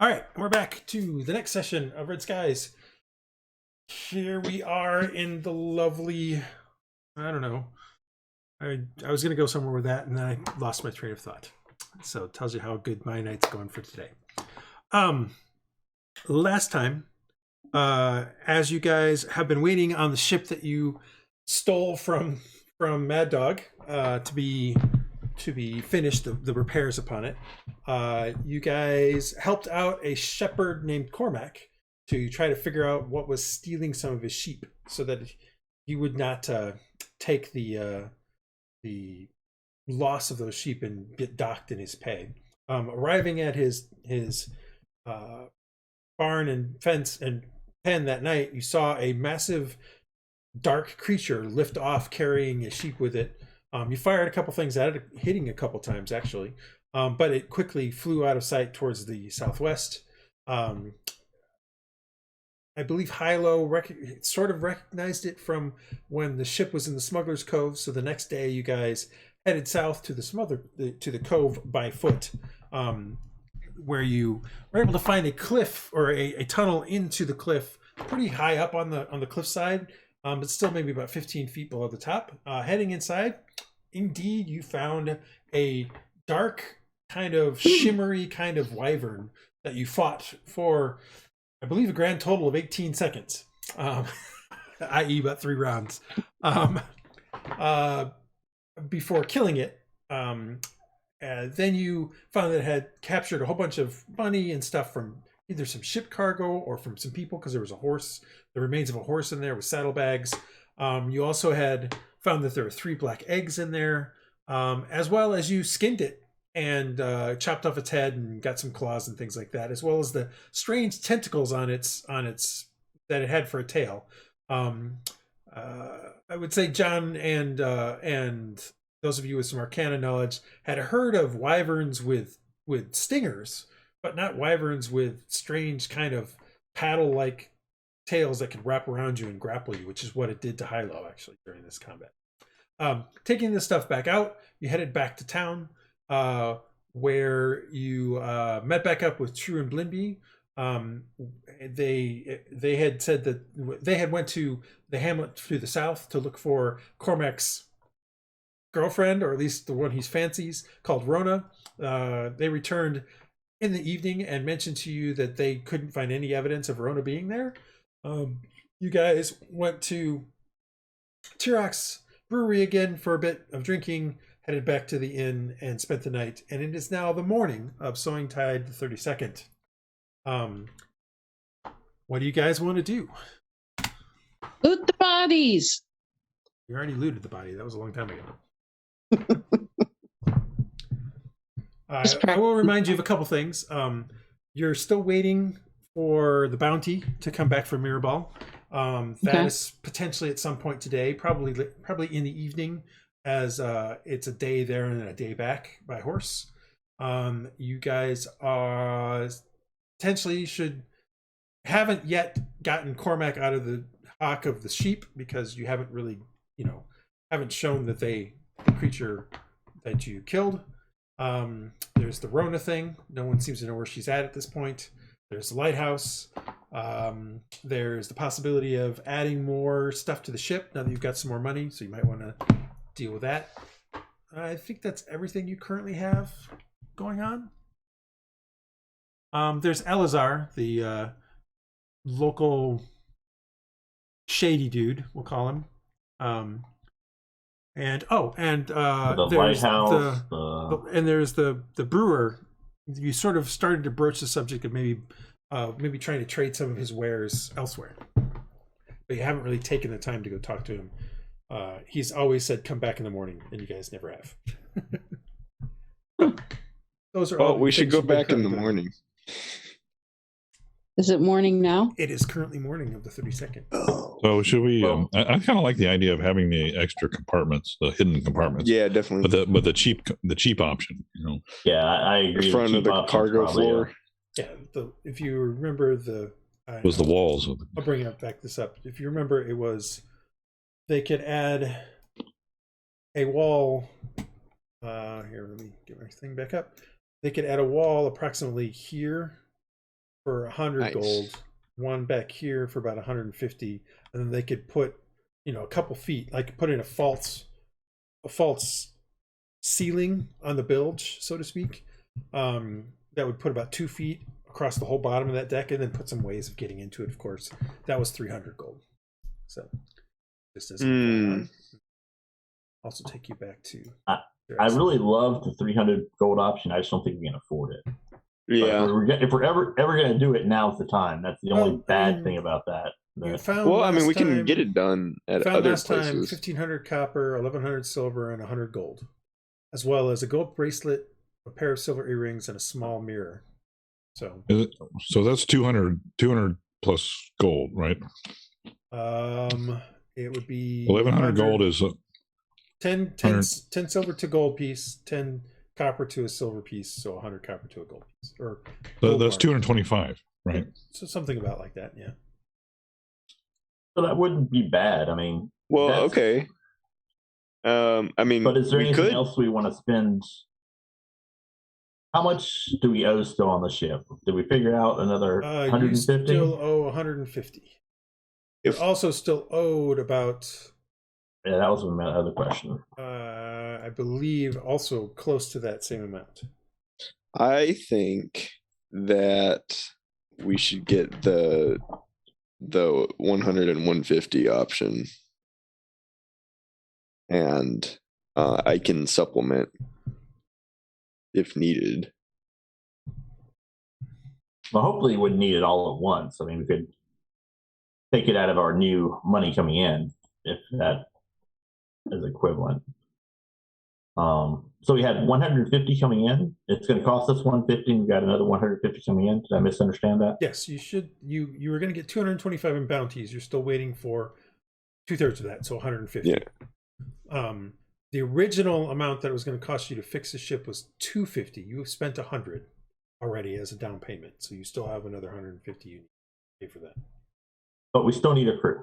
All right, we're back to the next session of Red Skies. Here we are in the lovely, I don't know. I was going to go somewhere with that, and then I lost my train of thought. So it tells you how good my night's going for today. Last time, as you guys have been waiting on the ship that you stole from Mad Dog to be finished, the repairs upon it, you guys helped out a shepherd named Cormac to try to figure out what was stealing some of his sheep, so that he would not take the loss of those sheep and get docked in his pay. Arriving at his barn and fence and pen that night, you saw a massive dark creature lift off carrying a sheep with it. You fired a couple things at it, hitting a couple times actually, but it quickly flew out of sight towards the southwest. I believe Hylough sort of recognized it from when the ship was in the Smuggler's Cove. So the next day, you guys headed south to the cove by foot, where you were able to find a cliff or a tunnel into the cliff, pretty high up on the cliffside, but still maybe about 15 feet below the top. Heading inside, indeed, you found a dark, kind of shimmery kind of wyvern that you fought for, I believe, a grand total of 18 seconds, i.e. about 3 rounds, before killing it. Then you found that it had captured a whole bunch of money and stuff from either some ship cargo or from some people, because there was the remains of a horse in there with saddlebags. You also had found that there were 3 black eggs in there, as well as you skinned it and chopped off its head and got some claws and things like that, as well as the strange tentacles on its that it had for a tail. I would say John and those of you with some Arcana knowledge had heard of wyverns with stingers, but not wyverns with strange kind of paddle-like tails that could wrap around you and grapple you, which is what it did to Hylough actually during this combat. Taking this stuff back out, you headed back to town, where you met back up with True and Blimby. They had said that they had went to the hamlet to the south to look for Cormac's girlfriend, or at least the one he fancies, called Rona. They returned in the evening and mentioned to you that they couldn't find any evidence of Rona being there. You guys went to Tyrok's brewery again for a bit of drinking, headed back to the inn and spent the night, and it is now the morning of Sowing Tide the 32nd. What do you guys want to do? Loot the bodies! You already looted the body. That was a long time ago. I will remind you of a couple things. You're still waiting for the bounty to come back from Mirabal. That is potentially at some point today, probably in the evening, as it's a day there and a day back by horse. You guys potentially haven't yet gotten Cormac out of the hock of the sheep, because you haven't really, haven't shown that the creature that you killed. There's the Rona thing. No one seems to know where she's at this point. There's the lighthouse. There's the possibility of adding more stuff to the ship now that you've got some more money, so you might want to deal with that. I think that's everything you currently have going on. There's Elazar, the local shady dude, we'll call him. And the there's lighthouse, and there's the brewer. You sort of started to broach the subject of maybe trying to trade some of his wares elsewhere, but you haven't really taken the time to go talk to him. He's always said, "Come back in the morning," and you guys never have. Those are all. We should go back in the morning. Is it morning now? It is currently morning of the 32nd. So should we? I kind of like the idea of having the extra compartments, the hidden compartments. Yeah, definitely. But the cheap option, Yeah, I agree. In front of the cargo floor. Yeah, if you remember was the walls. I'll bring it back this up. If you remember, it was they could add a wall. Here, let me get my thing back up. They could add a wall approximately here for 100 Nice. gold, one back here for about 150, and then they could put, a couple feet, like put in a false ceiling on the bilge, so to speak. That would put about 2 feet across the whole bottom of that deck, and then put some ways of getting into it. Of course, that was 300 gold. So just as also take you back to. I really love the 300 gold option. I just don't think we can afford it. Yeah. But if we're ever going to do it, now's the time. That's the only bad thing about that. We can get it done at other places. 1,500 copper, 1,100 silver, and 100 gold, as well as a gold bracelet, a pair of silver earrings, and a small mirror. So that's 200 plus gold, right? It would be 1,100 gold is 10 silver to gold piece, 10 copper to a silver piece, so 100 copper to a gold piece. Or that's 225, right? So something about like that, yeah. So that wouldn't be bad. I mean, okay. But is there anything else we want to spend? How much do we owe still on the ship? Did we figure out another 150? You still owe 150. You're also still owed about. Yeah, that was my other question. I believe also close to that same amount. I think that we should get the 100 and 150 option, and I can supplement if needed. Well, hopefully we wouldn't need it all at once. I mean, we could take it out of our new money coming in, if that is equivalent. So we had 150 coming in. It's going to cost us 150, and we got another 150 coming in. Did I misunderstand that? Yes, you should. You were going to get 225 in bounties. You're still waiting for 2/3 of that, so 150. Yeah. The original amount that it was going to cost you to fix the ship was 250. You have spent 100 already as a down payment, so you still have another 150 you need to pay for that. But we still need a crew.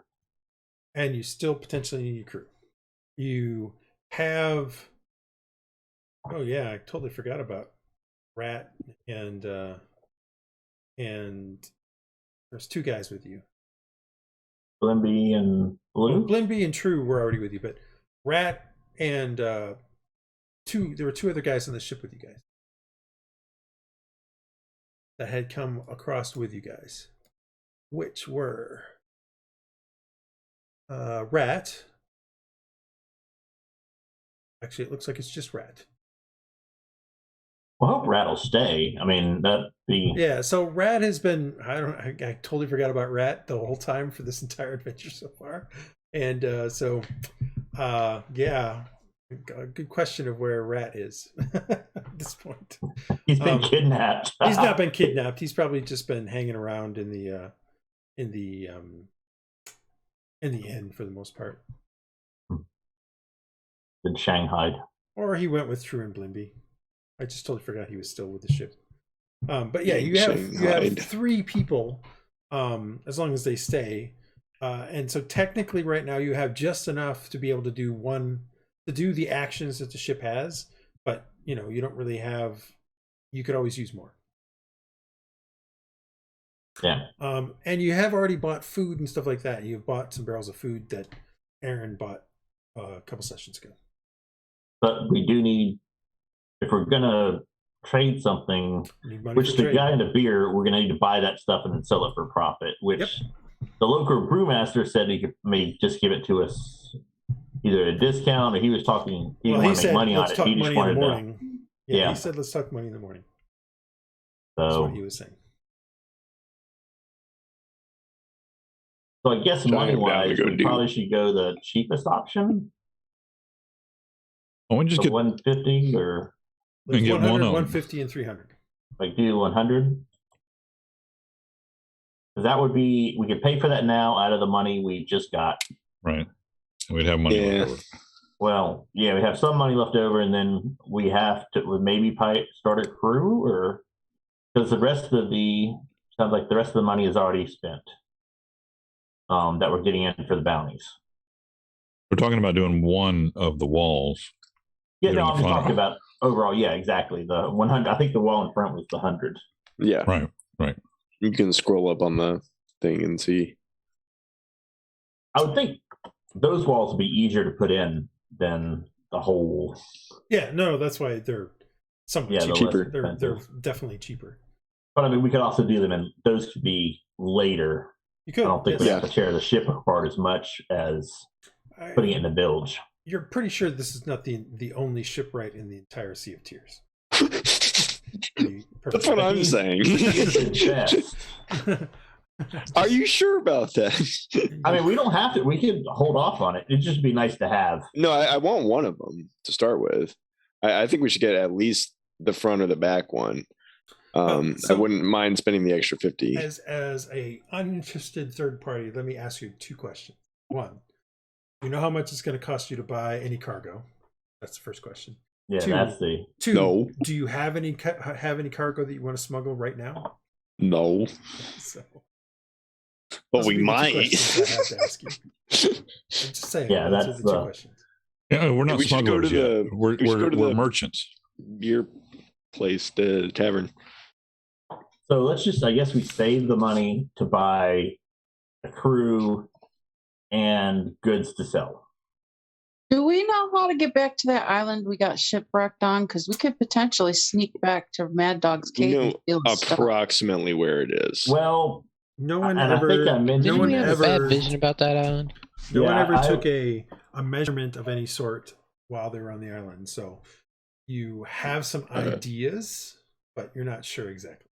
And you still potentially need a crew. You have. Oh yeah, I totally forgot about Rat and there's 2 guys with you. Blimby and Blue. Blimby and True were already with you, but Rat and there were 2 other guys on the ship with you guys that had come across with you guys, which were Rat. Actually, it looks like it's just Rat. Well, I hope Rat will stay. I mean, Yeah, so Rat has been, I totally forgot about Rat the whole time for this entire adventure so far. And yeah, a good question of where Rat is at this point. He's been kidnapped. He's not been kidnapped. He's probably just been hanging around in the inn for the most part. Been shanghaied. Or he went with True and Blimby. I just totally forgot he was still with the ship. But yeah, you have 3 people, as long as they stay. And so technically right now you have just enough to be able to do the actions that the ship has, but you don't really have, you could always use more. Yeah. And you have already bought food and stuff like that. You've bought some barrels of food that Aaron bought a couple sessions ago. But we do need, if we're gonna trade something, which the guy in the beer, we're gonna need to buy that stuff and then sell it for profit, which the local brewmaster said he could maybe just give it to us either at a discount, or he was talking, he didn't want to make money on it. He just wanted to. Yeah, he said let's talk money in the morning. That's what he was saying. So I guess money-wise, we probably should go the cheapest option. Oh, we just get 150 or 100, 150, and 300. Like do 100. Because that would be, we could pay for that now out of the money we just got. Right. We'd have money left over. Well, yeah, we have some money left over, and then we have to maybe start a crew, or because the rest of sounds like the rest of the money is already spent. That we're getting in for the bounties. We're talking about doing one of the walls. Yeah, no, I'm talking about overall. Yeah, exactly. The 100. I think the wall in front was the 100. Yeah. Right. You can scroll up on the thing and see. I would think those walls would be easier to put in than the whole. Yeah, no, that's why they're somewhat cheaper. They're definitely cheaper. But I mean, we could also do them, and those could be later. You could. I don't think we have to tear the ship apart as much as putting it in the bilge. You're pretty sure this is not the only shipwright in the entire Sea of Tears. That's what I'm saying. Are you sure about that? I mean, we don't have to. We could hold off on it. It'd just be nice to have. No, I want one of them to start with. I think we should get at least the front or the back one. I wouldn't mind spending the extra 50. As a uninterested third party, let me ask you 2 questions. 1, you know how much it's going to cost you to buy any cargo? That's the first question. Yeah, 2, that's the. 2, no. Do you have any cargo that you want to smuggle right now? No. So, but we might. I have to ask you. I'm just saying. Yeah, that's the 2 questions. Yeah, we're not smugglers yet. We're merchants. Beer place, the tavern. So let's just. I guess we save the money to buy a crew and goods to sell. Do we know how to get back to that island we got shipwrecked on? Because we could potentially sneak back to Mad Dog's cave. You know approximately where it is. Well, no one and ever. I think I mentioned. Didn't we have a bad vision about that island? No one ever took a measurement of any sort while they were on the island. So you have some ideas, but you're not sure exactly.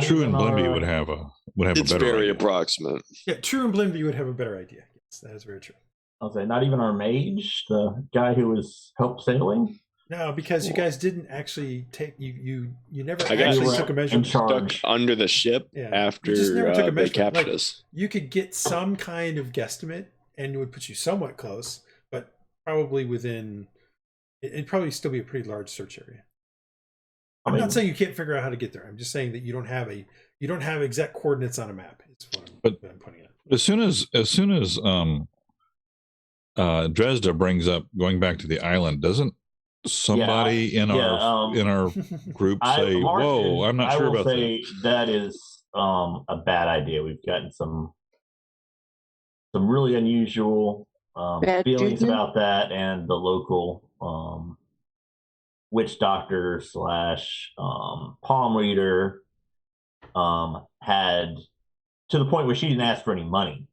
True and Blimby would have a better. It's very approximate. Yeah, True and Blimby would have a better idea. Yes, that is very true. I'll say not even our mage, the guy who was help sailing. No, because you guys didn't actually take you never I guess actually took a measurement. Stuck under the ship after they captured us. You could get some kind of guesstimate, and it would put you somewhat close, but probably within. It'd probably still be a pretty large search area. I'm not saying you can't figure out how to get there. I'm just saying that you don't have exact coordinates on a map. It's what I'm putting it. As soon as Dresd'a brings up going back to the island, doesn't somebody in our group say, "Whoa, I'm not sure about that"? That is a bad idea. We've gotten some really unusual feelings about that, and the local witch doctor / palm reader had to the point where she didn't ask for any money.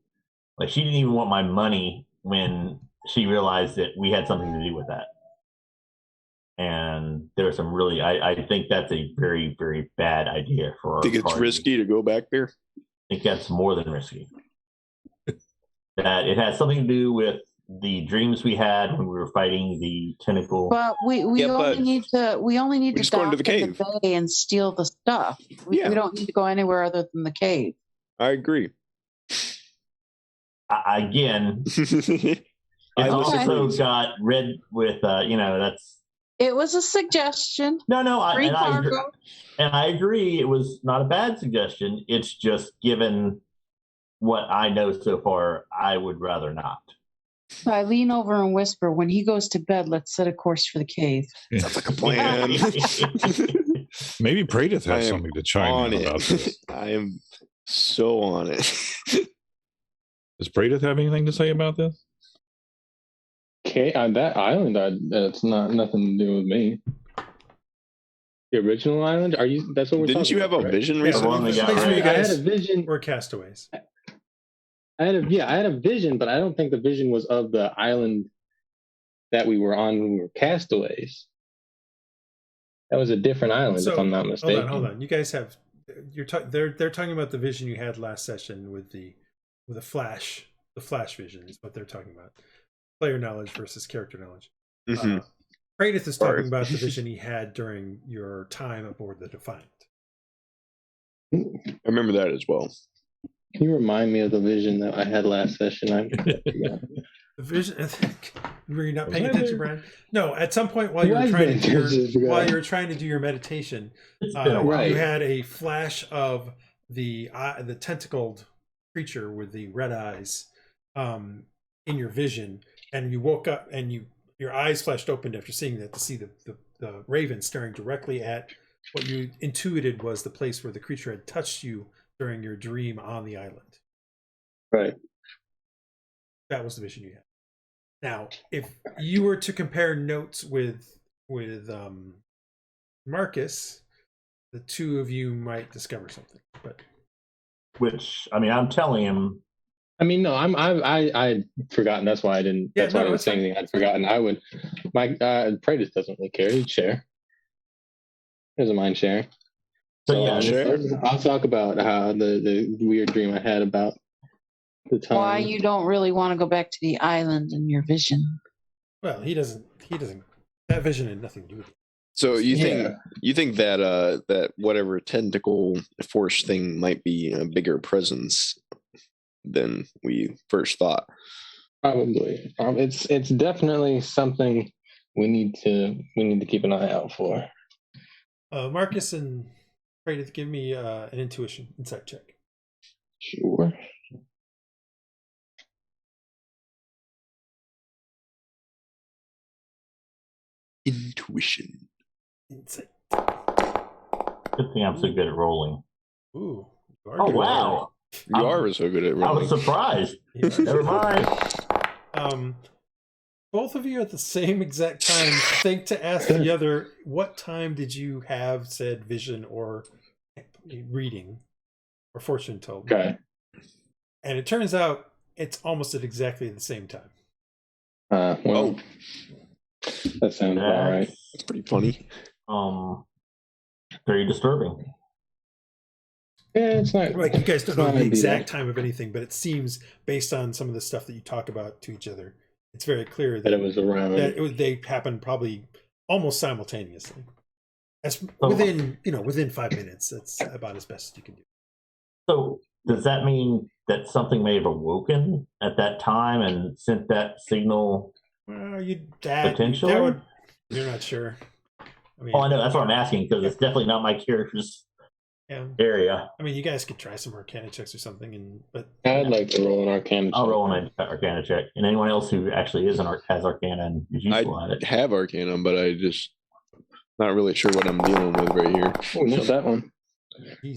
Like, she didn't even want my money when she realized that we had something to do with that. And there was some really, I think that's a very, very bad idea for our Think it's party. risky to go back there? I think that's more than risky. That it has something to do with the dreams we had when we were fighting the tentacle. But we only need to just go into the cave the bay and steal the stuff. We don't need to go anywhere other than the cave. I agree. Again, it also got read with that's. It was a suggestion. No, I agree. It was not a bad suggestion. It's just, given what I know so far, I would rather not. So I lean over and whisper, "When he goes to bed, let's set a course for the cave." Yeah. Sounds like a plan. Maybe Praedyth has something to chime in about this. I am so on it. Does Praedyth have anything to say about this? Okay, on that island, that's nothing to do with me. The original island? That's what we're Didn't talking you have about, a right? vision recently? I had a vision. We're castaways. I had a vision, but I don't think the vision was of the island that we were on when we were castaways. That was a different island, if I'm not mistaken. Hold on. You guys have they're talking about the vision you had last session with the flash. The flash vision is what they're talking about. Player knowledge versus character knowledge. Mm-hmm. Praedyth is talking about the vision he had during your time aboard the Defiant. I remember that as well. Can you remind me of the vision that I had last session? The vision. Were you not paying attention, Brian? No. At some point while you were trying to do your meditation, you had a flash of the tentacled creature with the red eyes in your vision, and you woke up and your eyes flashed open after seeing that to see the raven staring directly at what you intuited was the place where the creature had touched you during your dream on the island. Right. That was the vision you had. Now, if you were to compare notes with Marcus, the two of you might discover something. But I'm telling him. I mean, no, I'd forgotten. That's why I didn't. That's why I didn't say anything. I'd forgotten. I would. My Praedyth doesn't really care. He'd share. He doesn't mind sharing. So yeah, sure. I'll talk about how the weird dream I had about the time. Why you don't really want to go back to the island in your vision? Well, he doesn't. That vision had nothing to do with it. So you think that that whatever tentacle force thing might be a bigger presence than we first thought? Probably. It's definitely something we need to keep an eye out for. Marcus and Praedyth, give me an insight check. Sure. Intuition. Insight. Good thing I'm so good at rolling. Ooh. Oh wow! You are so good at rolling. I was surprised. Never mind. Both of you at the same exact time think to ask the other, what time did you have said vision or reading or fortune told? Okay. And it turns out it's almost at exactly the same time. Well, that sounds about right. That's pretty funny. Very disturbing. Yeah, it's not like you guys don't know the exact time of anything, but it seems based on some of the stuff that you talk about to each other, it's very clear that it was around. They happened probably almost simultaneously, within 5 minutes. That's about as best as you can do. So does that mean that something may have awoken at that time and sent that signal? Potentially, you're not sure. I mean, I know that's what I'm asking because it's definitely not my character's area. I mean, you guys could try some Arcana checks or something, but I'd like to roll an Arcana check. I'll roll an Arcana check. And anyone else who actually has Arcana and is useful at it. I have Arcana, but I just not really sure what I'm dealing with right here. Oh, missed that one.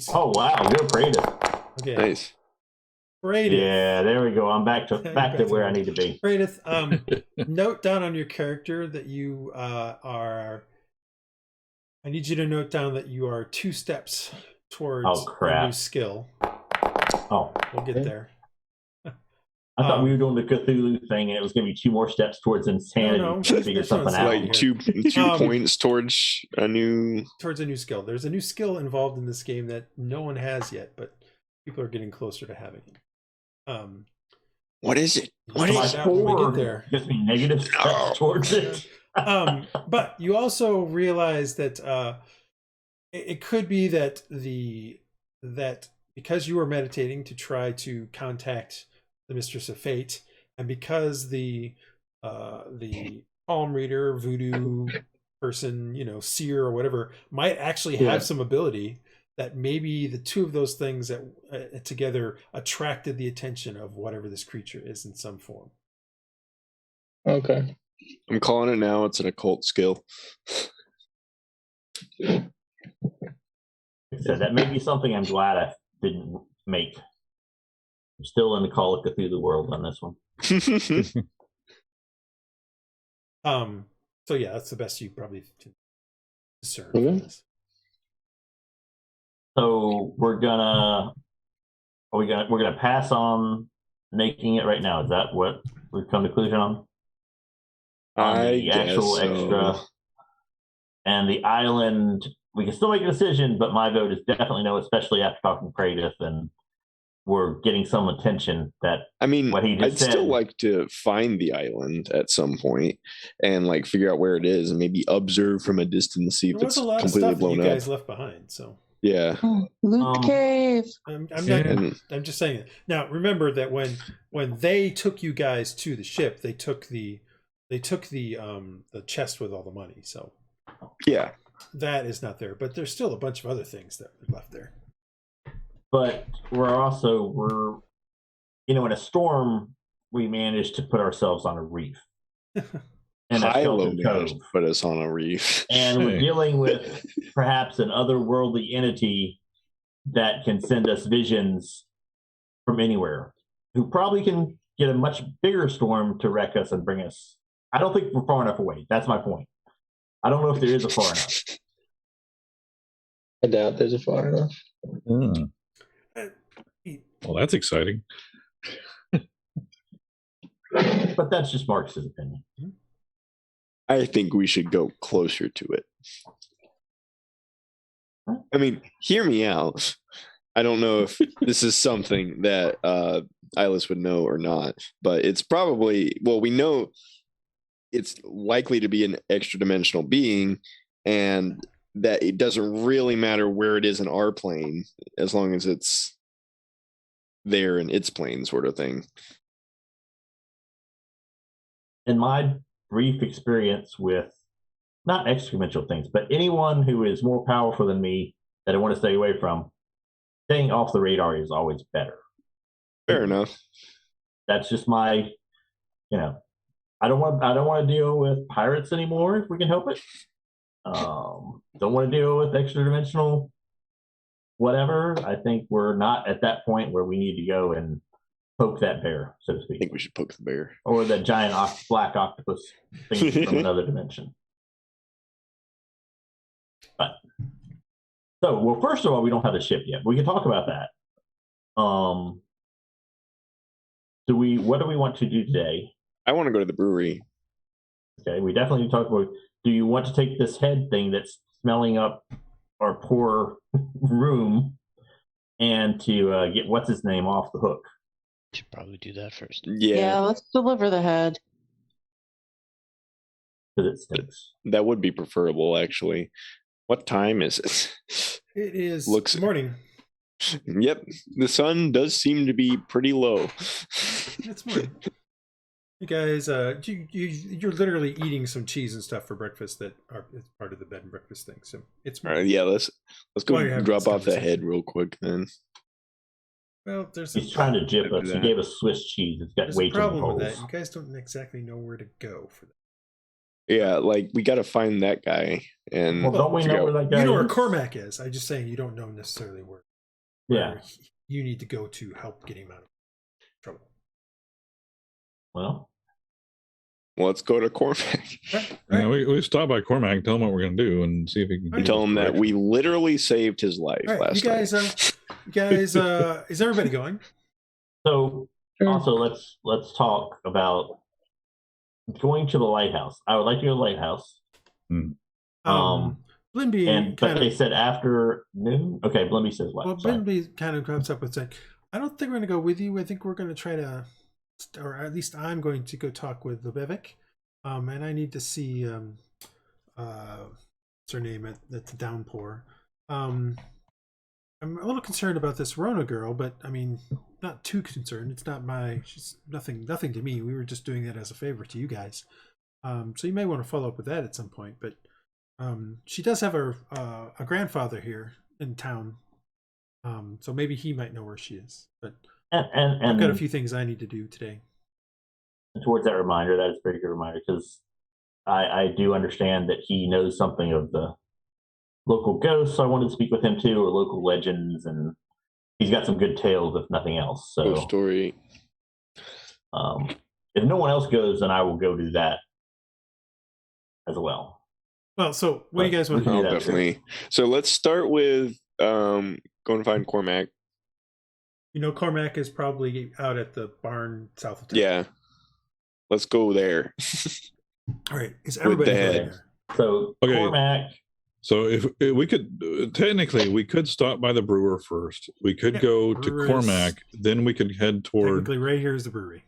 Oh wow, you're Praedyth. Okay. Nice. Praedyth. Yeah, there we go. I'm back to where I need to be. Praedyth, note down on your character that you are. I need you to note down that you are 2 steps towards a new skill. Oh, we'll get there. I thought we were doing the Cthulhu thing, and it was going to be 2 more steps towards insanity to figure something out. Like 2 points towards a new skill. There's a new skill involved in this game that no one has yet, but people are getting closer to having it. What is it? What is it? When we get there, just be negative steps towards it. But you also realize that it could be that that because you were meditating to try to contact the Mistress of Fate, and because the palm reader, voodoo person, seer or whatever might actually have some ability, that maybe the 2 of those things that together attracted the attention of whatever this creature is in some form. Okay. I'm calling it now. It's an occult skill. So that may be something I'm glad I didn't make. I'm still in the Call of Cthulhu world on this one. So yeah, that's the best you probably can discern. Okay. This. So we're gonna pass on making it right now. Is that what we've come to conclusion on? The actual extra and the island, we can still make a decision, but my vote is definitely no, especially after talking to Praedyth, and we're getting some attention that what he just said. I'd still like to find the island at some point and figure out where it is and maybe observe from a distance, see if it's completely blown up. You guys left behind, so yeah. Loot cave. I'm just saying it. Now remember that when they took you guys to the ship, they took the chest with all the money. So yeah, that is not there, but there's still a bunch of other things that were left there. But we're in a storm, we managed to put ourselves on a reef. And Hylough put us on a reef. And we're dealing with perhaps an otherworldly entity that can send us visions from anywhere, who probably can get a much bigger storm to wreck us and bring us. I don't think we're far enough away. That's my point. I don't know if there is a far enough. I doubt there's a far enough. Well, that's exciting. But that's just Marcus's opinion. I think we should go closer to it. I mean, hear me out. I don't know if this is something that Iylis would know or not, but it's probably, well, we know it's likely to be an extra dimensional being, and that it doesn't really matter where it is in our plane as long as it's there in its plane, sort of thing. In my brief experience with not extra-dimensional things, but anyone who is more powerful than me that I want to stay away from, staying off the radar is always better. Fair enough. That's just my, I don't want to deal with pirates anymore if we can help it. Don't want to deal with extra dimensional whatever. I think we're not at that point where we need to go and poke that bear, so to speak. I think we should poke the bear. Or that giant black octopus thing from another dimension. But well, first of all, we don't have a ship yet. We can talk about that. What do we want to do today? I want to go to the brewery. Okay, we definitely need to talk about, do you want to take this head thing that's smelling up our poor room and to get what's his name off the hook? Should probably do that first. Yeah, let's deliver the head. Because it stinks. That would be preferable, actually. What time is it? It is Looks morning. Yep, the sun does seem to be pretty low. It's morning. You guys, you're literally eating some cheese and stuff for breakfast that it's part of the bed and breakfast thing. So it's all right. Yeah, let's go drop off that head real quick then. Well, he's trying to jip us. He gave us Swiss cheese. It's got way too many holes. With that. You guys don't exactly know where to go for that. Yeah, like we got to find that guy. And don't we know where that guy is? You know where Cormac is. I'm just saying you don't know necessarily where. Yeah. You need to go to help get him out of trouble. Well, let's go to Cormac. Right. Yeah, we stop by Cormac, tell him what we're going to do, and see if he can. Tell him that we literally saved his life last night. You guys, is everybody going? So also let's talk about going to the lighthouse. I would like to go to the lighthouse. Blimby but they said after noon. Okay, Blimby says what? Well, Blimby kind of comes up with saying, "I don't think we're going to go with you. I think we're going to try to, or at least I'm going to go talk with Lubevik, and I need to see what's her name at the downpour. I'm a little concerned about this Rona girl, but I mean, not too concerned. It's not she's nothing to me. We were just doing that as a favor to you guys. So you may want to follow up with that at some point, but." She does have a grandfather here in town, so maybe he might know where she is. But and I've got a few things I need to do today. Towards that reminder, that is a very good reminder, because I do understand that he knows something of the local ghosts. So I wanted to speak with him too, or local legends, and he's got some good tales, if nothing else. So ghost story. If no one else goes, then I will go do that as well. Well, so what do you guys want to do? Definitely. So let's start with going to find Cormac. Cormac is probably out at the barn south of town. Yeah. Let's go there. All right. Is everybody there? So Cormac. So if we could, technically, we could stop by the brewer first. We could go to Cormac, then we could head toward. Technically, right here is the brewery.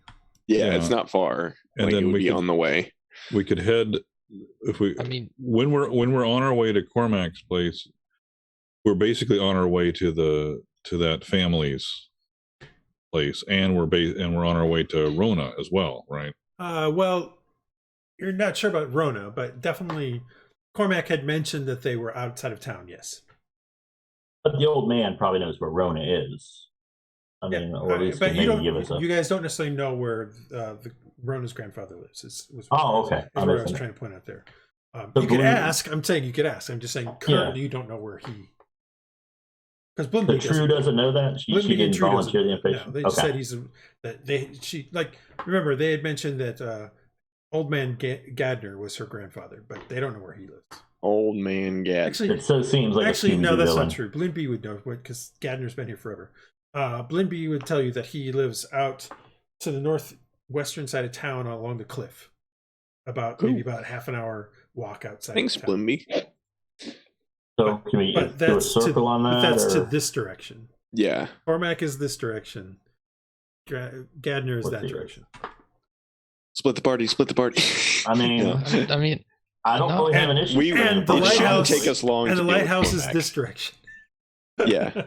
Yeah, it's not far. And then it would be on the way. We could head. When we're on our way to Cormac's place, we're basically on our way to that family's place, and we're on our way to Rona as well, right? Well, you're not sure about Rona, but definitely Cormac had mentioned that they were outside of town. Yes, but the old man probably knows where Rona is. I mean, or at least but you guys don't necessarily know where Rona's grandfather lives. Okay. Is what I was trying to point out there. You could ask. I'm saying you could ask. I'm just saying currently you don't know where he Because The True doesn't know that. She didn't volunteer the information. No, they just said remember they had mentioned that Old Man Gadner was her grandfather, but they don't know where he lives. Old Man Gadner. Actually, it so seems like no, that's not true. Blinby would know because Gadner's been here forever. Blinby would tell you that he lives out to the northwestern side of town along the cliff, maybe about half an hour walk outside. Thanks, Blimby. So can we do a circle on that? But that's to this direction. Yeah. Cormac is this direction. Gadner is that direction. Split the party. I mean, I don't really have an issue. And the lighthouse take us long. And the lighthouse is this direction. Yeah.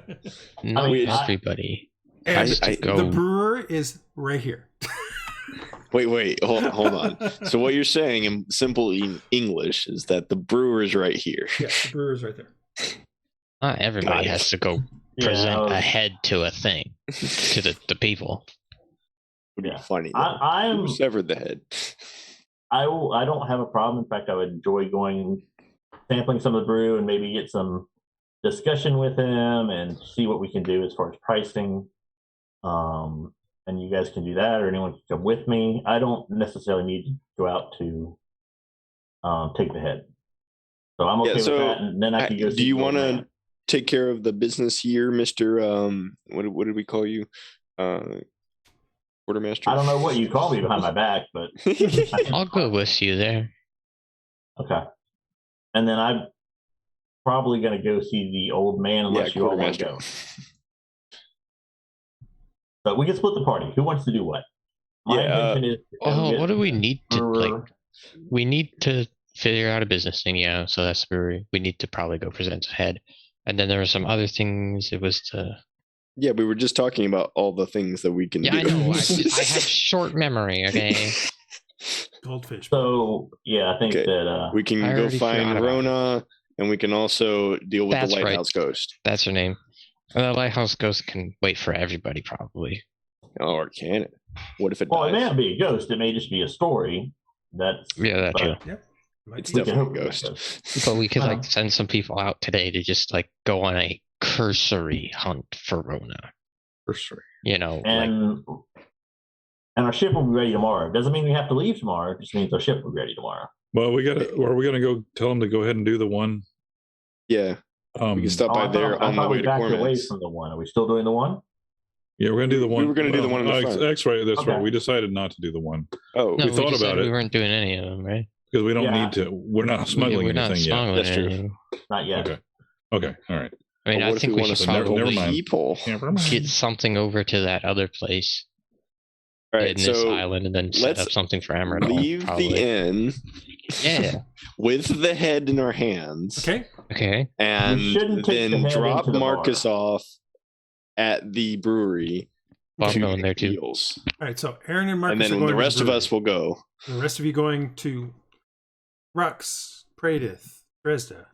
Not everybody. And the brewer is right here. Wait, hold on. So what you're saying in simple English is that the brewer is right here. Yes, the brewer is right there. Not everybody has to go present a head to a thing to the people. Would be funny. I'm severed the head. I don't have a problem. In fact, I would enjoy sampling some of the brew and maybe get some discussion with him and see what we can do as far as pricing. And you guys can do that, or anyone can come with me. I don't necessarily need to go out to take the head. So I'm okay with that, and then I can go. Do you want to take care of the business here, Mr. What did we call you? Quartermaster? I don't know what you call me behind my back, but I'll go with you there. Okay. And then I'm probably going to go see the old man unless you all want to go. But we can split the party. Who wants to do what? My intention is what do we need to we need to figure out a business thing, so that's where we need to probably go present ahead. And then there were some other things. It was to we were just talking about all the things that we can do. I know. I have short memory, okay? Goldfish. So I think that we can go find Rona, and we can also deal with the Lighthouse Ghost. That's her name. And the Lighthouse Ghost can wait for everybody, probably. Or can it? What if it dies? Well, it may not be a ghost. It may just be a story. That's too. Yep. It's definitely a ghost. But we could send some people out today to just go on a cursory hunt for Rona. Cursory. And our ship will be ready tomorrow. Doesn't mean we have to leave tomorrow. It just means our ship will be ready tomorrow. Well, are we gonna go tell them to go ahead and do the one? Yeah. We can stop by there on the way to Cormac. Away from the one. Are we still doing the one? Yeah, we're gonna do the one. We were gonna do the one in the front. That's right. That's right. We decided not to do the one. Oh, no, we thought about it. We weren't doing any of them, right? Because we don't need to. We're not smuggling anything yet. That's true. Not yet. Okay. All right. I mean, I think we should probably get something over to that other place. All right, in this island, and then set up something for Emerald. Leave the inn. With the head in our hands. Okay. And then drop Marcus off at the brewery. Well, I'm going there too. All right, so Aaron and Marcus. And then the rest of us will go. The rest of you going to Rhux, Praedyth, Dresd'a.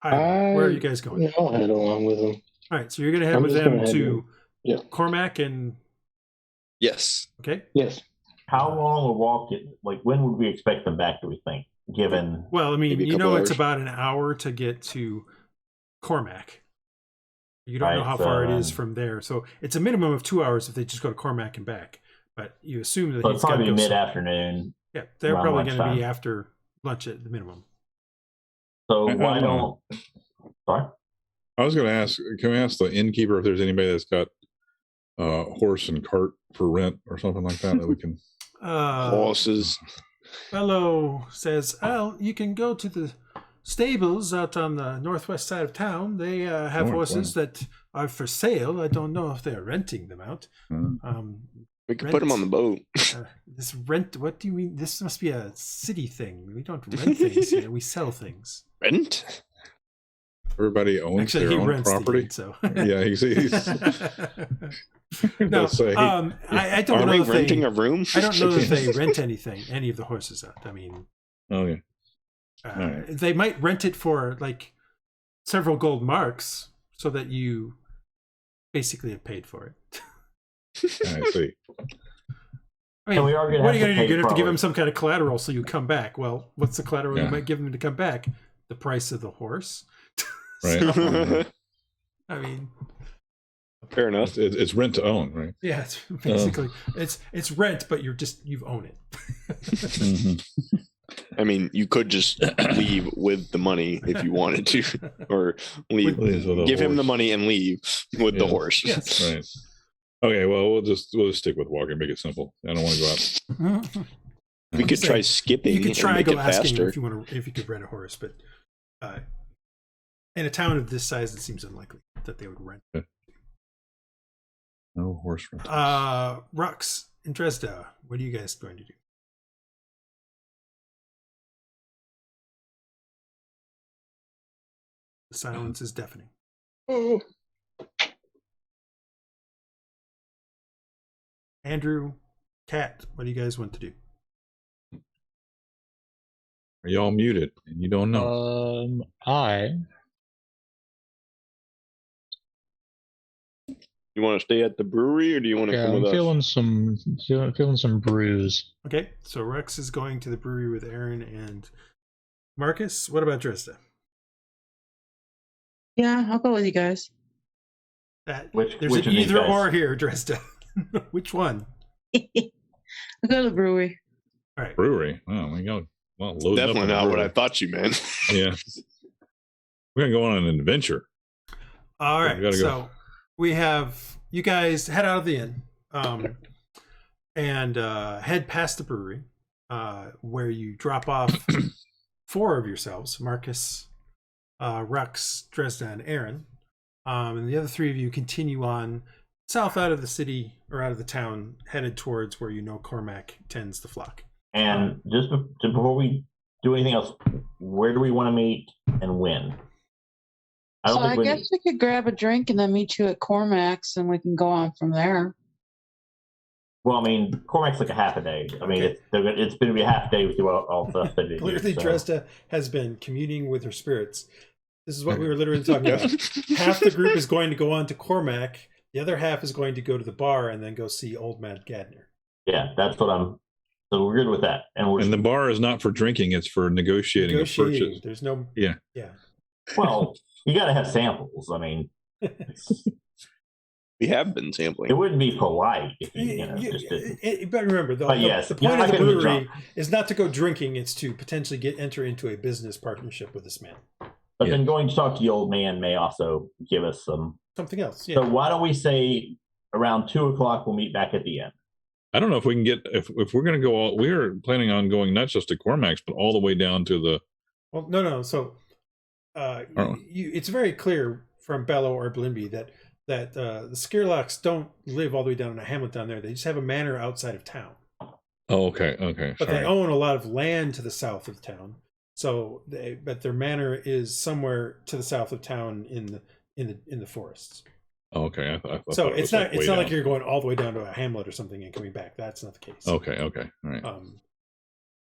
Where are you guys going? I'll head along with them. All right, so you're going to head with them to Cormac and. Yes. Okay. Yes. How long a walk? When would we expect them back? Do we think? Given. Well, I mean, it's about an hour to get to Cormac. You don't know how far it is from there, so it's a minimum of 2 hours if they just go to Cormac and back. But you assume that he's probably mid-afternoon. Yeah, they're probably going to be after lunch at the minimum. So why don't? Sorry. I was going to ask. Can we ask the innkeeper if there's anybody that's got horse and cart for rent or something like that we can? Horses. Fellow says, "Well, you can go to the stables out on the northwest side of town. They have horses that are for sale. I don't know if they're renting them out. We can put them on the boat. This rent? What do you mean? This must be a city thing. We don't rent things here. We sell things. Rent? Everybody owns their own property. So yeah, he's no. I don't Are know. we renting a room? I don't know if they rent any of the horses out. I mean, they might rent it for several gold marks, so that you basically have paid for it. I see. I mean, what are you going to do? You're going to have to give them some kind of collateral so you come back. Well, what's the collateral you might give them to come back? The price of the horse. Right. I mean, Fair enough. It's rent to own, right? Yeah, it's basically it's rent, but you've own it. Mm-hmm. I mean, you could just leave with the money if you wanted to, or leave, give him the money and leave with the horse. Yes. Right. Okay. Well, we'll just stick with walking. Make it simple. I don't want to go out. We could try skipping. You could try and go make it asking faster. if you could rent a horse, but in a town of this size, it seems unlikely that they would rent. No horse rental. Rhux and Dresd'a, what are you guys going to do? The silence is deafening. Andrew, Kat, what do you guys want to do? Are y'all muted and you don't know? You want to stay at the brewery, or do you want to come with us? Feeling some brews. Okay, so Rhux is going to the brewery with Aaron and Marcus. What about Dresd'a? Yeah, I'll go with you guys. There's which an of these either guys? or here, Dresd'a. Which one? I'll go to the brewery. All right. Brewery. Oh, we go. Well, loading up Definitely on the not what brewery. I thought you meant. Yeah. We're gonna go on an adventure. All We right. gotta go. So we have you guys head out of the inn and head past the brewery where you drop off 4 of yourselves, Marcus, Rhux, Dresd'a, and Aaron. And the other 3 of you continue on south out of the city or out of the town, headed towards where you know Cormac tends the flock. And just before we do anything else, where do we want to meet and when? So I guess we could grab a drink and then meet you at Cormac's, and we can go on from there. Well, I mean, Cormac's like a half a day. I mean, it's going to be a half day with all the stuff that you do. Clearly, Dresd'a has been communing with her spirits. This is what we were literally talking about. Half the group is going to go on to Cormac. The other half is going to go to the bar and then go see Old Man Gadner. Yeah, that's what I'm. So we're good with that. And the bar is not for drinking; it's for negotiating a purchase. There's no. Yeah. Well, you got to have samples. I mean, We have been sampling. it wouldn't be polite if But remember, the point of the brewery is not to go drinking; it's to potentially enter into a business partnership with this man. But then going to talk to the old man may also give us something else. Yeah. So why don't we say around 2:00 we'll meet back at the end? I don't know if we can get if we're going to go all. We're planning on going not just to Cormac's, but all the way down to the. Well, no. So, it's very clear from Bello or Blimby that the Skirlocks don't live all the way down in a hamlet down there. They just have a manor outside of town. Oh, okay. But they own a lot of land to the south of town. So, but their manor is somewhere to the south of town in the forests. Oh, okay. I so it's not down. like you're going all the way down to a hamlet or something and coming back. That's not the case. Okay. All right.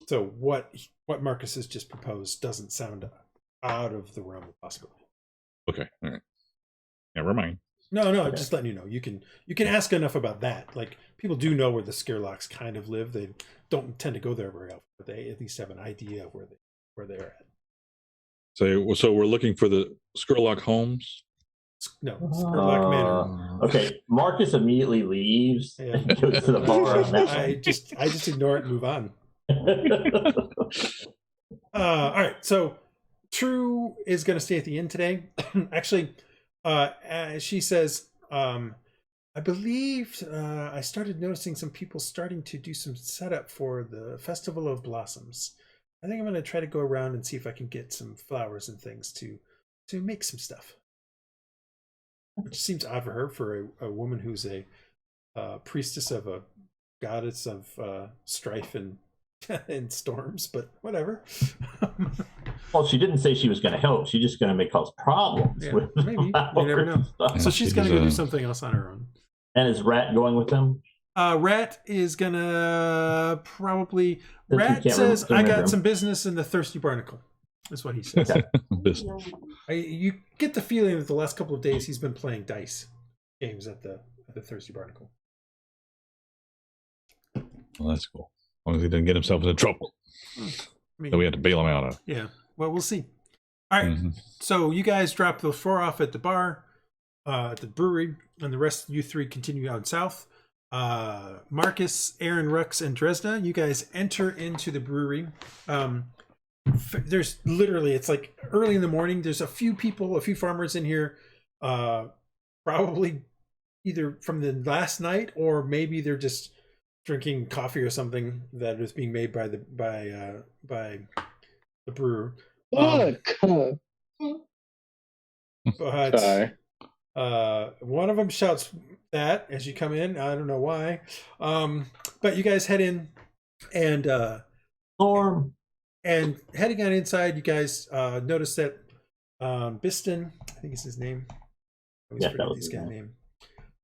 So what Marcus has just proposed doesn't sound out of the realm of possibility. Okay. All right. Never mind. No, okay. Just letting you know. You can ask enough about that. Like, people do know where the Skirlocks kind of live. They don't tend to go there very often, but they at least have an idea of where they're at. So we're looking for the Skirlock homes? No, Skirlock Manor. Okay, Marcus immediately leaves and goes to the bar. I just ignore it and move on. All right, so True is going to stay at the inn today. Actually, she says, I believe I started noticing some people starting to do some setup for the Festival of Blossoms. I think I'm going to try to go around and see if I can get some flowers and things to make some stuff. Which seems odd for her, for a woman who's a priestess of a goddess of strife and storms, but whatever. Well, she didn't say she was going to help. She's just going to cause problems. Yeah, maybe. You never know. So she's going to go do something else on her own. And is Rat going with them? Rat is going to probably... Rat says, I got some business in the Thirsty Barnacle. That's what he says. Okay. Business. You get the feeling that the last couple of days he's been playing dice games at the Thirsty Barnacle. Well, that's cool. As long as he didn't get himself into trouble. That we had to bail him out of. Yeah. Well, we'll see. All right. So you guys drop those 4 off at the bar. at the brewery, and the rest of you three continue on south. Marcus, Aaron, Rhux, and Dresd'a, you guys enter into the brewery. There's literally, it's like early in the morning. There's a few people, a few farmers in here, probably either from the last night or maybe they're just drinking coffee or something that is being made by the brewer. But Sorry. one of them shouts that as you come in. I don't know why. But you guys head in and and heading on inside, you guys notice that Biston, I think is his name. I always forget this guy's name.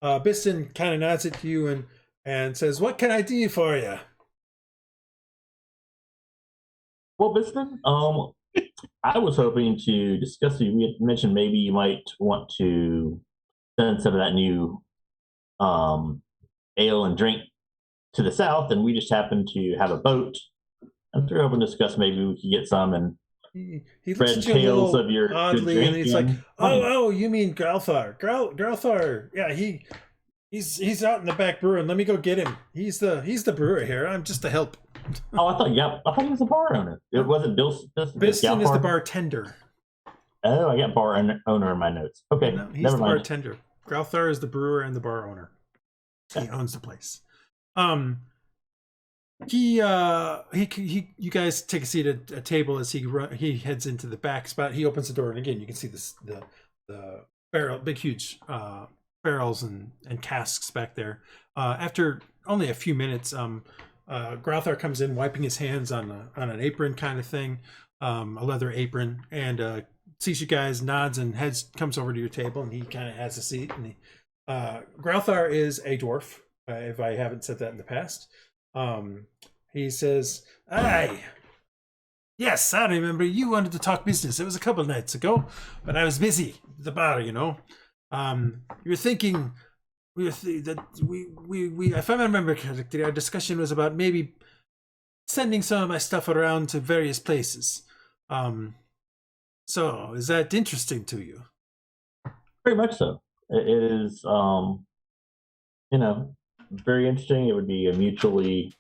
Biston kind of nods at you and says, "What can I do for you?" Well, Biston, I was hoping to discuss. You had mentioned maybe you might want to send some of that new ale and drink to the south, and we just happen to have a boat. And we're hoping to discuss maybe we could get some and he looks at you tales a of your oddly, and he's like, "Oh, you mean Growthar? Growthar? Yeah, he's out in the back brewing. Let me go get him. He's the brewer here. I'm just to help." Oh, I thought he was a bar owner. It wasn't Bill. Biston is the bartender. Oh, I got bar owner in my notes. Okay, no, he's the bartender. Growthar is the brewer and the bar owner. He owns the place. You guys take a seat at a table as he heads into the back spot. He opens the door, and again you can see the barrel, big huge barrels and casks back there. After only a few minutes, Growthar comes in, wiping his hands on an apron kind of thing, a leather apron, and sees you guys, nods and comes over to your table, and he kind of has a seat. And Growthar is a dwarf, if I haven't said that in the past. He says, "Aye, yes, I remember you wanted to talk business. It was a couple of nights ago, but I was busy at the bar, you know. You were thinking that we if I remember correctly, our discussion was about maybe sending some of my stuff around to various places. So is that interesting to you?" Very much so. It is, very interesting. It would be mutually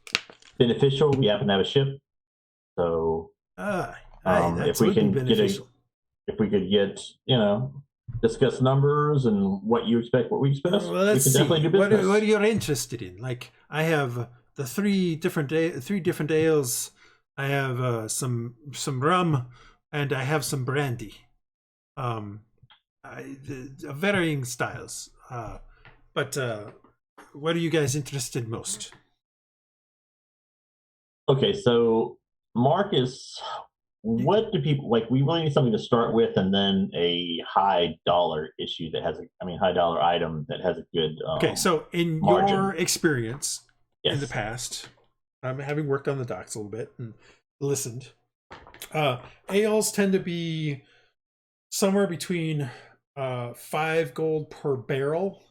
beneficial. We happen to have a ship, so if we can get discuss numbers and what you expect, what we expect, well, let's we can definitely do business. What you're interested in? Like, I have the three different ales. I have some rum, and I have some brandy. Varying styles. But what are you guys interested in most? Okay, so Marcus, what do people like? We really need something to start with, and then a high dollar issue that has high dollar item that has a good. Okay, so in margin. Your experience in the Yes. past, having worked on the docks a little bit and listened, ales tend to be somewhere between 5 gold per barrel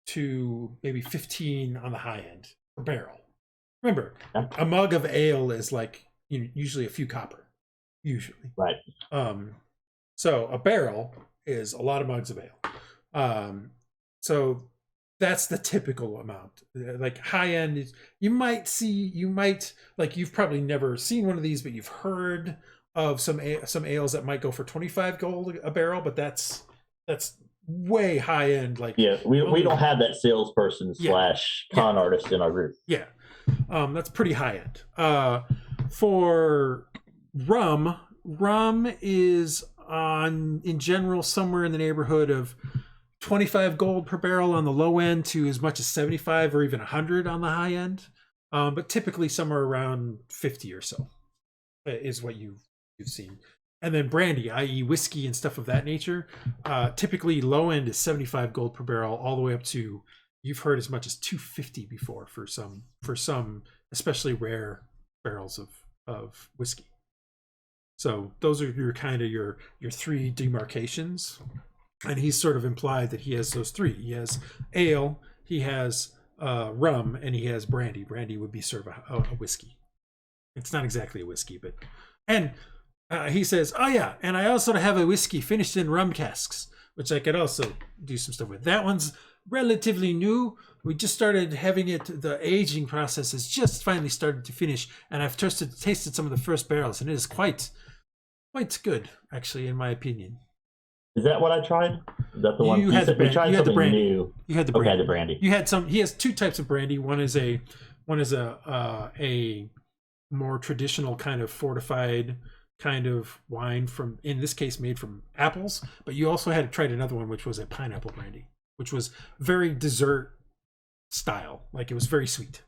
to maybe 15 on the high end per barrel. Remember, a mug of ale is like usually a few copper, usually. Right. So a barrel is a lot of mugs of ale. So that's the typical amount. Like high end is, you've probably never seen one of these, but you've heard of some ales that might go for 25 gold a barrel, but that's way high end. Like, yeah, we don't have that salesperson / con artist in our group. Yeah, that's pretty high end. For rum is in general somewhere in the neighborhood of 25 gold per barrel on the low end to as much as 75 or even 100 on the high end. But typically somewhere around 50 or so is what you've seen. And then brandy, i.e. whiskey and stuff of that nature, typically low end is 75 gold per barrel, all the way up to, you've heard as much as 250 before for some especially rare barrels of whiskey. So those are your three demarcations. And he's sort of implied that he has those three. He has ale, he has rum, and he has brandy. Brandy would be sort of a whiskey. It's not exactly a whiskey, but he says, "Oh yeah, and I also have a whiskey finished in rum casks. which I could also do some stuff with. That one's relatively new. We just started having it. The aging process has just finally started to finish, and I've tasted some of the first barrels, and it is quite good, actually, in my opinion. Is that what I tried? Is that the one? You had the brandy. We tried something new. You had the brandy. Okay, the brandy. You had some. He has two types of brandy. One is a more traditional kind of fortified kind of wine from, in this case, made from apples. But you also had tried another one, which was a pineapple brandy, which was very dessert style. Like, it was very sweet.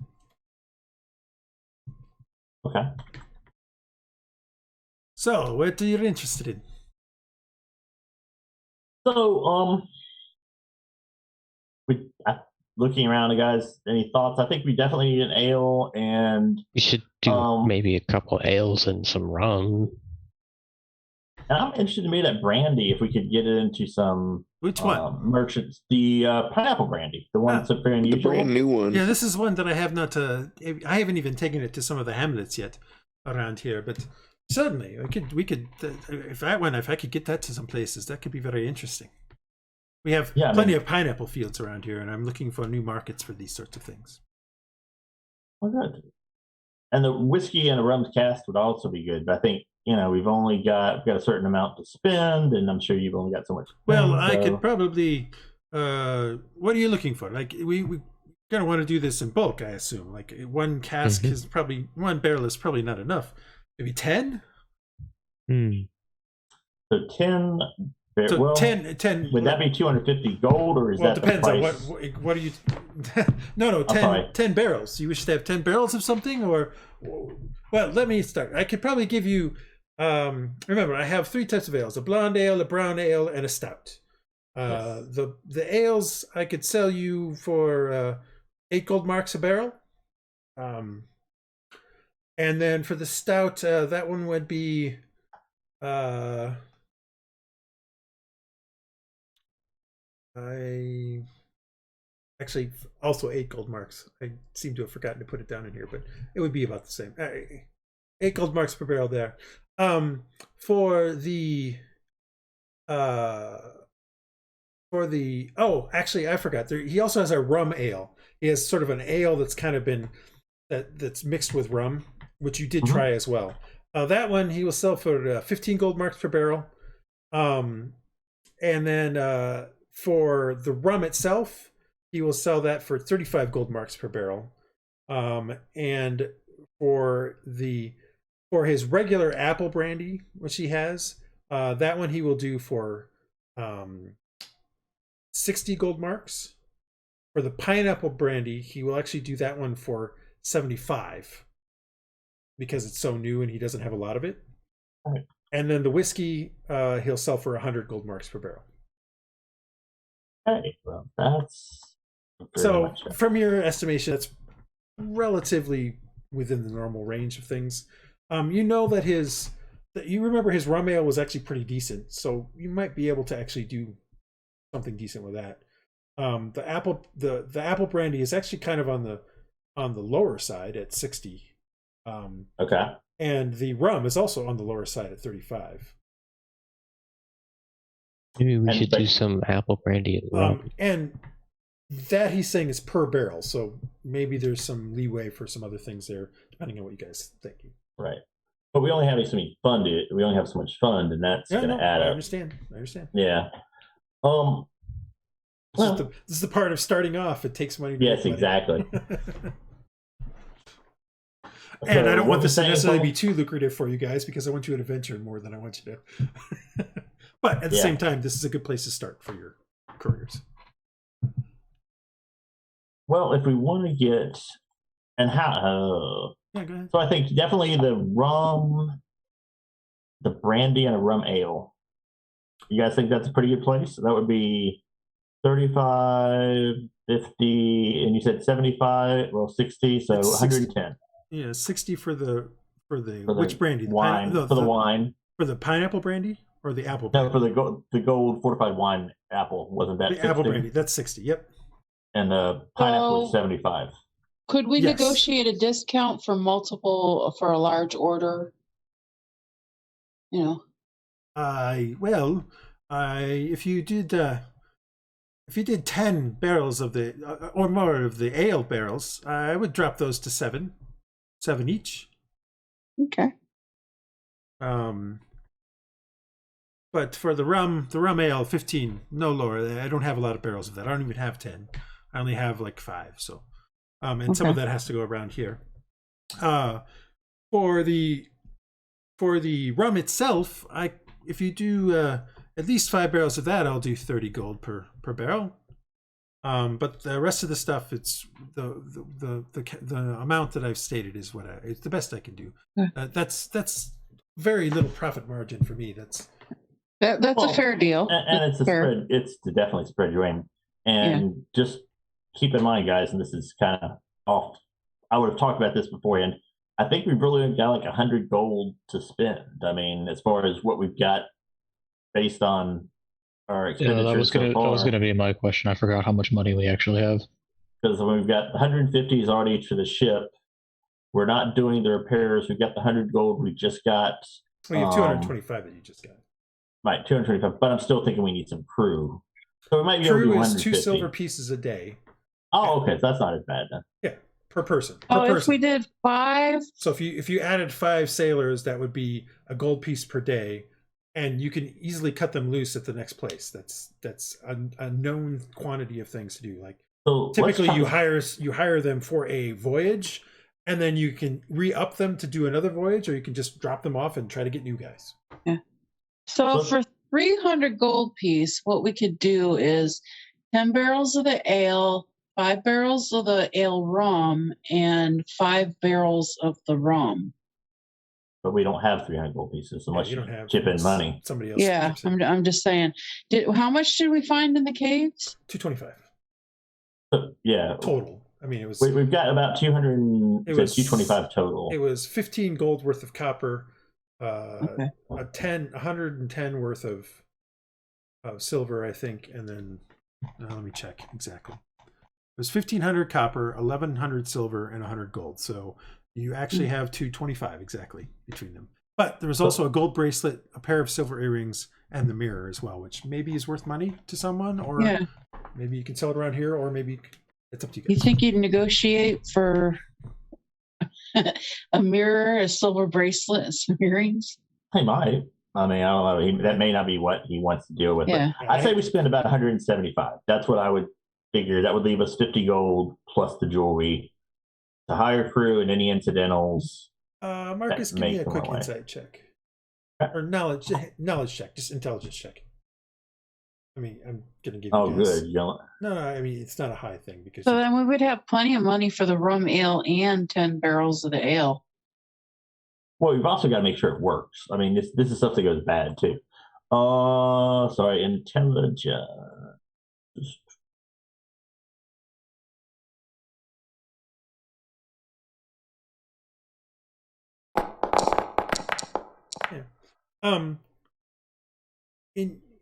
Okay. So, what are you interested in? So, looking around, guys, any thoughts? I think we definitely need an ale, and we should do maybe a couple ales and some rum. And I'm interested to meet that brandy, if we could get it into some which one merchants. The pineapple brandy, the one that's very unusual. The brand new one. Yeah, this is one that I have not. I haven't even taken it to some of the hamlets yet around here, but certainly we could. If I could get that to some places, that could be very interesting. We have plenty of pineapple fields around here, and I'm looking for new markets for these sorts of things. Oh, good. And the whiskey and a rum's cask would also be good. But I think, we've got a certain amount to spend, and I'm sure you've only got so much. Well, I could probably. What are you looking for? Like, we gonna want to do this in bulk, I assume. Like, one cask is probably, one barrel is probably not enough. Maybe 10. So 10. So 10. Would that be 250 gold, or is that depends the price? on what are you? No, 10 barrels. You wish to have 10 barrels of something, or? Well, let me start. I could probably give you. Remember, I have 3 types of ales: a blonde ale, a brown ale, and a stout. The ales I could sell you for 8 gold marks a barrel. And then for the stout, that one would be. I actually also 8 gold marks. I seem to have forgotten to put it down in here, but it would be about the same. 8 gold marks per barrel there. For the actually I forgot. He also has a rum ale. He has sort of an ale that's kind of been that's mixed with rum, which you did try as well. That one he will sell for 15 gold marks per barrel. And then for the rum itself, he will sell that for 35 gold marks per barrel. And for his regular apple brandy, which he has, that one he will do for 60 gold marks. For the pineapple brandy, he will actually do that one for 75 because it's so new and he doesn't have a lot of it. Right. And then the whiskey, he'll sell for 100 gold marks per barrel. Okay, well, that's so from your estimation, that's relatively within the normal range of things. You know that you remember his rum ale was actually pretty decent, so you might be able to actually do something decent with that. The apple brandy is actually kind of on the lower side at 60. Okay. And the rum is also on the lower side at 35. Maybe we should do some apple brandy and rum. And that he's saying is per barrel, so maybe there's some leeway for some other things there, depending on what you guys think. Right. But we only have so much fund, and that's going to add up. I understand. Yeah. This is the part of starting off. It takes money. Yes, exactly. And I don't want this to necessarily be too lucrative for you guys because I want you to adventure more than I want you to. But at the same time, this is a good place to start for your careers. Well, if we want to get and how, go ahead. So I think definitely the rum, the brandy, and a rum ale. You guys think that's a pretty good place? That would be 35, 50, and you said 75. Well, 60, so 110. Yeah, 60 for the which brandy? Wine for the wine. For the pineapple brandy or the apple brandy? No, for the gold fortified wine apple. Wasn't that the 60? Apple brandy? That's 60. Yep. And the pineapple is 75. Could we negotiate a discount for a large order? If you did 10 barrels of the or more of the ale barrels, I would drop those to 7 each. Okay. But for the rum ale, 15, no lower. I don't have a lot of barrels of that. I don't even have 10. I only have like 5. So, and some of that has to go around here. For the rum itself, if you do at least 5 barrels of that, I'll do 30 gold per barrel. But the rest of the stuff, it's the amount that I've stated is it's the best I can do. That's very little profit margin for me. That's a fair deal. And it's a spread. It's to definitely spread your aim. And just keep in mind, guys, and this is kind of off. I would have talked about this beforehand. I think we've really got like 100 gold to spend. I mean, as far as what we've got based on our expenditures. That was gonna be my question. I forgot how much money we actually have. Because we've got 150 is already for the ship. We're not doing the repairs. We've got the 100 gold we just got. Well, you have 225 that you just got. Right, 225. But I'm still thinking we need some crew. So we might be able to do 150. Crew is 2 silver pieces a day. Oh, okay. So that's not as bad then. Yeah, per person. If we did 5. So if you added 5 sailors, that would be a gold piece per day, and you can easily cut them loose at the next place. That's a known quantity of things to do. Like typically, you hire them for a voyage, and then you can re-up them to do another voyage, or you can just drop them off and try to get new guys. Yeah. So for 300 gold piece, what we could do is 10 barrels of the ale, 5 barrels of the ale rum, and 5 barrels of the rum. But we don't have 300 gold pieces unless you don't have chip in money. Somebody else. Yeah, I'm just saying. How much did we find in the caves? 225. Yeah. Total. I mean, it was. We've got about 225 total. It was 15 gold worth of copper, 110 worth of silver, I think, and then let me check exactly. It was 1,500 copper, 1,100 silver, and 100 gold. So you actually have 225 exactly between them. But there was also a gold bracelet, a pair of silver earrings, and the mirror as well, which maybe is worth money to someone, or maybe you can sell it around here, or maybe it's up to you guys. You think you'd negotiate for a mirror, a silver bracelet, and some earrings? He might. I mean, I don't know. That may not be what he wants to deal with. Yeah. But I'd say we spend about 175. That's what I would figure. That would leave us 50 gold plus the jewelry to hire crew and any incidentals. Marcus, give me a quick insight check. Or knowledge check, just intelligence check. I mean, I'm going to give you good. No, I mean, it's not a high thing. Because then we would have plenty of money for the rum ale and 10 barrels of the ale. Well, we've also got to make sure it works. I mean, this is stuff that goes bad, too. Sorry, intelligence. Yeah.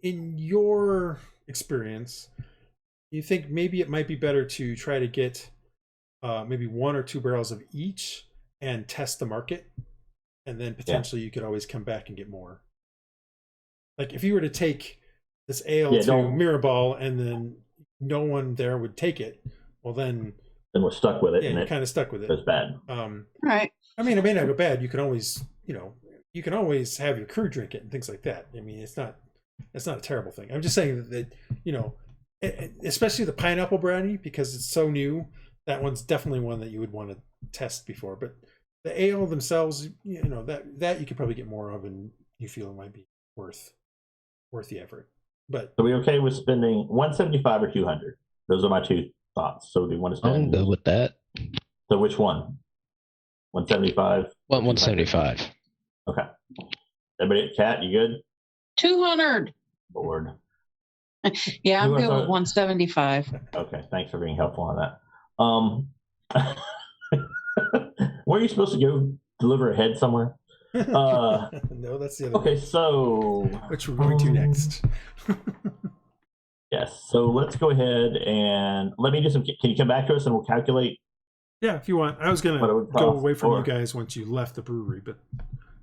In your experience, you think maybe it might be better to try to get maybe 1 or 2 barrels of each and test the market, and then potentially you could always come back and get more. Like if you were to take this ale to Mirabal and then no one there would take it, well then we're stuck with it. Yeah, you're kind of stuck with it. It's bad. Right. I mean, it may not go bad. You can always, you can always have your crew drink it and things like that. I mean, it's not a terrible thing. I'm just saying that especially the pineapple brownie, because it's so new, that one's definitely one that you would want to test before. But the ale themselves, that you could probably get more of, and you feel it might be worth the effort. But are we okay with spending 175 or 200? Those are my 2 thoughts. So do you want to spend? I'm good with that. So which one? 175. 175. Okay. Everybody, Kat, you good? 200. Bored. Yeah, I'm good with 175. Okay, thanks for being helpful on that. Where are you supposed to go? Deliver a head somewhere? No, that's the other. Okay, so which we're going to next. Yes, so let's go ahead and let me do some. Can you come back to us and we'll calculate? Yeah, if you want. I was gonna go away from you guys once you left the brewery, but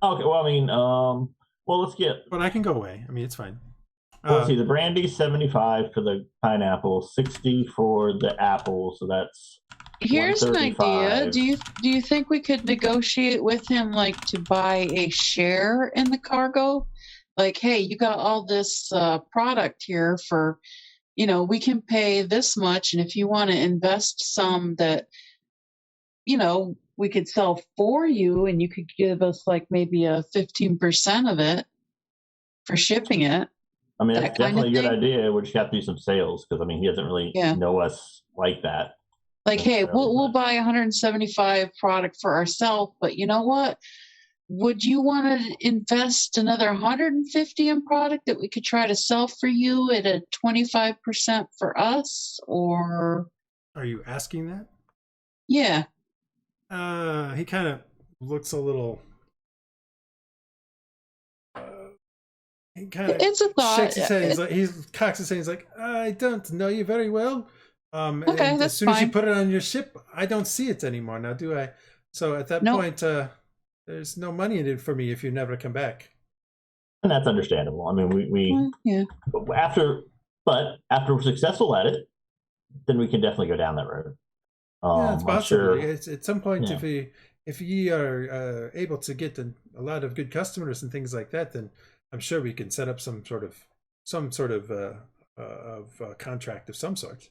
okay. Well, I mean, well, let's get. But I can go away. I mean, it's fine. Let's see, the brandy 75 for the pineapple, 60 for the apple, so that's Here's an idea. Do you think we could negotiate with him, like, to buy a share in the cargo? Like, hey, you got all this product here for, we can pay this much, and if you want to invest some that, we could sell for you, and you could give us like maybe a 15% of it for shipping it. I mean, that's definitely a good idea. We just have to do some sales because, I mean, he doesn't really know us like that. Like, hey, we'll buy 175 product for ourselves, but you know what? Would you want to invest another 150 in product that we could try to sell for you at a 25% for us? Or are you asking that? Yeah. He kind of looks a little. He kind of it's a thought. Shakes his head. He cocks his head. He's like, I don't know you very well. Okay, and that's as soon as you fine. put it on your ship, I don't see it anymore. Now, do I? So at that point, there's no money in it for me if you never come back. And that's understandable. I mean, after we're successful at it, then we can definitely go down that road. It's possible. Sure. It's at some point, if you are able to get a lot of good customers and things like that, then I'm sure we can set up some sort of contract of some sort.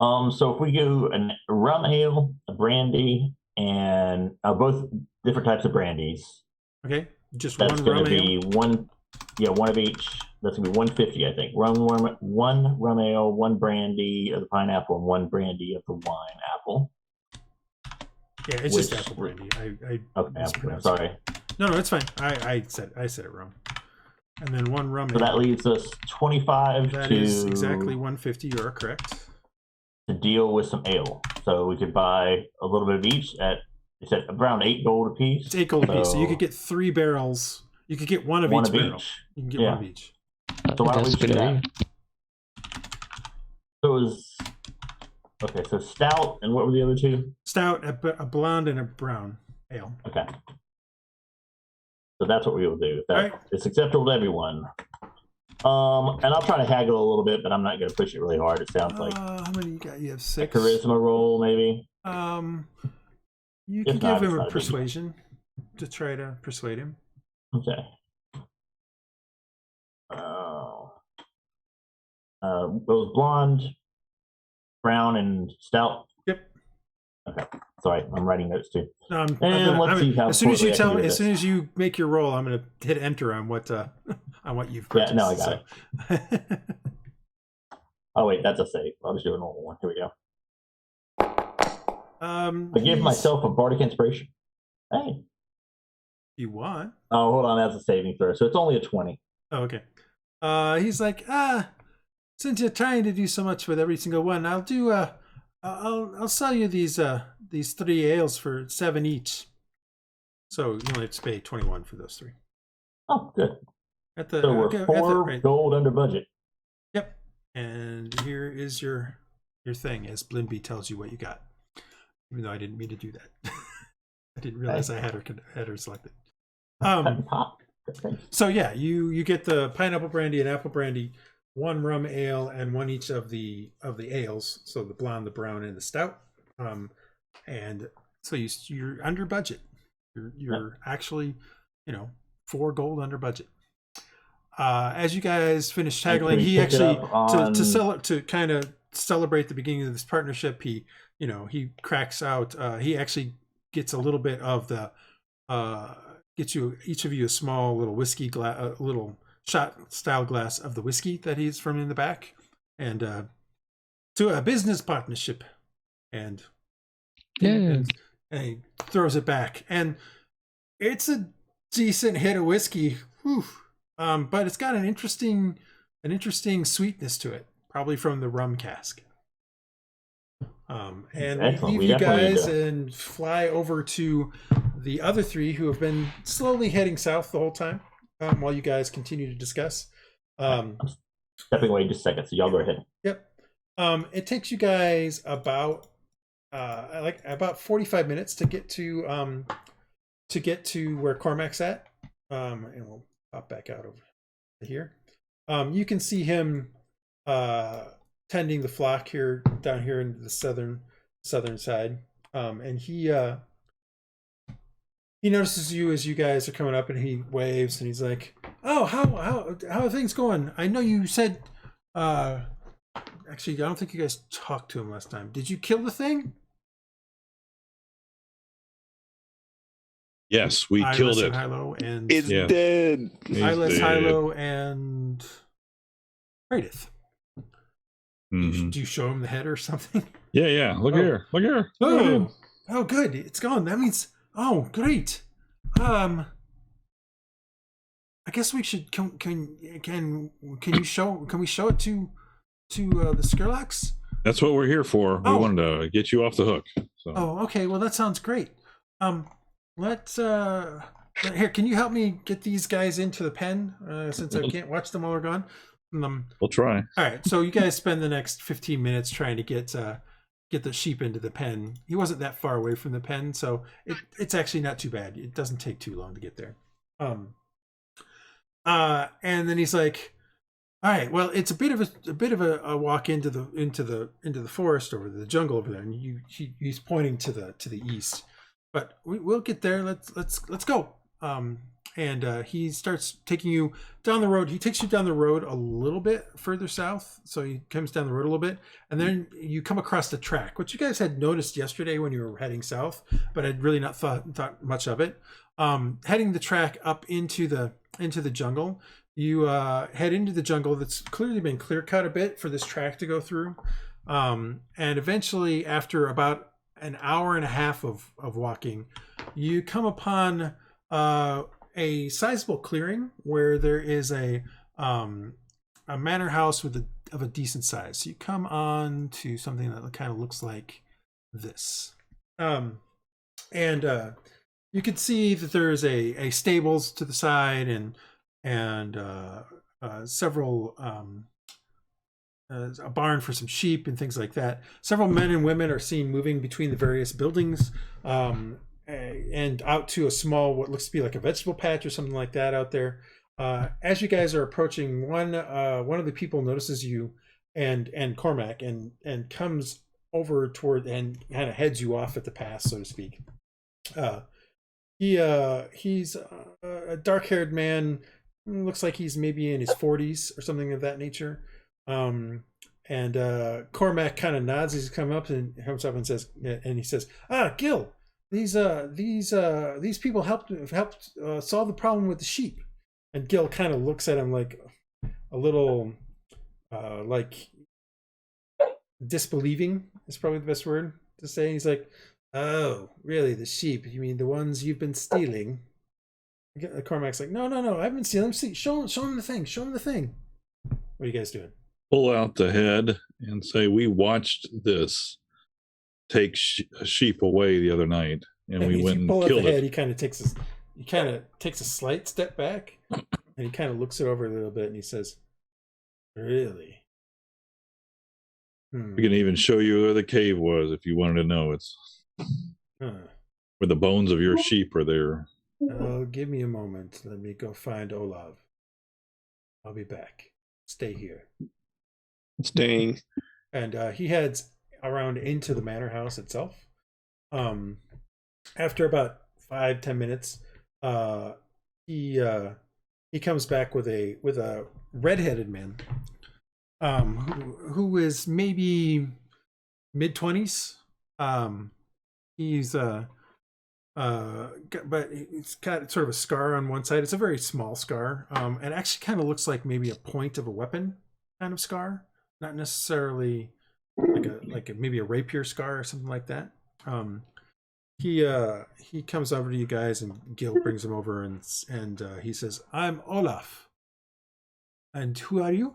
So if we do a rum ale, a brandy, and both different types of brandies. Okay, just that's one going rum to be ale? one of each. That's going to be 150, I think. One rum ale, one brandy of the pineapple, and one brandy of the wine apple. Yeah, it's just apple brandy. I okay, sorry. No, it's fine. I said it wrong. And then one rum ale. So that leaves us 25 That is exactly 150. You're correct. To deal with some ale. So we could buy a little bit of each it's at around 8 gold a piece. It's 8 gold a piece. So you could get 3 barrels. You could get one of each barrel. You can get one of each. So why don't we do that? So it was so stout, and what were the other two? Stout, a blonde, and a brown ale. Okay. So that's what we will do. It's acceptable to everyone. And I'll try to haggle a little bit, but I'm not going to push it really hard. It sounds like. How many you got? You have 6. A charisma roll, maybe. You can give him a persuasion to try to persuade him. Okay. It was blonde, brown, and stout. Yep. Okay. Sorry, I'm writing notes too. Let's see how. As soon as you make your roll, I'm going to hit enter on what you've purchased. Yeah, no, I got it. Oh wait, that's a save. I'll just do a normal one. Here we go. I give myself a bardic inspiration. Hey. You want? Oh, hold on. That's a saving throw, so it's only a 20. Oh, okay. He's like, since you're trying to do so much with every single one, I'll do I'll sell you these 3 ales for 7 each. So you only have to pay 21 for those 3. Oh, good. So we're 4 gold under budget. Yep. And here is your thing, as Blinby tells you what you got. Even though I didn't mean to do that. I didn't realize I had her selected. So yeah, you get the pineapple brandy and apple brandy, 1 rum ale, and 1 each of the ales. So the blonde, the brown, and the stout. And so you're under budget. You're actually, 4 gold under budget. As you guys finish haggling, he actually to kind of celebrate the beginning of this partnership. He cracks out. He actually gets a little bit of the gets each of you a small little whiskey glass, a little shot style glass of the whiskey that he's from in the back, and to a business partnership, and he throws it back, and it's a decent hit of whiskey. Whew. But it's got an interesting sweetness to it, probably from the rum cask. And we leave you guys and fly over to the other 3 who have been slowly heading south the whole time, while you guys continue to discuss. I'm stepping away just a second, so y'all go ahead. Yep. It takes you guys about 45 minutes to get to where Cormac's at. And we'll pop back out over here. You can see him tending the flock here down here in the southern side, and he notices you as you guys are coming up, and he waves, and he's like, "Oh, how are things going? I know you said, actually, I don't think you guys talked to him last time. Did you kill the thing?" Yes, we killed it. Hylough and It's dead. Iylis, Hylough, and Praedyth. Do you show him the head or something? Yeah. Look here. Oh, good. It's gone. That means. Oh, great. I guess we should. Can we show it to the Skurlox? That's what we're here for. We wanted to get you off the hook. So. Oh, okay. Well, that sounds great. Let's here. Can you help me get these guys into the pen? Since I can't watch them while we're gone. We'll try. All right. So you guys spend the next 15 minutes trying to get the sheep into the pen. He wasn't that far away from the pen, so it's actually not too bad. It doesn't take too long to get there. And then he's like, "All right. Well, it's a bit of a walk into the forest over the jungle over there." And he's pointing to the east. But we'll get there. Let's go. And he starts taking you down the road. He takes you down the road a little bit further south. So he comes down the road a little bit, and then you come across the track, which you guys had noticed yesterday when you were heading south, but I'd really not thought much of it. Heading the track up into the jungle. You head into the jungle that's clearly been clear cut a bit for this track to go through. And eventually, after about an hour and a half of walking, you come upon a sizable clearing where there is a manor house of a decent size. So you come on to something that kind of looks like this, and you can see that there's a stables to the side and several a barn for some sheep and things like that. Several men and women are seen moving between the various buildings, and out to a small, what looks to be like a vegetable patch or something like that out there. As you guys are approaching, one of the people notices you and Cormac and comes over toward and kind of heads you off at the pass, so to speak. He's a dark-haired man. Looks like he's maybe in his 40s or something of that nature. And Cormac kind of nods as he comes up and says, and he says, Gil, these people helped solve the problem with the sheep. And Gil kind of looks at him like a little like disbelieving is probably the best word to say. He's like, "Oh, really? The sheep? You mean the ones you've been stealing?" Cormac's like, "No, I haven't been stealing. Show him the thing. Show him the thing." What are you guys doing? Pull out the head and say, "We watched this take a sheep away the other night, and we went and killed it." He kind of takes a slight step back, and he kind of looks it over a little bit, and he says, "Really? We can even show you where the cave was if you wanted to know. It's where the bones of your sheep are there." Oh, give me a moment. Let me go find Olav. I'll be back. Stay here. Staying. And he heads around into the manor house itself. After about 5-10 minutes, he comes back with a redheaded man, who is maybe mid-20s. He's but he's got sort of a scar on one side. It's a very small scar, and actually kind of looks like maybe a point of a weapon kind of scar, not necessarily like maybe a rapier scar or something like that. He comes over to you guys, and Gil brings him over, and he says, "I'm Olaf. And who are you?"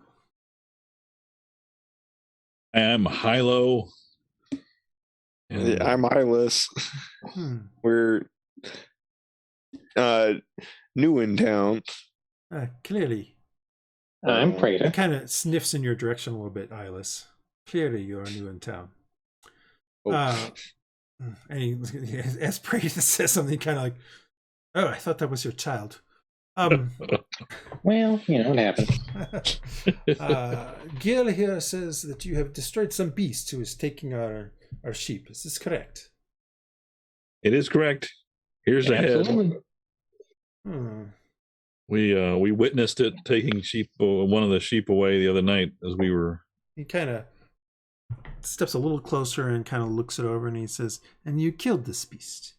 I am Hylough. I'm Iylis. We're new in town. Clearly. I'm Praedyth. He kind of sniffs in your direction a little bit, Iylis. Clearly, you're new in town. And as Praedyth says something kind of like, "Oh, I thought that was your child." Well, it happens. Gil here says that you have destroyed some beast who is taking our sheep. Is this correct? It is correct. Here's the head. We witnessed it taking one of the sheep away the other night as we were. He kind of steps a little closer and kind of looks it over, and he says, "And you killed this beast."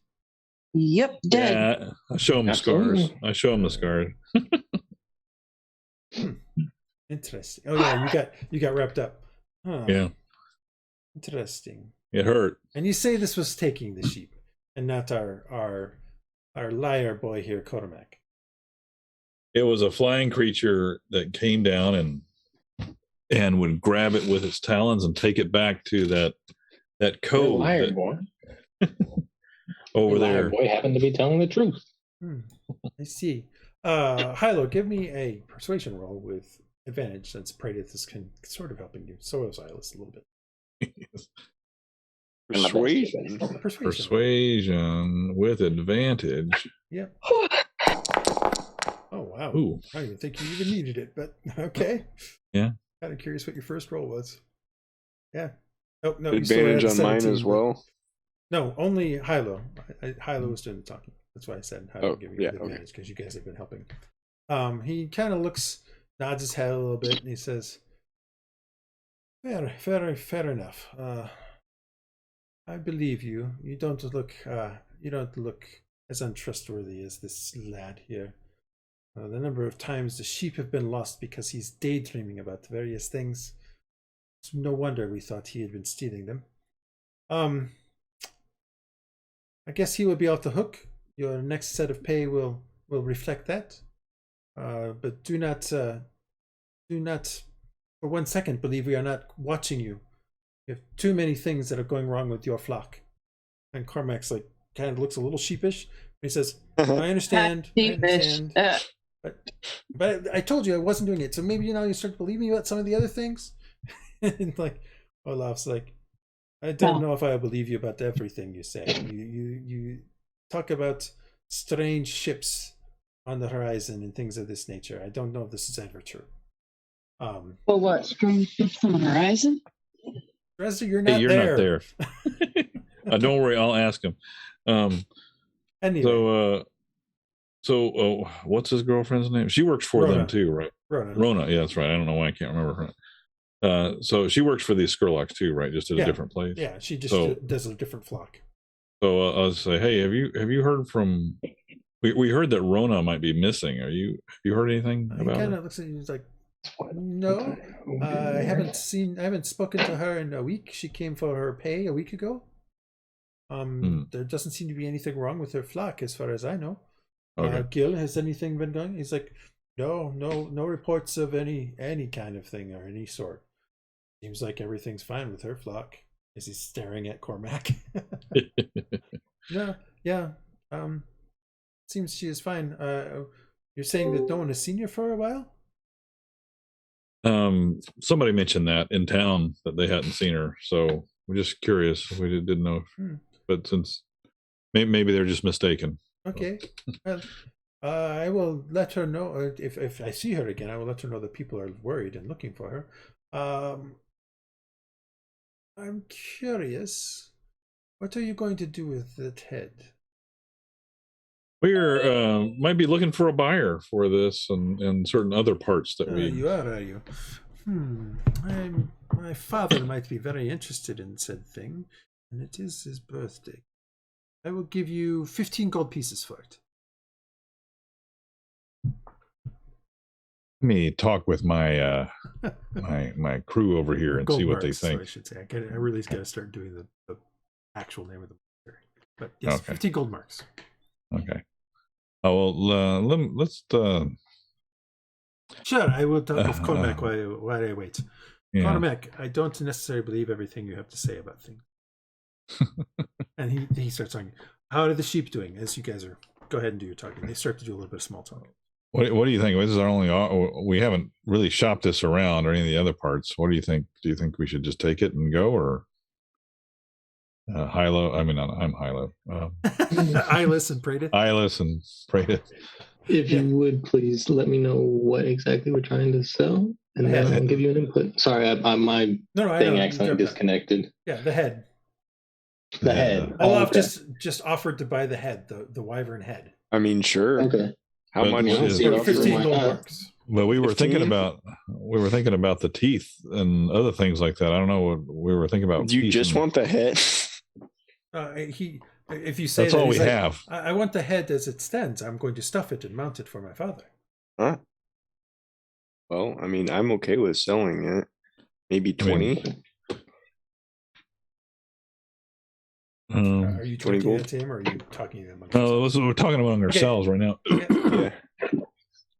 Yep, dead. Yeah, I show him the scars. I show him the scars. Interesting. Oh yeah, you got wrapped up. Huh. Yeah. Interesting. It hurt. And you say this was taking the sheep, and not our liar boy here, Cormac. It was a flying creature that came down and would grab it with its talons and take it back to that cove. Liar boy. Over the there. Liar boy happened to be telling the truth. I see. Hylough, give me a persuasion roll with advantage, since Praedyth is sort of helping you. So is Iylis a little bit. Persuasion with advantage. Yep. Oh wow. Ooh. I didn't think you even needed it, but okay. Yeah. Kind of curious what your first roll was. Yeah. Oh no. Advantage on mine as well. No, only Hylough. Hylough was doing the talking. That's why I said Hylough give you the advantage, because you guys have been helping. He kind of nods his head a little bit, and he says, Fair enough. I believe you. You don't look as untrustworthy as this lad here. The number of times the sheep have been lost because he's daydreaming about various things. It's no wonder we thought he had been stealing them. I guess he will be off the hook. Your next set of pay will reflect that. But do not for 1 second believe we are not watching you. You have too many things that are going wrong with your flock. And Cormac's like kind of looks a little sheepish. He says, I understand. But I told you I wasn't doing it. So maybe you start believing about some of the other things. And like Olaf's like, I don't know if I believe you about everything you say. You talk about strange ships on the horizon and things of this nature. I don't know if this is ever true. Well, what? Strange ships on the horizon? Dresd'a, you're not there. Don't worry, I'll ask him. Anyway. So what's his girlfriend's name? She works for them too, right? Rona. Yeah, that's right. I don't know why I can't remember her. So she works for these Skurlocks too, right? Just at a different place. Yeah, she just does a different flock. So I'll say, hey, have you heard from? We heard that Rona might be missing. Have you heard anything about? He kind of looks at you. He's like, no, I haven't spoken to her in a week. She came for her pay a week ago. There doesn't seem to be anything wrong with her flock, as far as I know. Okay. Gil, has anything been going? He's like, no reports of any kind of thing or any sort. Seems like everything's fine with her flock. As he's staring at Cormac. Yeah. Seems she is fine. You're saying that no one has seen you for a while? Somebody mentioned that in town that they hadn't seen her, so we're just curious. We didn't know, but since maybe they're just mistaken. Okay. Well, I will let her know if I see her again. I will let her know that people are worried and looking for her. I'm curious. What are you going to do with that head? We're might be looking for a buyer for this and certain other parts that we. You are you? My father might be very interested in said thing, and it is his birthday. I will give you 15 gold pieces for it. Let me talk with my my crew over here and see what they think. I should say. I really got to start doing the actual name of the monster. But yes, okay. 15 gold marks. Okay. Oh well, let's. Sure, I will talk with Cormac while I wait. Yeah. Cormac, I don't necessarily believe everything you have to say about things. And he starts talking. How are the sheep doing? As you guys are, go ahead and do your talking. They start to do a little bit of small talk. What do you think? This is our only. We haven't really shopped this around or any of the other parts. What do you think? Do you think we should just take it and go, or Hylough? I mean, I'm Hylough. Iylis and Praedyth. Iylis and Praedyth. If you would please let me know what exactly we're trying to sell, and then I'll give you an input. Sorry, my thing accidentally disconnected. Yeah, the head. The head. Olaf just offered to buy the head, the wyvern head. I mean, sure. Okay. How much is it? 15 gold marks. But we were thinking about the teeth and other things like that. I don't know what we were thinking about. Do you just want the head? If you say that's all we have. I want the head as it stands. I'm going to stuff it and mount it for my father. Huh? Well, I mean, I'm okay with selling it. Maybe 20. Are you talking to him, or are you talking to him? No, we're talking among ourselves right now. Yeah.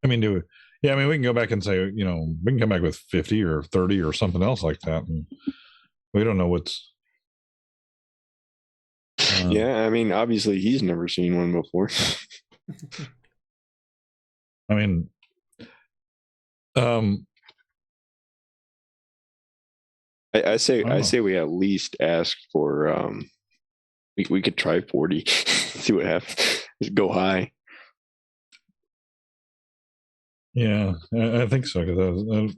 I mean, we can go back and say, we can come back with 50 or 30 or something else like that. And we don't know what's. Yeah, I mean, obviously he's never seen one before. I mean, I say we at least ask for we could try 40, see what happens. Just go high. Yeah, I think so. Because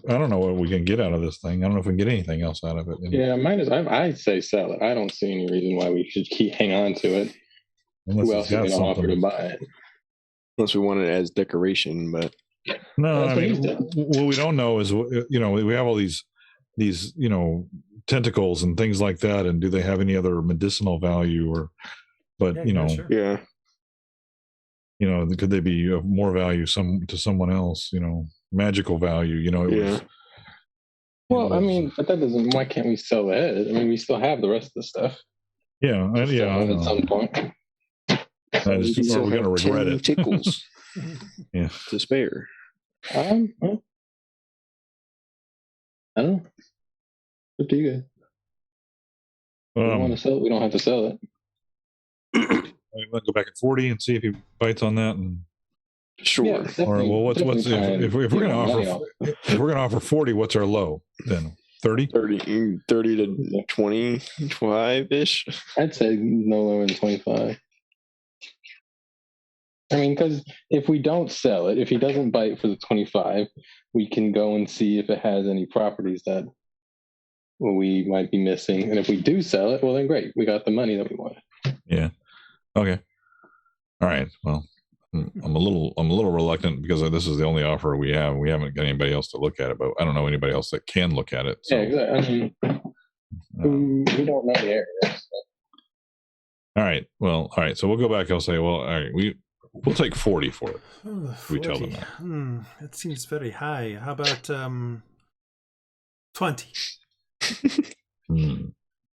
I don't know what we can get out of this thing. I don't know if we can get anything else out of it. Yeah, I'd say sell it. I don't see any reason why we should hang on to it. Unless who else is going to offer to buy it? Unless we want it as decoration, but no, I mean, what we don't know is, we have all these, tentacles and things like that, and do they have any other medicinal value Sure. Could they be of more value to someone else? Magical value. I mean, but that doesn't. Why can't we sell the head? I mean, we still have the rest of the stuff. Yeah, at some point. We're going to regret it. Tickles. Yeah, to spare. I don't know. Up to you guys. If we want to sell it, we don't have to sell it. Let's go back at 40 and see if he bites on that. And sure. Yeah, or what's if we're going to offer 40, what's our low then? 30 to 25 ish. I'd say no lower than 25. I mean, because if we don't sell it, if he doesn't bite for the 25, we can go and see if it has any properties that we might be missing. And if we do sell it, well, then great. We got the money that we wanted. Yeah. Okay. All right. Well, I'm a little reluctant because this is the only offer we have. We haven't got anybody else to look at it, but I don't know anybody else that can look at it. So. Yeah, exactly. I mean, we don't know the area. So. All right. Well, all right. So we'll go back. I'll say, well, all right, we'll take 40 for it. 40. We tell them that. That seems very high. How about 20?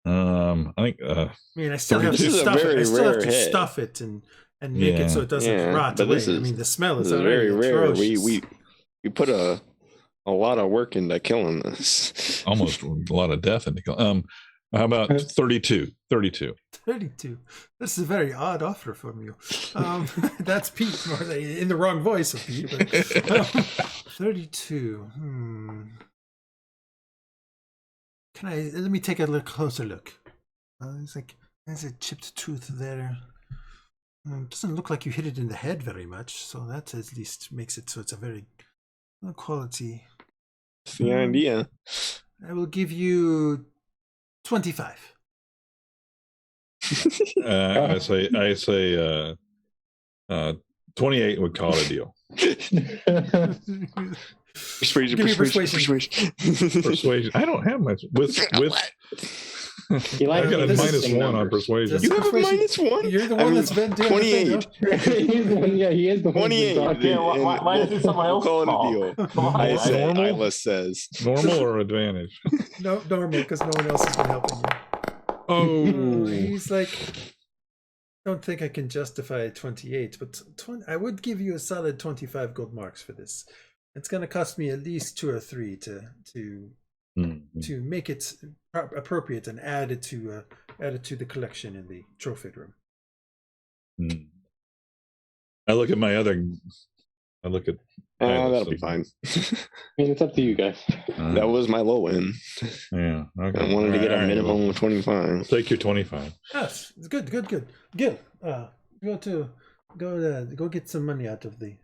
I think. I still have to stuff it. I still have to stuff it and make it so it doesn't rot away. The smell is very rare. Atrocious. We put a lot of work into killing this. Almost a lot of death into killing. How about 32? 32. 32. This is a very odd offer from you. That's Pete, in the wrong voice of Pete. But, 32. Let me take a closer look. It's like there's a chipped tooth there. It doesn't look like you hit it in the head very much, so that at least makes it so it's a very good quality. That's the idea. I will give you 25. I say 28 would call it a deal. Persuasion. I don't have much with I got a -1 on persuasion. You have a -1? You're the one that's been doing 28. He is the 28. Why is it someone else call it a deal? I say, Iylis says. Normal or advantage? No, normal, because no one else has been helping you. Oh. He's like, I don't think I can justify 28, but I would give you a solid 25 gold marks for this. It's going to cost me at least 2 or 3 to make it appropriate and add it to the collection in the trophy room. I look at. That'll be fine. I mean, it's up to you guys. That was my low end. Yeah. Okay. I wanted to get a minimum of 25. Take your 25. Yes, it's good. Gil, go get some money out of the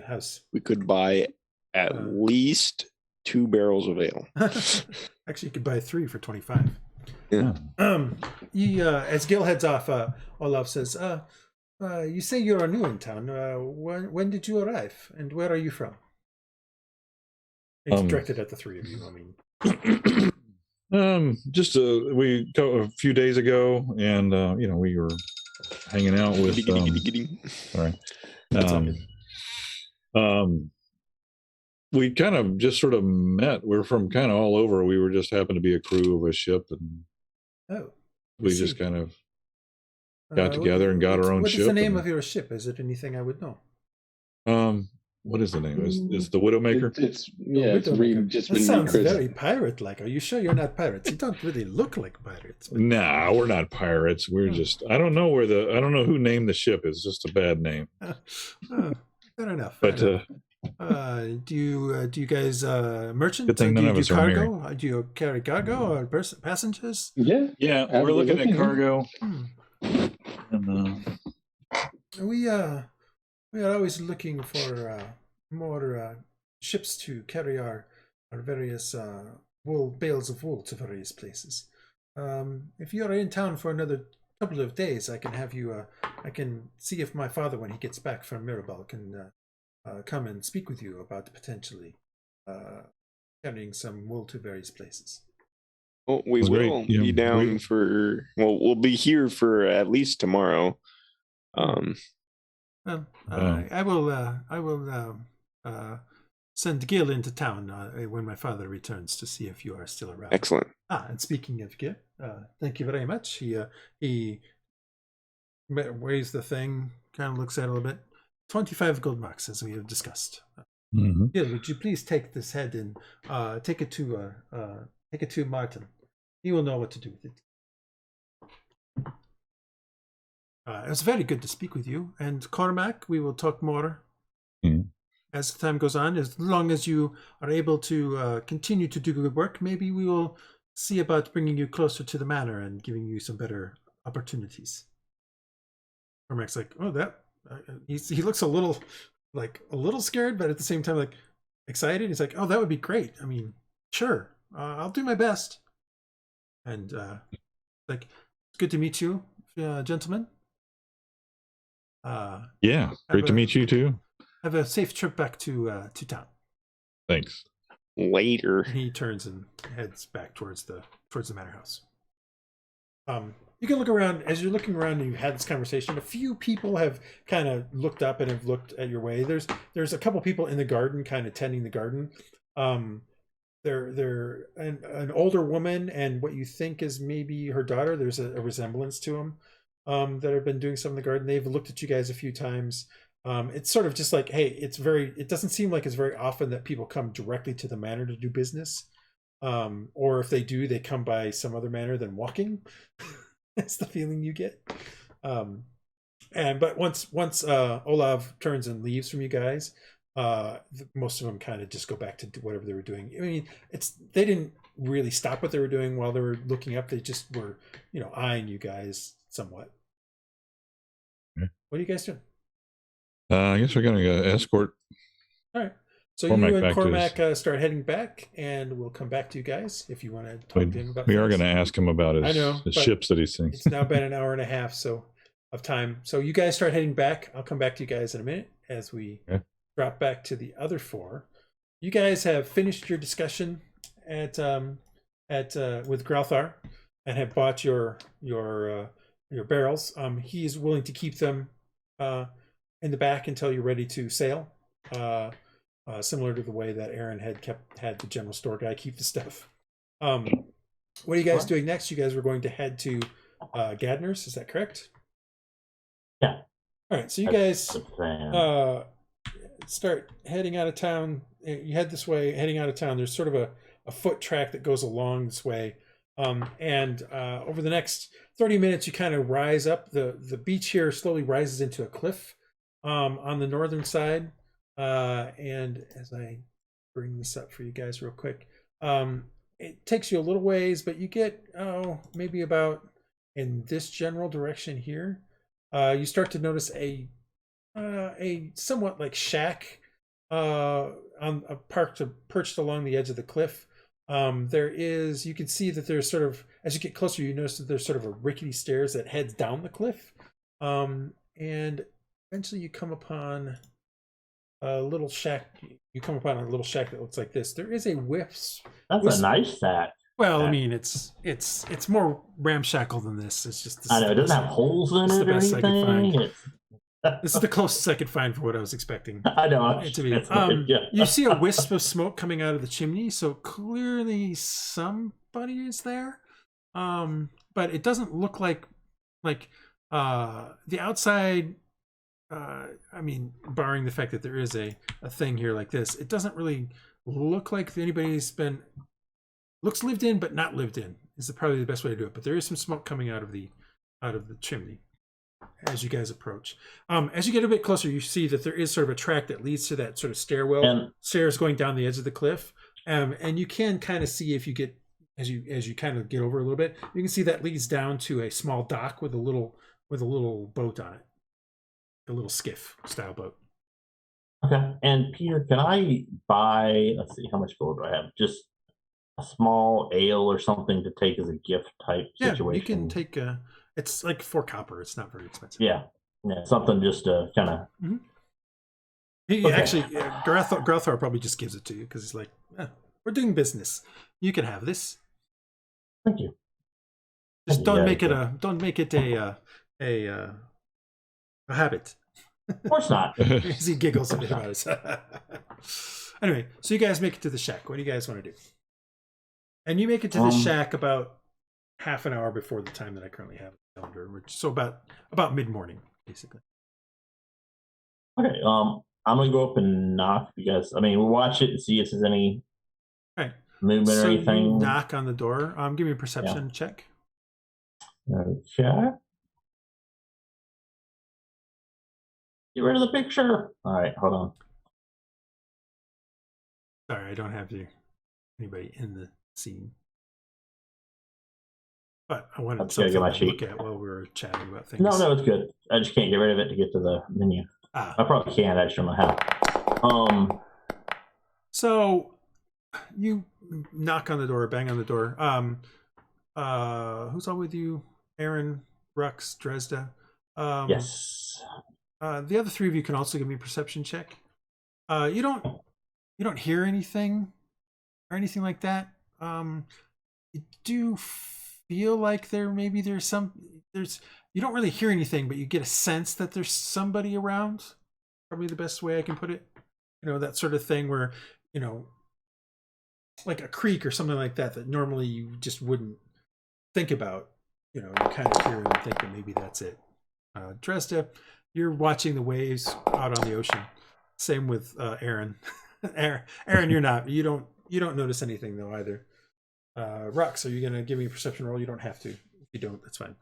house. We could buy at least 2 barrels of ale. Actually, you could buy 3 for 25. Yeah. As Gil heads off, Olaf says, you say you're new in town. When did you arrive, and where are you from? It's directed at the 3 of you. I mean, just we a few days ago, and we were hanging out with. Sorry. We kind of just sort of met. We're from kind of all over. We were just happened to be a crew of a ship, and we just kind of got together and got our own ship. What is the name of your ship? Is it anything I would know? What is the name? Is the Widowmaker? It's Reed. Just that sounds very pirate-like. Are you sure you're not pirates? You don't really look like pirates. But... Nah, we're not pirates. We're just. I don't know who named the ship. It's just a bad name. Fair enough. But do you guys merchant? Good thing none of us are married. Do you carry cargo or passengers? Yeah. We're looking at cargo. And we are always looking for more ships to carry our various bales of wool to various places. If you are in town for another couple of days, I can have you. I can see if my father, when he gets back from Mirabel, can come and speak with you about potentially carrying some wool to various places. Well, we will be down for. Well, we'll be here for at least tomorrow. I will send Gil into town when my father returns to see if you are still around. Excellent. And speaking of Gil, thank you very much. He weighs the thing, kind of looks at it a little bit. 25 gold marks, as we have discussed. Gil, would you please take this head and take it to Martin? He will know what to do with it. It was very good to speak with you. And Cormac, we will talk more as the time goes on. As long as you are able to continue to do good work, maybe we will see about bringing you closer to the manor and giving you some better opportunities. Cormac's like, oh, that he looks a little scared, but at the same time like excited. He's like, oh, that would be great. I mean, sure, I'll do my best. And like, it's good to meet you, gentlemen. Yeah, great to meet you too. Have a safe trip back to town. Thanks. Later. And he turns and heads back towards the manor house. You can look around. As you're looking around and you've had this conversation, a few people have kind of looked up and have looked at your way. There's a couple people in the garden kind of tending the garden. They're an older woman and what you think is maybe her daughter. There's a resemblance to them that have been doing some in the garden. They've looked at you guys a few times. It's sort of just like, hey, it doesn't seem like it's very often that people come directly to the manor to do business. Or if they do, they come by some other manner than walking. That's the feeling you get. But once Olav turns and leaves from you guys, most of them kind of just go back to whatever they were doing. I mean, they didn't really stop what they were doing while they were looking up. They just were, eyeing you guys somewhat. Okay. What are you guys doing? I guess we're going to escort. All right. So Cormac you and Cormac start heading back, and we'll come back to you guys if you want to talk to him about. We are going to ask him about his ships that he's seen. It's now been an hour and a half of time. So you guys start heading back. I'll come back to you guys in a minute as we drop back to the other 4. You guys have finished your discussion with Growthar and have bought your barrels. He is willing to keep them in the back until you're ready to sail. Similar to the way that Aaron had the general store guy keep the stuff. What are you guys doing next? You guys were going to head to Gadner's, is that correct? Yeah. All right, so you guys start heading out of town. You head this way, heading out of town. There's sort of a foot track that goes along this way. And over the next 30 minutes, you kind of rise up. The beach here slowly rises into a cliff on the northern side. And as I bring this up for you guys real quick, it takes you a little ways, but you get maybe about in this general direction here, you start to notice a somewhat like shack on a perched along the edge of the cliff. You can see that there's sort of, as you get closer, you notice that there's sort of a rickety stairs that heads down the cliff. And eventually you come upon a little shack. You come upon a little shack that looks like this. There is a wisp. That's a nice shack. Well, I mean, it's more ramshackle than this. It's just. I know it doesn't have holes in it or anything. This is the closest I could find for what I was expecting. I know. You see a wisp of smoke coming out of the chimney, so clearly somebody is there. But it doesn't look like the outside. I mean, barring the fact that there is a thing here like this, it doesn't really look like anybody's been. Looks lived in, but not lived in is probably the best way to do it. But there is some smoke coming out of the chimney as you guys approach. As you get a bit closer, you see that there is sort of a track that leads to that sort of stairwell, stairs going down the edge of the cliff. And you can kind of see, if you get as you kind of get over a little bit, you can see that leads down to a small dock with a little boat on it, a little skiff style boat. Okay. And Peter, can I buy? Let's see, how much gold do I have? Just a small ale or something to take as a gift type situation. You can take it's like 4 copper. It's not very expensive. Yeah, something just to kind of. Mm-hmm. Actually, Grothar probably just gives it to you because he's like, "We're doing business. You can have this." Thank you. Just don't make it a habit. Of course not. He giggles a bit about it. Anyway, so you guys make it to the shack. What do you guys want to do? And you make it to the shack about half an hour before the time that I currently have on the calendar, so about mid-morning, basically. Okay. I'm gonna go up and knock because we'll watch it and see if there's any movement or anything. You knock on the door. Give me a perception check. Okay. Get rid of the picture. All right, hold on. Sorry, I don't have anybody in the scene. But I wanted something to look at while we were chatting about things. No, it's good. I just can't get rid of it to get to the menu. I probably can. I just don't know how. So you knock on the door, bang on the door. Who's all with you? Aaron, Rhux, Dresd'a. Yes. The other 3 of you can also give me a perception check. You don't hear anything or anything like that. You do feel like there's you don't really hear anything, but you get a sense that there's somebody around. Probably the best way I can put it. That sort of thing where, like a creek or something like that normally you just wouldn't think about. You kind of hear and think that maybe that's it. Dresd'a, you're watching the waves out on the ocean. Same with Aaron. Aaron, you're not. You don't notice anything though either. Rhux, are you gonna give me a perception roll? You don't have to. If you don't, that's fine.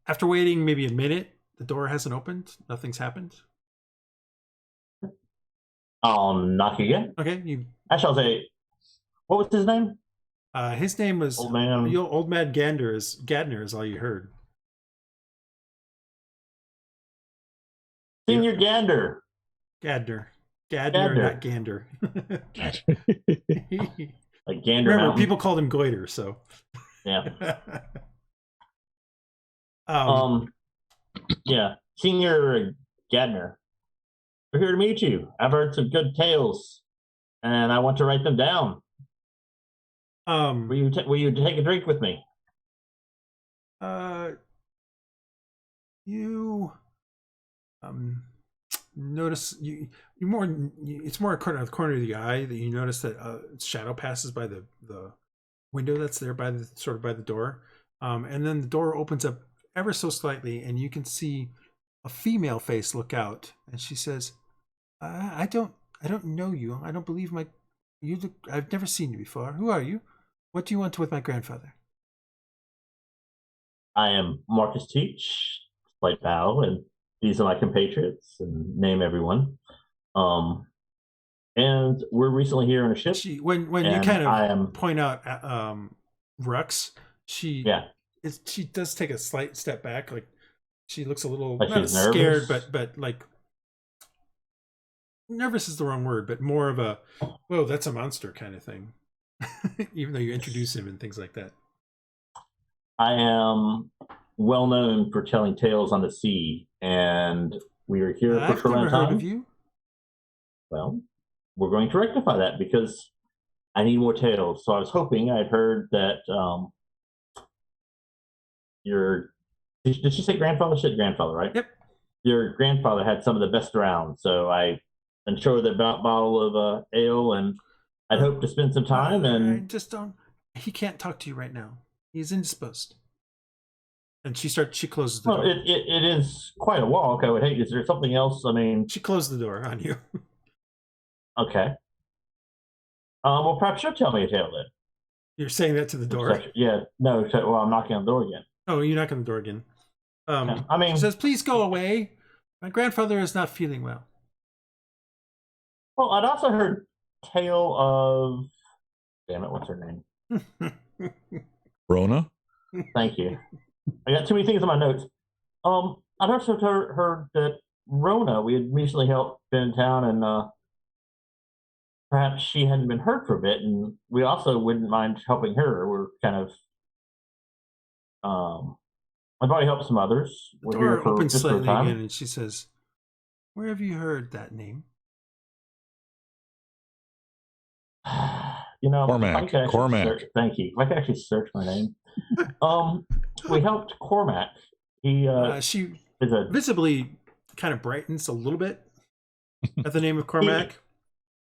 After waiting maybe a minute, the door hasn't opened. Nothing's happened. I'll knock again. Okay, Actually, I'll say, what was his name? His name was Old Man. Old Man Gadner is all you heard. Senior Gander. Gadner, not Gander. Like Gander. Remember, Mountain. people called him Goiter, so. Yeah. Yeah, Senior Gadner. We're here to meet you. I've heard some good tales, and I want to write them down. Will you take a drink with me? You notice it's more out of the corner of the eye that you notice that shadow passes by the window that's there by the door, and then the door opens up ever so slightly, and you can see a female face look out, and she says, I don't know you. I don't believe I've never seen you before. Who are you? What do you want with my grandfather? I am Marcus Teach, slight bow, and these are my compatriots, and name everyone. And we're recently here on a ship. When you kind of point out Rhux, she she does take a slight step back, like she looks a little like not she's scared, nervous? but like nervous is the wrong word, but more of a whoa, that's a monster kind of thing. Even though you introduce him and things like that. I am well known for telling tales on the sea, and we are here for I've never heard of you. Well, we're going to rectify that because I need more tales. So I was hoping I'd heard that your did she say grandfather? She said grandfather, right? Yep. Your grandfather had some of the best around, so I enjoyed that bottle of ale, and I'd hope to spend some time. And I just don't. He can't talk to you right now. He's indisposed. And she closes the door. It is quite a walk. I would hate. Is there something else? I mean, she closed the door on you. Okay. Well, perhaps you'll tell me a tale then. You're saying that to the door? Yeah. No. Well, I'm knocking on the door again. Oh, you're knocking on the door again. I mean, she says, "Please go away. My grandfather is not feeling well." Well, I'd also heard tale of. Damn it! What's her name? Rona. Thank you. I got too many things in my notes. I'd also heard that Rona, we had recently helped in town, and perhaps she hadn't been heard for a bit, and we also wouldn't mind helping her. We're kind of, I've already helped some others. The door opens slightly again, and she says, "Where have you heard that name?" You know, Cormac. Thank you. I can actually search my name. We helped Cormac. She visibly kind of brightens a little bit at the name of Cormac.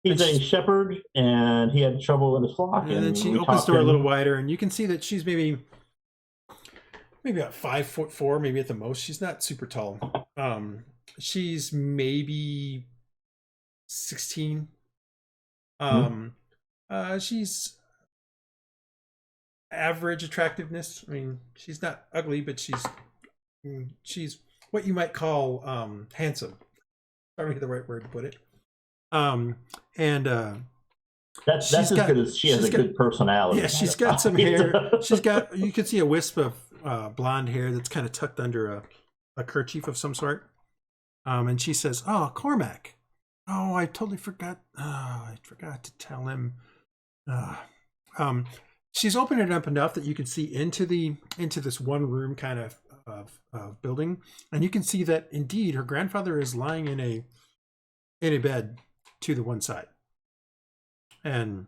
He's a shepherd, and he had trouble in his flock. And then she opens the door a little wider, and you can see that she's maybe about 5'4", maybe at the most. She's not super tall. She's maybe 16. She's average attractiveness. I mean, she's not ugly, but she's what you might call handsome. Probably the right word to put it. That's as good as she has a good personality. Yeah, she's got some hair. You can see a wisp of blonde hair that's kind of tucked under a kerchief of some sort. And she says, "Oh, Cormac. Oh, I totally forgot. I forgot to tell him." She's opened it up enough that you can see into this one room kind of building, and you can see that indeed her grandfather is lying in a bed to the one side, and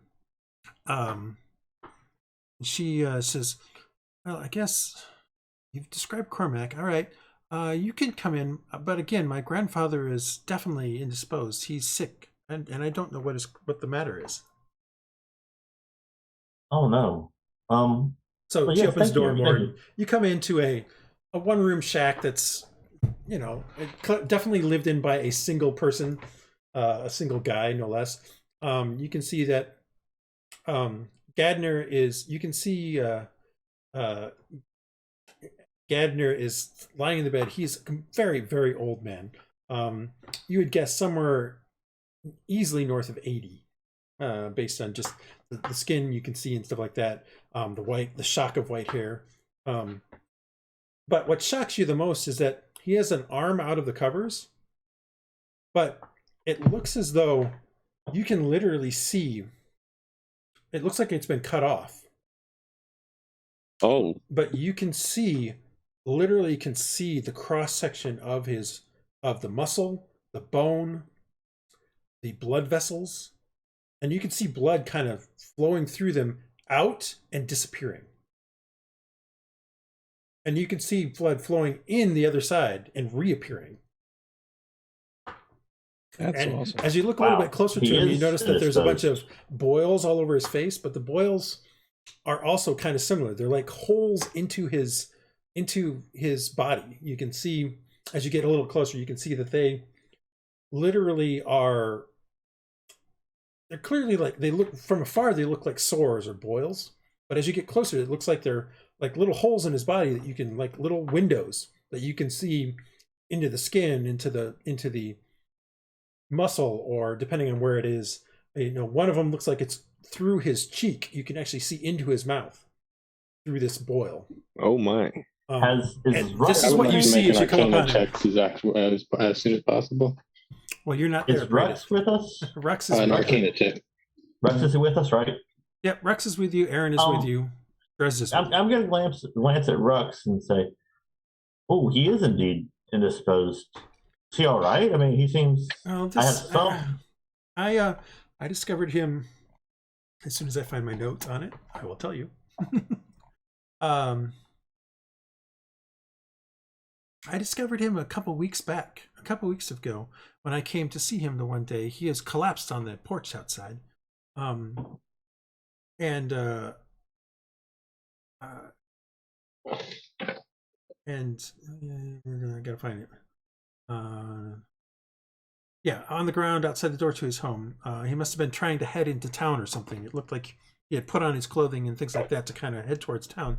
she says, "Well, I guess you've described Cormac. All right, you can come in, but again, my grandfather is definitely indisposed. He's sick, and I don't know what the matter is." Oh no. So she opens the door more. You come into a one-room shack that's, definitely lived in by a single person, a single guy, no less. You can see that Gadner is. You can see Gadner is lying in the bed. He's a very, very old man. You would guess somewhere easily north of 80, based on just the skin you can see and stuff like that. The shock of white hair. But what shocks you the most is that he has an arm out of the covers, but it looks as though you can literally see. It looks like it's been cut off. Oh. But you can literally see the cross section of the muscle, the bone, the blood vessels, and you can see blood kind of flowing through them out and disappearing. And you can see blood flowing in the other side and reappearing. That's awesome. As you look a little bit closer to him, you notice that there's a bunch of boils all over his face, but the boils are also kind of similar. They're like holes into his body. You can see, as you get a little closer, you can see that they literally are. They're clearly they look from afar. They look like sores or boils, but as you get closer, it looks like they're like little holes in his body that you can, like little windows that you can see into the skin, into the muscle, or depending on where it is. One of them looks like it's through his cheek. You can actually see into his mouth. through this boil. Oh my! This is what you see as you come up on checks as soon as possible. Well, you're not there. Is Rhux with us? Rhux is an Arcana check. Rhux is with us, right? Yep, Rhux is with you. Aaron is with you. Dresd'a. I'm going to glance at Rhux and say, "Oh, he is indeed indisposed. Is he all right? I mean, he seems. I discovered him as soon as I find my notes on it. I will tell you. I discovered him a couple weeks ago, when I came to see him the one day. He has collapsed on the porch outside, and I gotta find it. Yeah, on the ground outside the door to his home. He must have been trying to head into town or something. It looked like he had put on his clothing and things like that to kind of head towards town.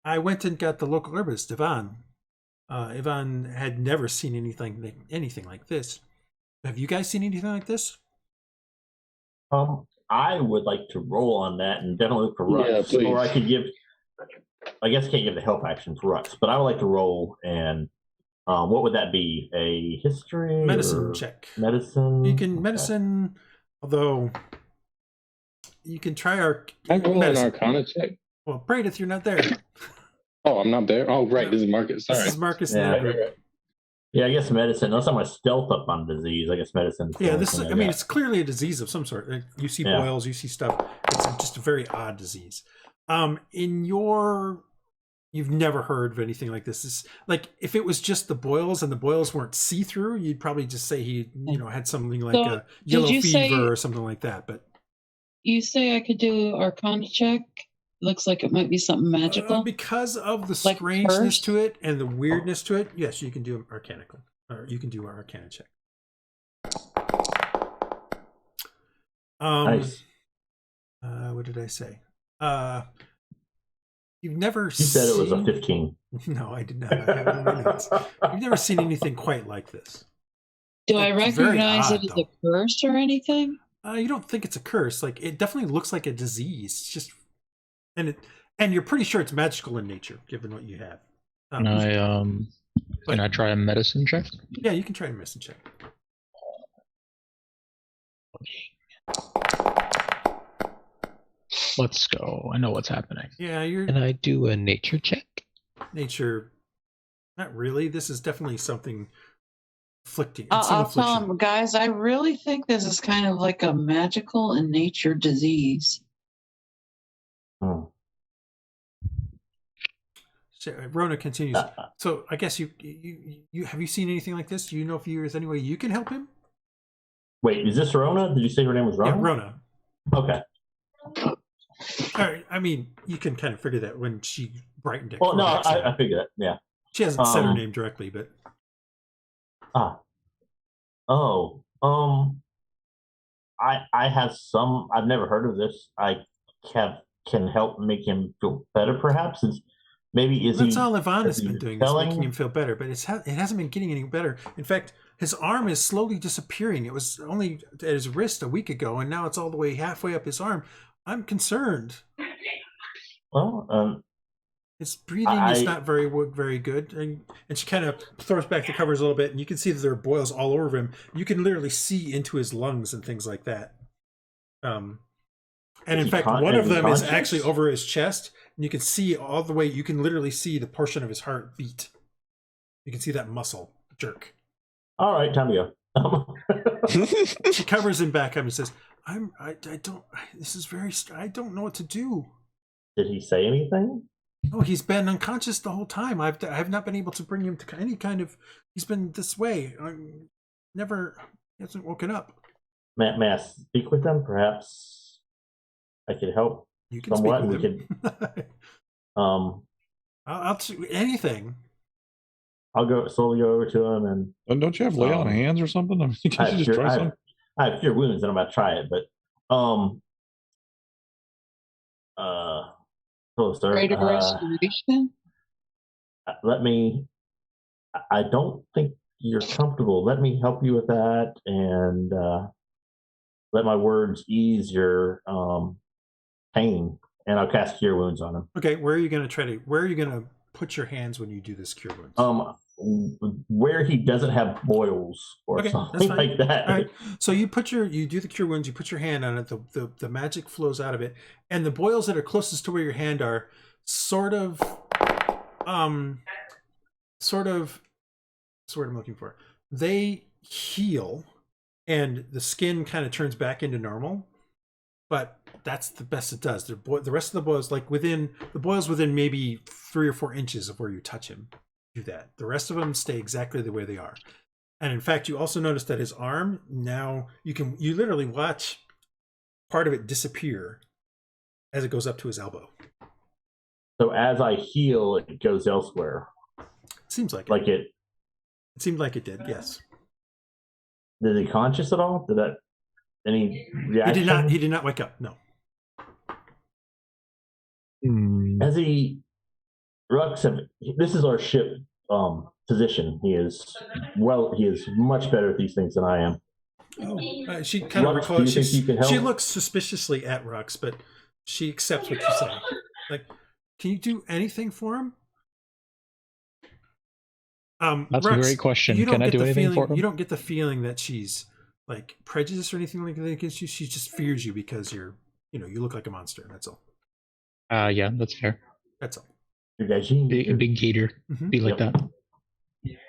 I went and got the local herbalist, Ivan. Ivan had never seen anything like this. Have you guys seen anything like this? I would like to roll on that and definitely look for Rhux. Yeah, or I could give. I guess I can't give the help action for Rhux, but I would like to roll. And what would that be? A history? Medicine check. Medicine? You can medicine, although you can try our. I roll an Arcana check. Well, Praedyth, you're not there. Oh, I'm not there? Oh, right. This is Marcus. Sorry. This is Marcus. Yeah, I guess medicine. Unless I'm going to stealth up on disease, I guess medicine. Yeah, I mean, it's clearly a disease of some sort. You see boils, you see stuff. It's just a very odd disease. You've never heard of anything like this. It's like if it was just the boils and the boils weren't see-through, you'd probably just say he, had something like a yellow fever or something like that. But you say I could do Arcana check? Looks like it might be something magical. Because of the strangeness to it and the weirdness to it, yes, you can do Arcanical, or you can do our Arcana check. Nice. What did I say? You've never. You said it was a 15. No, I did not. I have it in my notes. You've never seen anything quite like this. Do I recognize it as a curse or anything? You don't think it's a curse? Like it definitely looks like a disease. It's just. And you're pretty sure it's magical in nature, given what you have. Can I try a medicine check? Yeah, you can try a medicine check. Let's go. I know what's happening. Yeah, Can I do a nature check? Nature, not really. This is definitely something afflicting. I'll tell them, guys. I really think this is kind of like a magical in nature disease. Rona continues. So I guess you have you seen anything like this? Do you know if there's any way you can help him? Wait, is this Rona? Did you say her name was Rona? Yeah, Rona. Okay. All right. I mean, you can kind of figure that when she brightened it. Well, no, I figured that. Yeah. She hasn't said her name directly, but. I have some. I've never heard of this. I can help make him feel better, perhaps. That's all Ivan has been doing, is making him feel better, but it hasn't been getting any better. In fact, his arm is slowly disappearing. It was only at his wrist a week ago, and now it's all the way halfway up his arm. I'm concerned. Well, his breathing is not very good, and she kind of throws back the covers a little bit, and you can see that there are boils all over him. You can literally see into his lungs and things like that. And in fact, one of them is actually over his chest. And you can see all the way, you can literally see the portion of his heart beat. You can see that muscle jerk. All right, time to go. She covers him back up and says, I don't know what to do. Did he say anything? Oh, he's been unconscious the whole time. I have not been able to bring him to any kind of, he's been this way. He hasn't woken up. May I speak with him? Perhaps I could help. You can somewhat. Speak with him. I'll do anything. I'll slowly go over to him and. Don't you have lay on hands or something? I mean, you just try something. I have cure wounds, and I'm about to try it, but hello, sir. Greater restoration. I don't think you're comfortable. Let me help you with that, and let my words ease your pain, and I'll cast Cure Wounds on him. Okay, where are you going to put your hands when you do this Cure Wounds? Where he doesn't have boils or something like that. All right. So you do the Cure Wounds, you put your hand on it, the magic flows out of it, and the boils that are closest to where your hand are sort of what's the word I'm looking for? They heal and the skin kind of turns back into normal, but that's the best it does. The rest of the boils, like within maybe 3 or 4 inches of where you touch him, do that. The rest of them stay exactly the way they are. And in fact, you also notice that his arm now, you literally watch part of it disappear as it goes up to his elbow. So as I heal, it goes elsewhere. Seems like it. It seemed like it did. Yes. Is he conscious at all? Did that any reaction? He did not wake up. No. Has he? Rhux, this is our ship position. He is much better at these things than I am. Oh, she kind of recalls. She looks suspiciously at Rhux, but she accepts what you say. Like, can you do anything for him? That's Rhux, a great question. Can I do anything for him? You don't get the feeling that she's like prejudiced or anything like that against you. She just fears you because you look like a monster. That's all. Yeah, that's fair. That's all. Big gator. Be like that.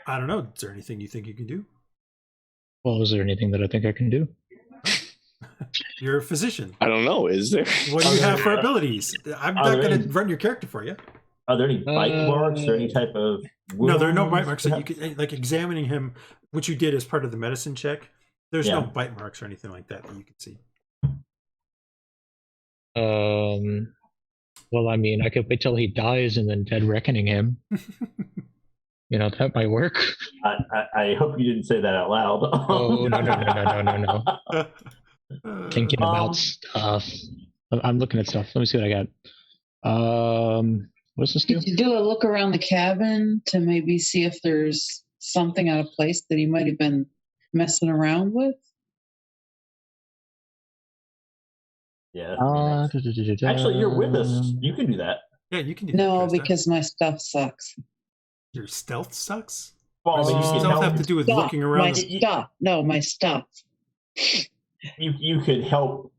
I don't know. Is there anything you think you can do? Well, is there anything that I think I can do? You're a physician. I don't know. Is there? What do you have for abilities? I'm not going to run your character for you. Are there any bite marks or any type of wounds? No, there are no bite marks. That you could, like examining him, which you did as part of the medicine check. There's no bite marks or anything like that you can see. Well, I mean, I could wait till he dies and then dead reckoning him. That might work. I hope you didn't say that out loud. Oh, no. Thinking about stuff. I'm looking at stuff. Let me see what I got. What does this do? Did you do a look around the cabin to maybe see if there's something out of place that he might have been messing around with? Yeah. Actually, you're with us. You can do that. Yeah, you can do that. No, because my stuff sucks. Your stealth sucks? Well, stealth have to do with looking around. My stuff. No, my stuff. You could help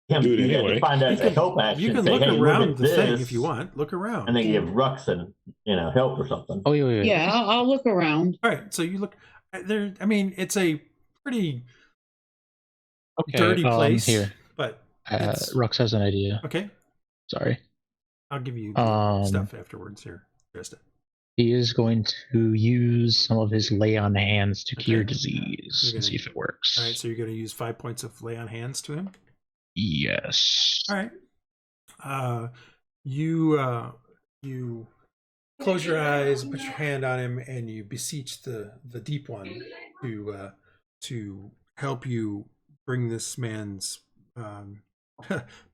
him do it anyway. Find out a help action. You can look around the thing if you want. Look around. And then give Rhux help or something. Oh, yeah. Yeah, I'll look around. All right, so you look there. I mean, it's a pretty dirty place. Here. But Rhux has an idea. Okay. Sorry. I'll give you stuff afterwards here. Dresd'a. He is going to use some of his lay on hands to cure disease and see if it works. All right, so you're going to use 5 points of lay on hands to him? Yes. All right. You close your eyes, put your hand on him, and you beseech the Deep One to help you bring this man's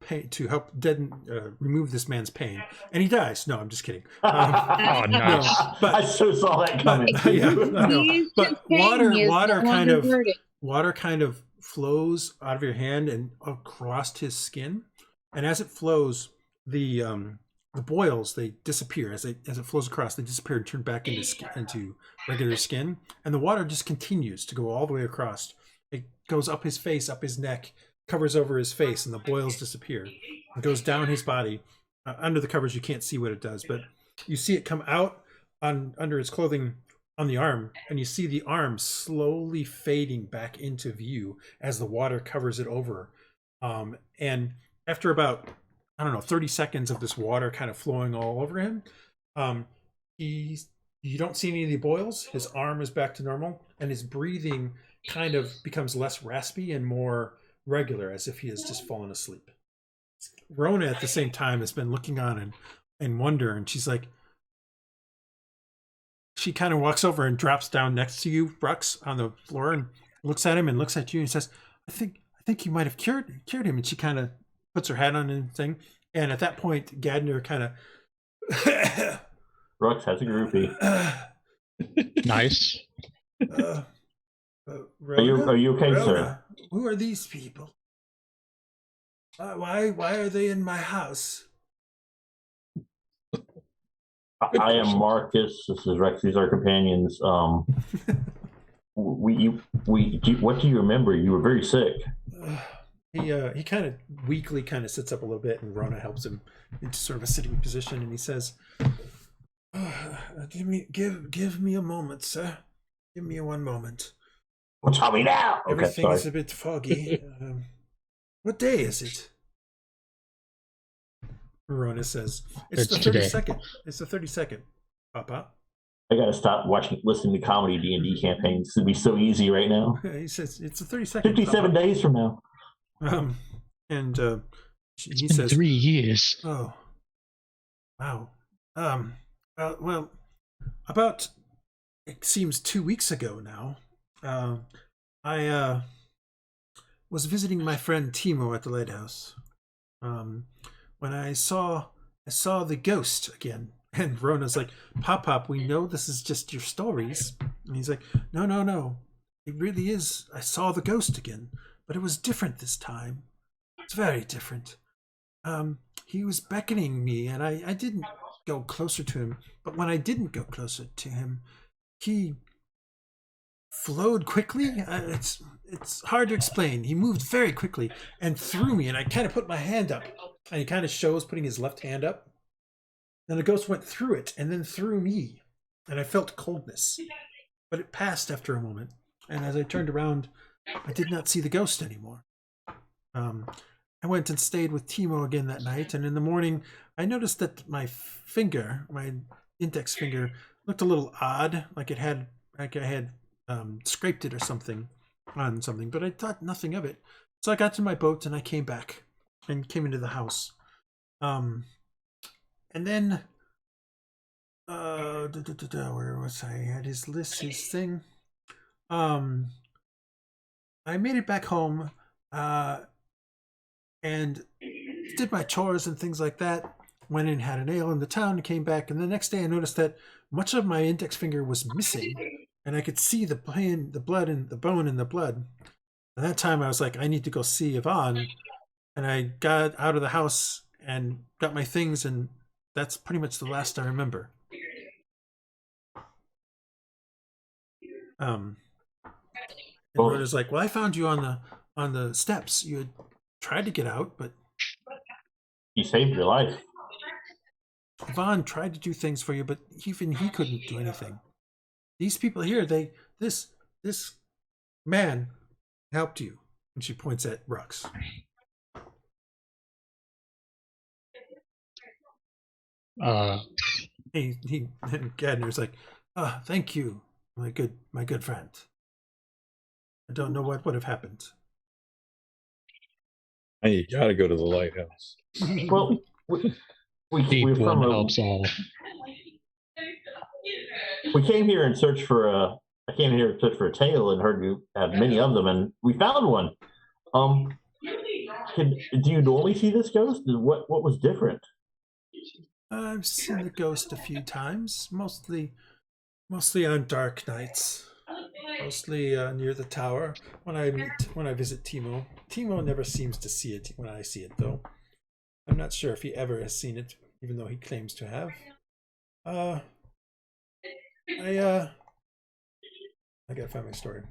pain, to help remove this man's pain, and he dies. No, I'm just kidding. Oh, nice. No, but I so saw that coming. But water kind of flows out of your hand and across his skin, and as it flows, the boils, they disappear as it flows across. They disappear and turn back into regular skin, and the water just continues to go all the way across. It goes up his face, up his neck, covers over his face, and the boils disappear. It goes down his body. Under the covers, you can't see what it does, but you see it come out under his clothing on the arm, and you see the arm slowly fading back into view as the water covers it over. And after about, 30 seconds of this water kind of flowing all over him, you don't see any of the boils. His arm is back to normal, and his breathing kind of becomes less raspy and more regular, as if he has just fallen asleep. Rona at the same time has been looking on in wonder, and she's like, she kind of walks over and drops down next to you, Rhux, on the floor, and looks at him and looks at you and says, I think you might have cured him. And she kind of puts her hat on and thing, and at that point Gadner kind of Rhux has a groupie. Nice. Are you okay, Rona, sir? Who are these people? Why are they in my house? I am Marcus. This is Rhux. These are companions. What do you remember? You were very sick. He kind of weakly sits up a little bit, and Rona helps him into sort of a sitting position, and he says, give me a moment, sir. Give me 1 moment. Well, tell me now. Everything is a bit foggy. What day is it? Rona says, it's the 32nd. It's the 32nd, Papa. I gotta stop listening to comedy D&D campaigns. It'd be so easy right now. He says it's the 32nd. 57 days from now. He says 3 years. Oh, wow. Well, about, it seems 2 weeks ago now. I was visiting my friend Timo at the lighthouse. When I saw the ghost again. And Rona's like, Pop, we know this is just your stories. And he's like, no. It really is. I saw the ghost again. But it was different this time. It's very different. He was beckoning me, and I didn't go closer to him. But when I didn't go closer to him, he flowed quickly. It's hard to explain. He moved very quickly and threw me, and I kind of put my hand up. And he kind of shows putting his left hand up. And the ghost went through it and then through me. And I felt coldness. But it passed after a moment. And as I turned around, I did not see the ghost anymore. I went and stayed with Timo again that night. And in the morning, I noticed that my index finger, looked a little odd. Like I had scraped it or something on something. But I thought nothing of it. So I got to my boat and I came back. And came into the house. And then where was I? I had his list, his thing. I made it back home and did my chores and things like that. Went and had an ale in the town and came back. And the next day I noticed that much of my index finger was missing. And I could see the pain, the blood, and the bone in the blood. At that time I was like, I need to go see Yvonne. And I got out of the house and got my things, and that's pretty much the last I remember. And Rhoda's like, well, I found you on the steps. You had tried to get out, but he saved your life. Yvonne tried to do things for you, but even he couldn't do anything. These people here, this man helped you. And she points at Rhux. He Gadner's like, thank you, my good friend. I don't know what would have happened. Hey, you gotta go to the lighthouse. Well, we're from helps all. We came here in search for I came here in search for a tale and heard you have many of them, and we found one. Do you normally see this ghost? What was different? I've seen the ghost a few times, mostly on dark nights, mostly near the tower. When I visit Timo. Timo never seems to see it when I see it, though. I'm not sure if he ever has seen it, even though he claims to have. I gotta find my story.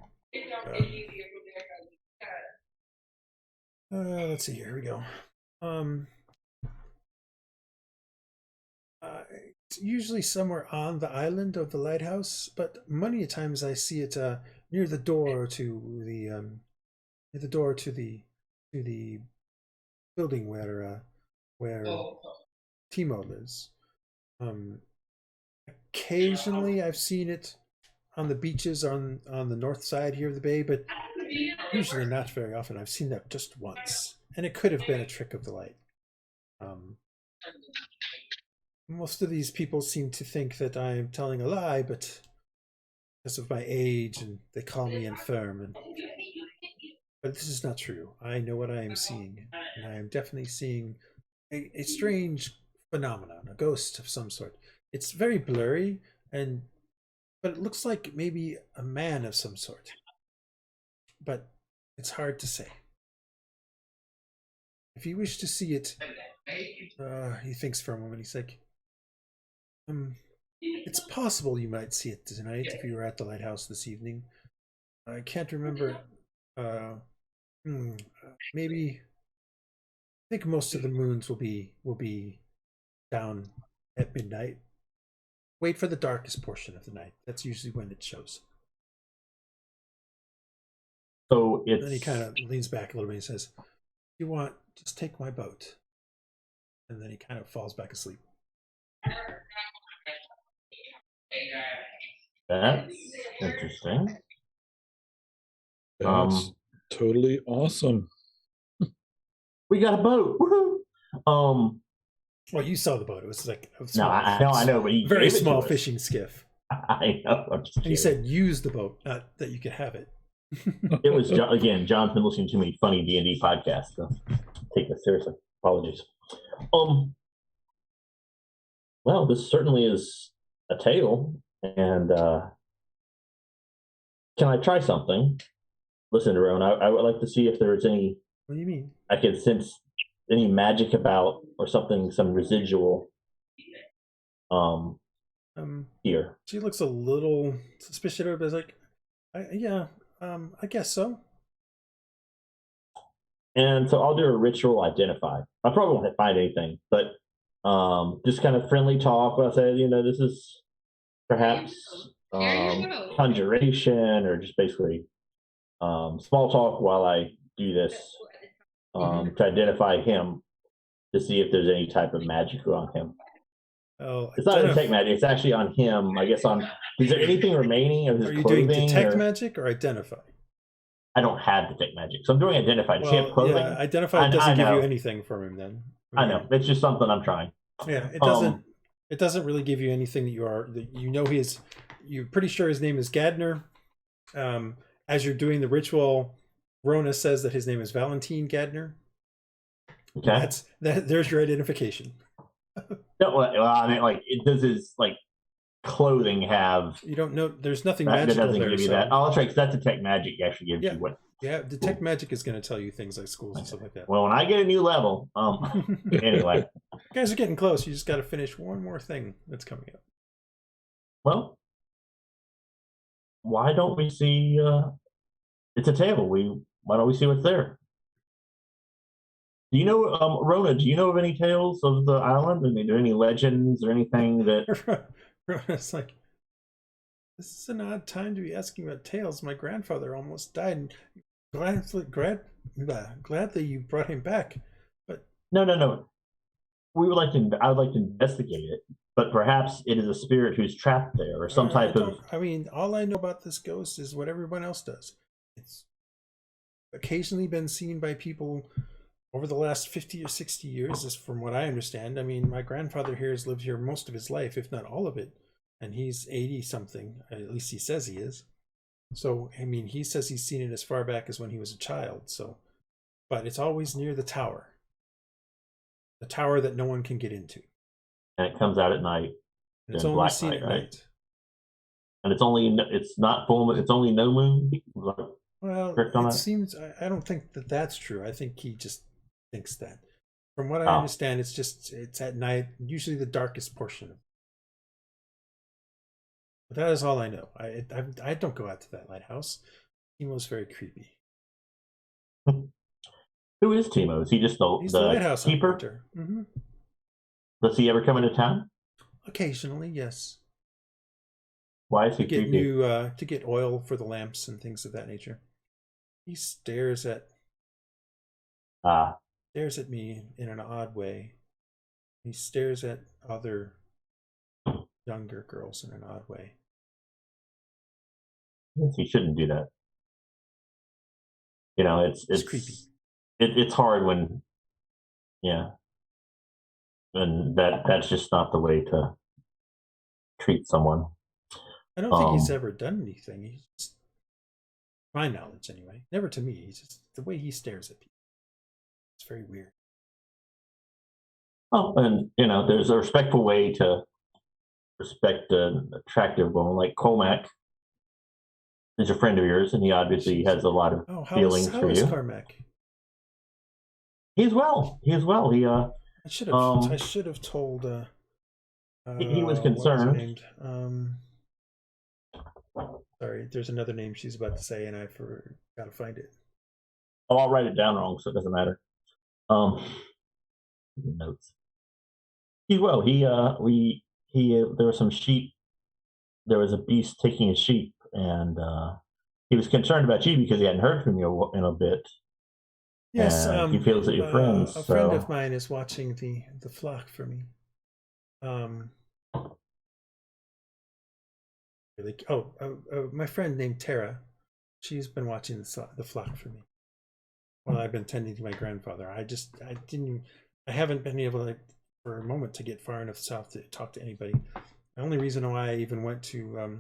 Let's see. Here we go. It's usually somewhere on the island of the lighthouse, but many times I see it near the door to the building where Timo lives. Occasionally, I've seen it on the beaches on the north side here of the bay, but usually not very often. I've seen that just once, and it could have been a trick of the light. Most of these people seem to think that I am telling a lie, but because of my age, and they call me infirm. But this is not true. I know what I am seeing, and I am definitely seeing a strange phenomenon, a ghost of some sort. It's very blurry, but it looks like maybe a man of some sort. But It's hard to say. If you wish to see it, he thinks for a moment. He's like, it's possible you might see it tonight if you were at the lighthouse this evening. I can't remember. Maybe. I think most of the moons will be down at midnight. Wait for the darkest portion of the night. That's usually when it shows. So it's... Then he kind of leans back a little bit and says, if you want, just take my boat. And then he kind of falls back asleep. That's interesting. That's totally awesome. We got a boat. Woohoo! Well, you saw the boat. It was like a No, I know, but he very gave it small to us. fishing skiff. I know. I'm just And he kidding. said, use the boat, not that you could have it. It was again. John's been listening to many funny D&D podcasts, so take this seriously. Apologies. Well, this certainly is a tale, and can I try something? Listen, Ron, I would like to see if there's any. What do you mean? I can sense any magic about or something, some residual. Here. She looks a little suspicious, but is like, I guess so. And so I'll do a ritual identify. I probably won't find anything, but just kind of friendly talk. I'll say, this is perhaps conjuration or just basically small talk while I do this to identify him to see if there's any type of magic on him. Oh, it's not detect magic. It's actually on him. I guess is there anything remaining of his clothing? Are you doing detect magic or identify? I don't have detect magic, so I'm doing identify. Does he have clothing? Yeah, identify doesn't give you anything from him. Then I know it's just something I'm trying. Yeah, it doesn't. It doesn't really give you anything that he is. You're pretty sure his name is Gadner. As you're doing the ritual, Rona says that his name is Valentine Gadner. Okay, there's your identification. No, well, I mean, does his clothing have? You don't know. There's nothing that magical doesn't there. Give you that. Oh, that's right. Because that detect magic actually gives you what. Yeah, detect magic is going to tell you things like schools and stuff like that. Well, when I get a new level, anyway, you guys are getting close. You just got to finish one more thing that's coming up. Well, why don't we see? It's a table. Why don't we see what's there? Do you know, Rona? Do you know of any tales of the island? I mean, are there any legends or anything that? Rona's like, this is an odd time to be asking about tales. My grandfather almost died. Glad that you brought him back, but no. I would like to investigate it, but perhaps it is a spirit who's trapped there, or some type of. I mean, all I know about this ghost is what everyone else does. It's occasionally been seen by people over the last 50 or 60 years, is from what I understand. I mean, my grandfather here has lived here most of his life, if not all of it, and he's 80 something. At least he says he is. So, I mean, he says he's seen it as far back as when he was a child. So, but it's always near the tower that no one can get into. And it comes out at night. And it's only seen at night. And it's not full. It's only no moon. Well, it seems. I don't think that's true. I think he just thinks that. From what I understand, it's at night, usually the darkest portion of it. But that is all I know. I don't go out to that lighthouse. Timo's very creepy. Who is Timo? Is he just the lighthouse keeper? Mm-hmm. Does he ever come into town? Occasionally, yes. Why is he creepy? To get oil for the lamps and things of that nature. He stares at me in an odd way. He stares at other younger girls in an odd way. Yes, he shouldn't do that. It's creepy. It's hard when, and that's just not the way to treat someone. I don't think he's ever done anything. He's just, my knowledge anyway, never to me. He's just the way he stares at people. It's very weird. Oh, and there's a respectful way to respect an attractive woman like Colmac. is a friend of yours, and he obviously has a lot of feelings how for is you. Cormac? He is well. He I should have told. He was what her concerned. named? Sorry, there's another name she's about to say, and I forgot to find it. Oh, I'll write it down wrong, so it doesn't matter. Notes. He's well. There were some sheep. There was a beast taking his sheep, and he was concerned about you because he hadn't heard from you in a bit. Yes, he feels that you're friends. A friend of mine is watching the flock for me. My friend named Tara. She's been watching the flock for me while I've been tending to my grandfather. I haven't been able to, for a moment, to get far enough south to talk to anybody. The only reason why I even went to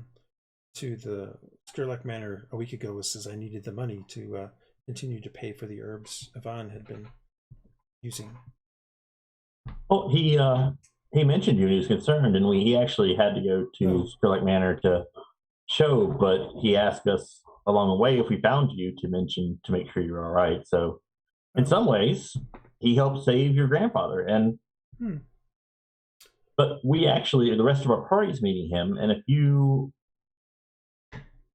the Sturlock Manor a week ago was because I needed the money to continue to pay for the herbs Yvonne had been using. Oh, he mentioned you and he was concerned, and he actually had to go to Sturlock Manor to show, but he asked us along the way if we found you to make sure you're all right. So in some ways, he helped save your grandfather. And but we actually, the rest of our party's meeting him, and if you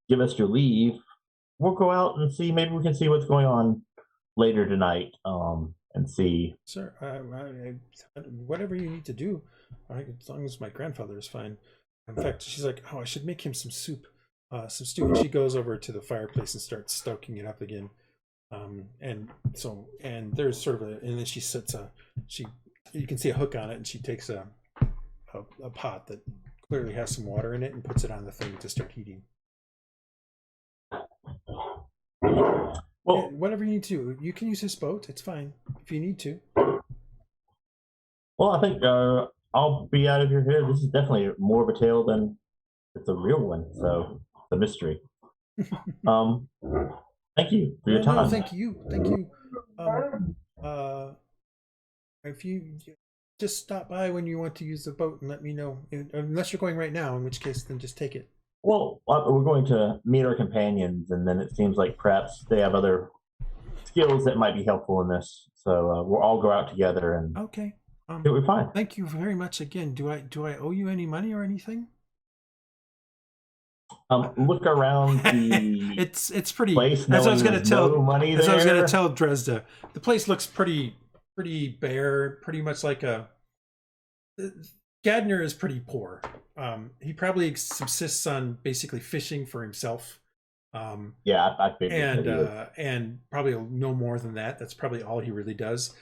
give us your leave, we'll go out and see. Maybe we can see what's going on later tonight, and see. Sir, whatever you need to do, as long as my grandfather is fine. In fact, she's like, "Oh, I should make him some soup, some stew." And she goes over to the fireplace and starts stoking it up again. And there's sort of and then she sets you can see a hook on it, and she takes a pot that clearly has some water in it and puts it on the thing to start heating. Well, whatever you need to, you can use this boat. It's fine if you need to. Well, I think I'll be out of your hair. This is definitely more of a tale than it's a real one. So the mystery. Thank you for your time. No, thank you. If you just stop by when you want to use the boat and let me know, unless you're going right now, in which case then just take it. Well, we're going to meet our companions, and then it seems like perhaps they have other skills that might be helpful in this. So we'll all go out together and okay. It'll be fine. Thank you very much again. Do I owe you any money or anything? Look around the it's pretty place. As I was going to tell Dresd'a. Dresd'a, the place looks pretty bare, pretty much like a. Gadner is pretty poor. He probably subsists on basically fishing for himself. I figured. And probably no more than that. That's probably all he really does.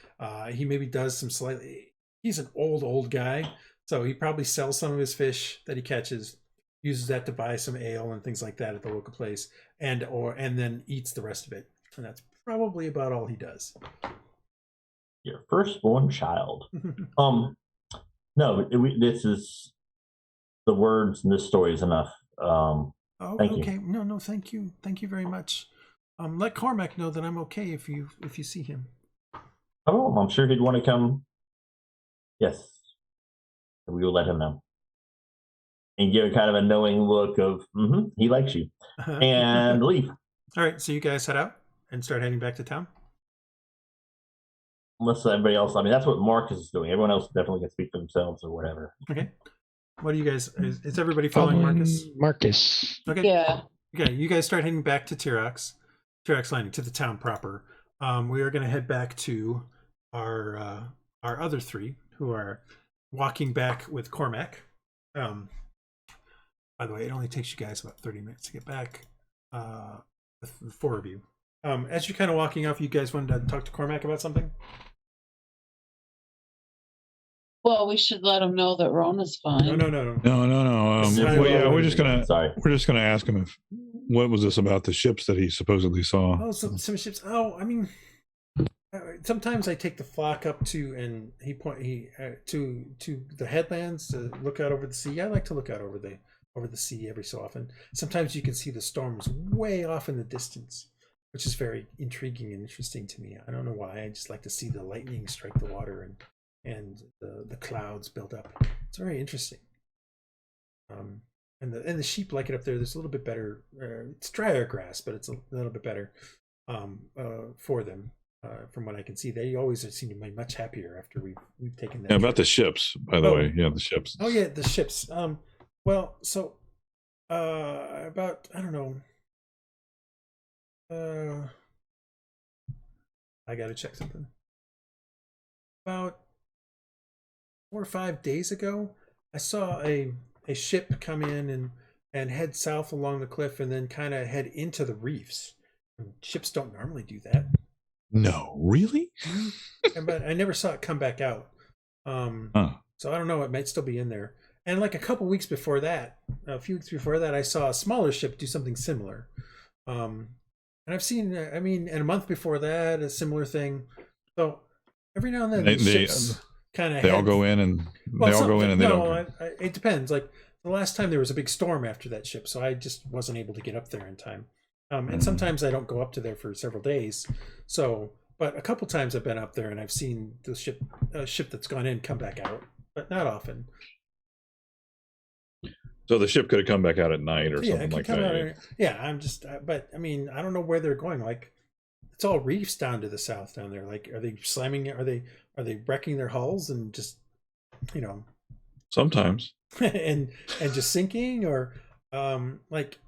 He maybe does some slightly. He's an old guy, so he probably sells some of his fish that he catches, uses that to buy some ale and things like that at the local place, and then eats the rest of it. And that's probably about all he does. Your firstborn child. No, this is the words in this story is enough. Thank you. No, thank you very much. Let Cormac know that I'm okay if you see him. Oh, I'm sure he'd want to come. Yes, we will let him know. And give kind of a knowing look of he likes you, and leave. All right, so you guys head out and start heading back to town. Unless everybody else, I mean, that's what Marcus is doing. Everyone else definitely can speak for themselves or whatever. Okay. What do you guys? Is everybody following Marcus? Marcus. Okay. Yeah. Okay, you guys start heading back to Tyrok's Landing, to the town proper. We are going to head back to our other three who are walking back with Cormac. By the way, it only takes you guys about 30 minutes to get back. The four of you. As you're kind of walking off, you guys wanted to talk to Cormac about something? Well, we should let him know that Rona's fine. No. We're just gonna ask him what was this about the ships that he supposedly saw. Oh, some ships. Oh, I mean, sometimes I take the flock up to the headlands to look out over the sea. I like to look out over the sea every so often. Sometimes you can see the storms way off in the distance, which is very intriguing and interesting to me. I don't know why. I just like to see the lightning strike the water and the clouds build up. It's very interesting. the sheep like it up there. There's a little bit better. It's drier grass, but it's a little bit better for them. From what I can see, they always seem to be much happier after we've taken that. Yeah, about the ships, by the way. Yeah, the ships. Oh yeah, the ships. Well, so about I don't know. I gotta check something. About 4 or 5 days ago, I saw a ship come in and head south along the cliff and then kind of head into the reefs. And ships don't normally do that. No, really? But I never saw it come back out. So I don't know. It might still be in there. And like a couple weeks before that, a few weeks before that, I saw a smaller ship do something similar. And I've seen, and a month before that, a similar thing. So every now and then, the ships kind of they all go in and they don't. It depends. Like the last time there was a big storm after that ship, so I just wasn't able to get up there in time. And sometimes I don't go up to there for several days. So, but a couple times I've been up there and I've seen the ship that's gone in come back out, but not often. So the ship could have come back out at night or something like that. But I mean, I don't know where they're going. Like, it's all reefs down to the south down there. Like, are they slamming it? Are they wrecking their hulls and just, sometimes and just sinking, or like,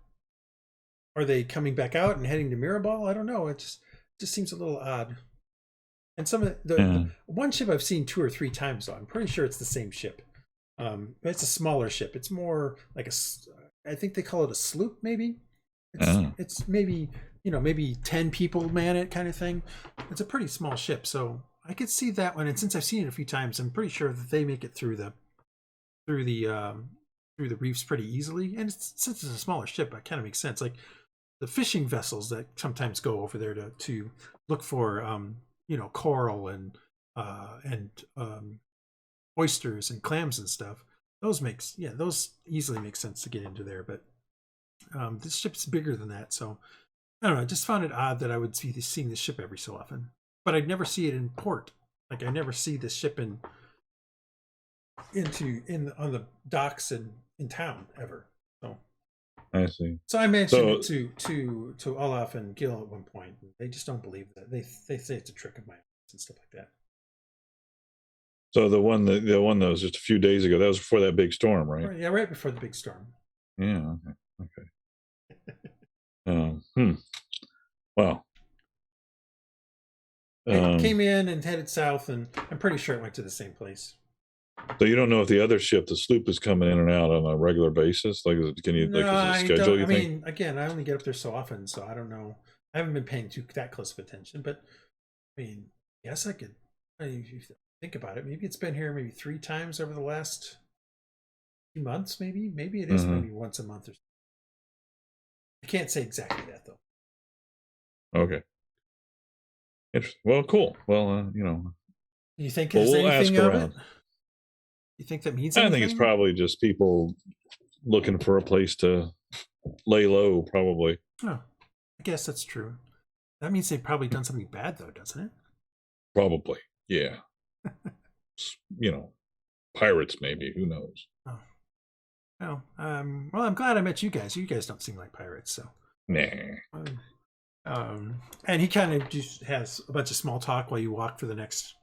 are they coming back out and heading to Mirabal? I don't know. It just seems a little odd. And some of the one ship I've seen 2 or 3 times though. I'm pretty sure it's the same ship. It's a smaller ship. It's more like I think they call it a sloop, maybe. It's maybe, maybe 10 people man it kind of thing. It's a pretty small ship, so I could see that one. And since I've seen it a few times, I'm pretty sure that they make it through the reefs pretty easily. And since it's a smaller ship, it kind of makes sense. Like the fishing vessels that sometimes go over there to look for coral and oysters and clams and stuff. Those easily make sense to get into there. But this ship's bigger than that, so I don't know. I just found it odd that I would see seeing this ship every so often, but I'd never see it in port. Like I never see this ship on the docks and in town ever. So I see. So I mentioned it to Olaf and Gil at one point. They just don't believe that. They say it's a trick of mine and stuff like that. So the one that was just a few days ago, that was before that big storm, right? Yeah, right before the big storm. Yeah. Okay. Well, it came in and headed south, and I'm pretty sure it went to the same place. So you don't know if the other ship, the sloop, is coming in and out on a regular basis? Like, can you is it a schedule? I mean, again, I only get up there so often, so I don't know. I haven't been paying that close of attention, but I mean, yes, I could. If you think about it, maybe it's been here maybe 3 times over the last few months. Maybe it is maybe once a month or something. I can't say exactly that though. Okay. Interesting. Well, cool. Well, You think there's anything of it? You think that means anything? I think it's probably just people looking for a place to lay low, probably. Oh, I guess that's true. That means they've probably done something bad, though, doesn't it? Probably, yeah. Pirates, maybe. Who knows? Oh. Well, I'm glad I met you guys. You guys don't seem like pirates, so. Nah. And he kind of just has a bunch of small talk while you walk for the next,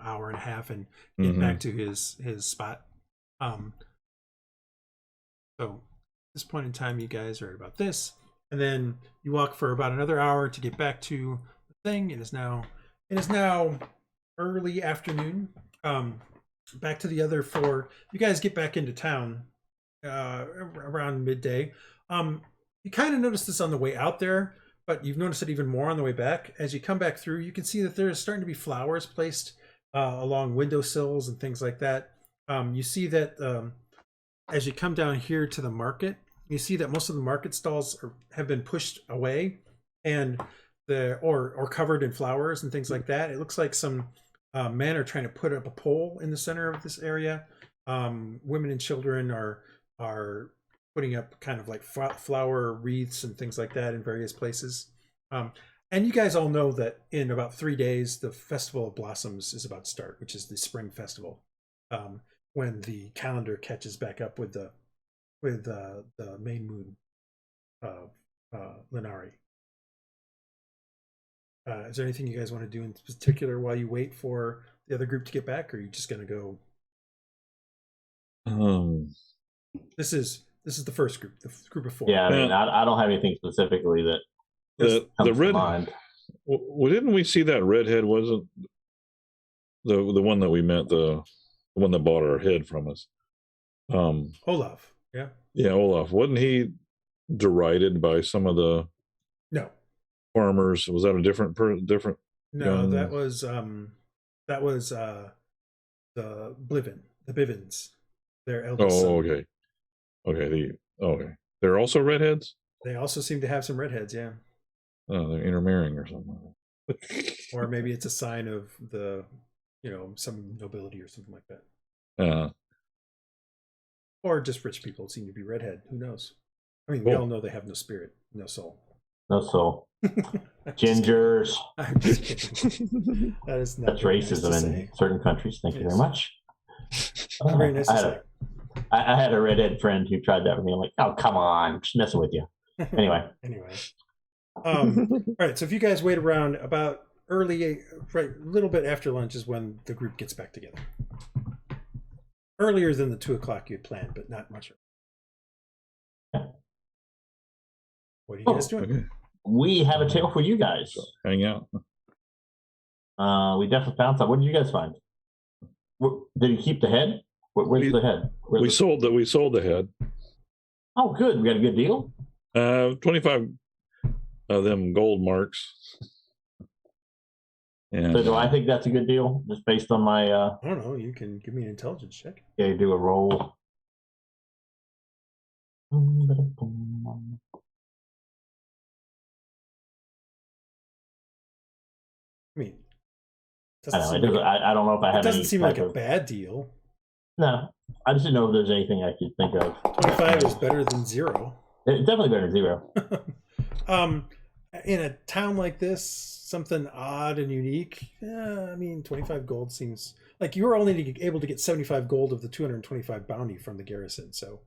hour and a half and get back to his spot. So at this point in time, you guys are at about this, and then you walk for about another hour to get back to the thing. It is now early afternoon. Back to the other 4. You guys get back into town around midday. You kind of noticed this on the way out there, but you've noticed it even more on the way back. As you come back through, you can see that there's starting to be flowers placed along windowsills and things like that. You see that as you come down here to the market, you see that most of the market stalls have been pushed away and or covered in flowers and things like that. It looks like some men are trying to put up a pole in the center of this area. Women and children are putting up kind of like flower wreaths and things like that in various places. And you guys all know that in about 3 days, the Festival of Blossoms is about to start, which is the spring festival. When the calendar catches back up with the the main moon, Linari. Is there anything you guys want to do in particular while you wait for the other group to get back, or are you just going to go? This is the first group, the group of 4. Yeah, I mean, I don't have anything specifically that the red. Mind. Well, didn't we see that redhead? Wasn't the one that we met, the one that bought our head from us? Olaf. Yeah. Yeah, Olaf. Wasn't he derided by some of the farmers? Was that a different? No, that was the Bivens. Their eldest son. Okay. They're also redheads. They also seem to have some redheads. Yeah. Oh, they're intermarrying or something. Or maybe it's a sign of the, some nobility or something like that. Or just rich people seem to be redhead. Who knows? I mean, we all know they have no spirit, no soul. No soul. Gingers. I'm just kidding. That's racism nice in certain countries. Thank you very much. Very nice to say. I had a redhead friend who tried that with me. I'm like, oh, come on, I'm just messing with you. Anyway. All right. So if you guys wait around about early, right, a little bit after lunch is when the group gets back together. Earlier than the 2:00 you had planned, but not much. What are you guys doing? Okay. We have a tale for you guys. Hang out. We definitely found some. What did you guys find? Did you keep the head? Where's the head? We sold the head. Oh, good. We got a good deal. 25 of them gold marks. And, so do I think that's a good deal? Just based on my I don't know, you can give me an intelligence check. Yeah, do a roll. I mean, I don't know if I have. It doesn't seem like a bad deal. No, I just didn't know if there's anything I could think of. 25 is better than 0. It's definitely better than 0. In a town like this, something odd and unique. I mean, 25 gold seems like you were only able to get 75 gold of the 225 bounty from the garrison. So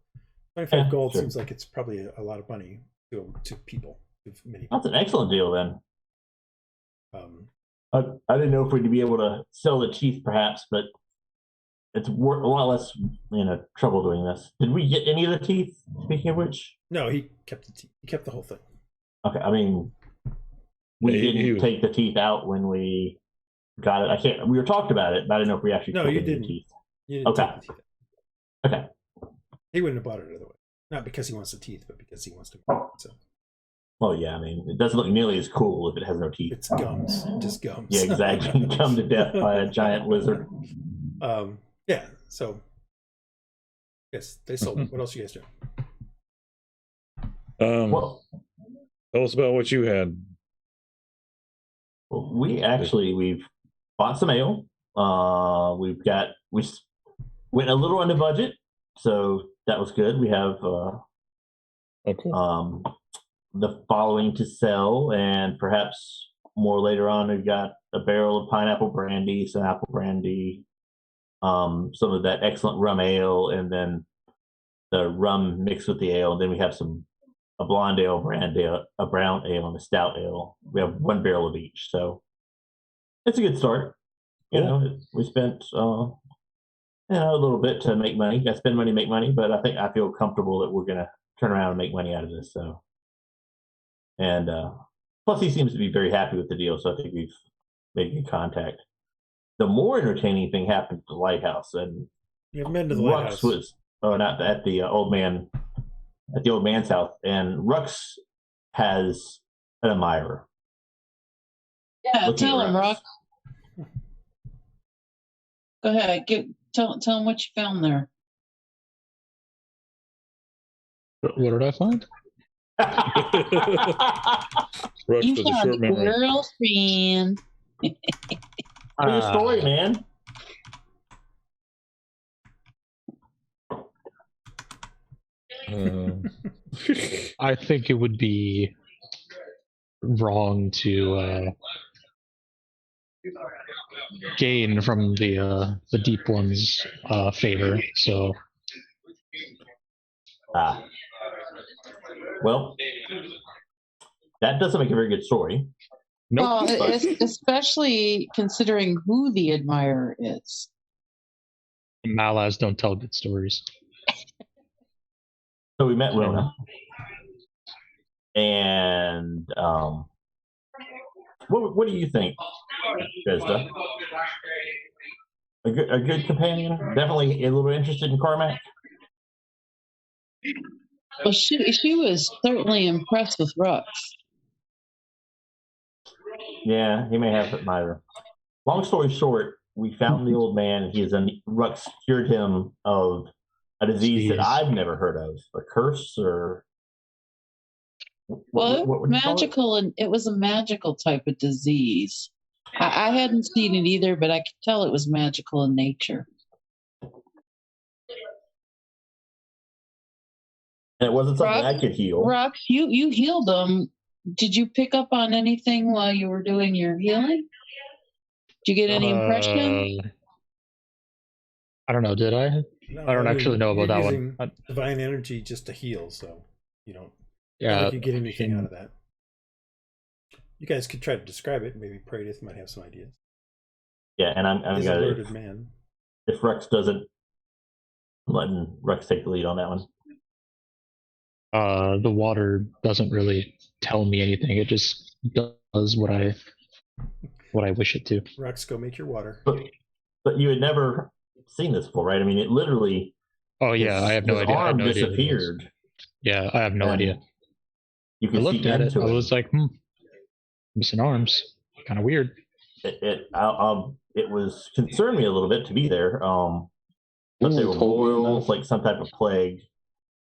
25 gold seems like it's probably a lot of money to people. That's an excellent deal then. I didn't know if we'd be able to sell the teeth, perhaps, but it's a lot less trouble doing this. Did we get any of the teeth? Speaking of which, no, he kept the teeth. He kept the whole thing. Okay, I mean, we didn't take the teeth out when we got it. I can't. We were talked about it, but I didn't know if we actually. No, you didn't. Teeth. You didn't okay. Take the teeth out. Okay. He wouldn't have bought it otherwise. Not because he wants the teeth, but because he wants to. So. Well, yeah. I mean, it doesn't look nearly as cool if it has no teeth. It's gums, just gums. Yeah, exactly. Gummed to death by a giant lizard. Yeah. So. Yes, they sold it. What else you guys do? Tell us about what you had. Well, we've bought some ale. We went a little under budget, so that was good. We have the following to sell, and perhaps more later on. We've got a barrel of pineapple brandy, some apple brandy, some of that excellent rum ale, and then the rum mixed with the ale. And then we have a blonde ale, brand ale, a brown ale, and a stout ale. We have one barrel of each, so it's a good start. We spent a little bit to make money. Got to spend money, make money, but I feel comfortable that we're gonna turn around and make money out of this. So, and plus he seems to be very happy with the deal, so I think we've made good contact. The more entertaining thing happened at the lighthouse, and you haven't been to the lighthouse. Not at the old man. At the old man's house, and Rhux has an admirer. Yeah, tell him, Rhux. Go ahead, tell him what you found there. What did I find? Rhux You with a found short a memory. girlfriend. Tell your story, man. I think it would be wrong to gain from the deep one's favor. So Well, that doesn't make a very good story. Well, especially considering who the admirer is. Malas don't tell good stories. So we met Rona. And what do you think, Dresd'a? A good companion? Definitely a little interested in Cormac? Well, she was certainly impressed with Rhux. Yeah, he may have it neither. Long story short, we found the old man. Rhux cured him of a disease that I've never heard of. A curse or... What magical, and it was a magical type of disease. I hadn't seen it either, but I could tell it was magical in nature. And it wasn't something I could heal. Rhux, you healed them. Did you pick up on anything while you were doing your healing? Did you get any impression? I don't know. Did I? No, I don't actually know about that one. Divine energy just to heal, so you don't. Yeah, if you get anything out of that, you guys could try to describe it. Maybe Praedyth might have some ideas. Yeah, and I'm a loaded man. If Rhux doesn't, letting Rhux take the lead on that one. The water doesn't really tell me anything. It just does what I wish it to. Rhux, go make your water. But you had never seen this before, right? I mean, it literally. Oh yeah, I have no idea. Arm disappeared. Yeah, I have no idea. You I looked at it. I was like, missing arms. Kind of weird. It was concerned me a little bit to be there. But they were boils, like some type of plague.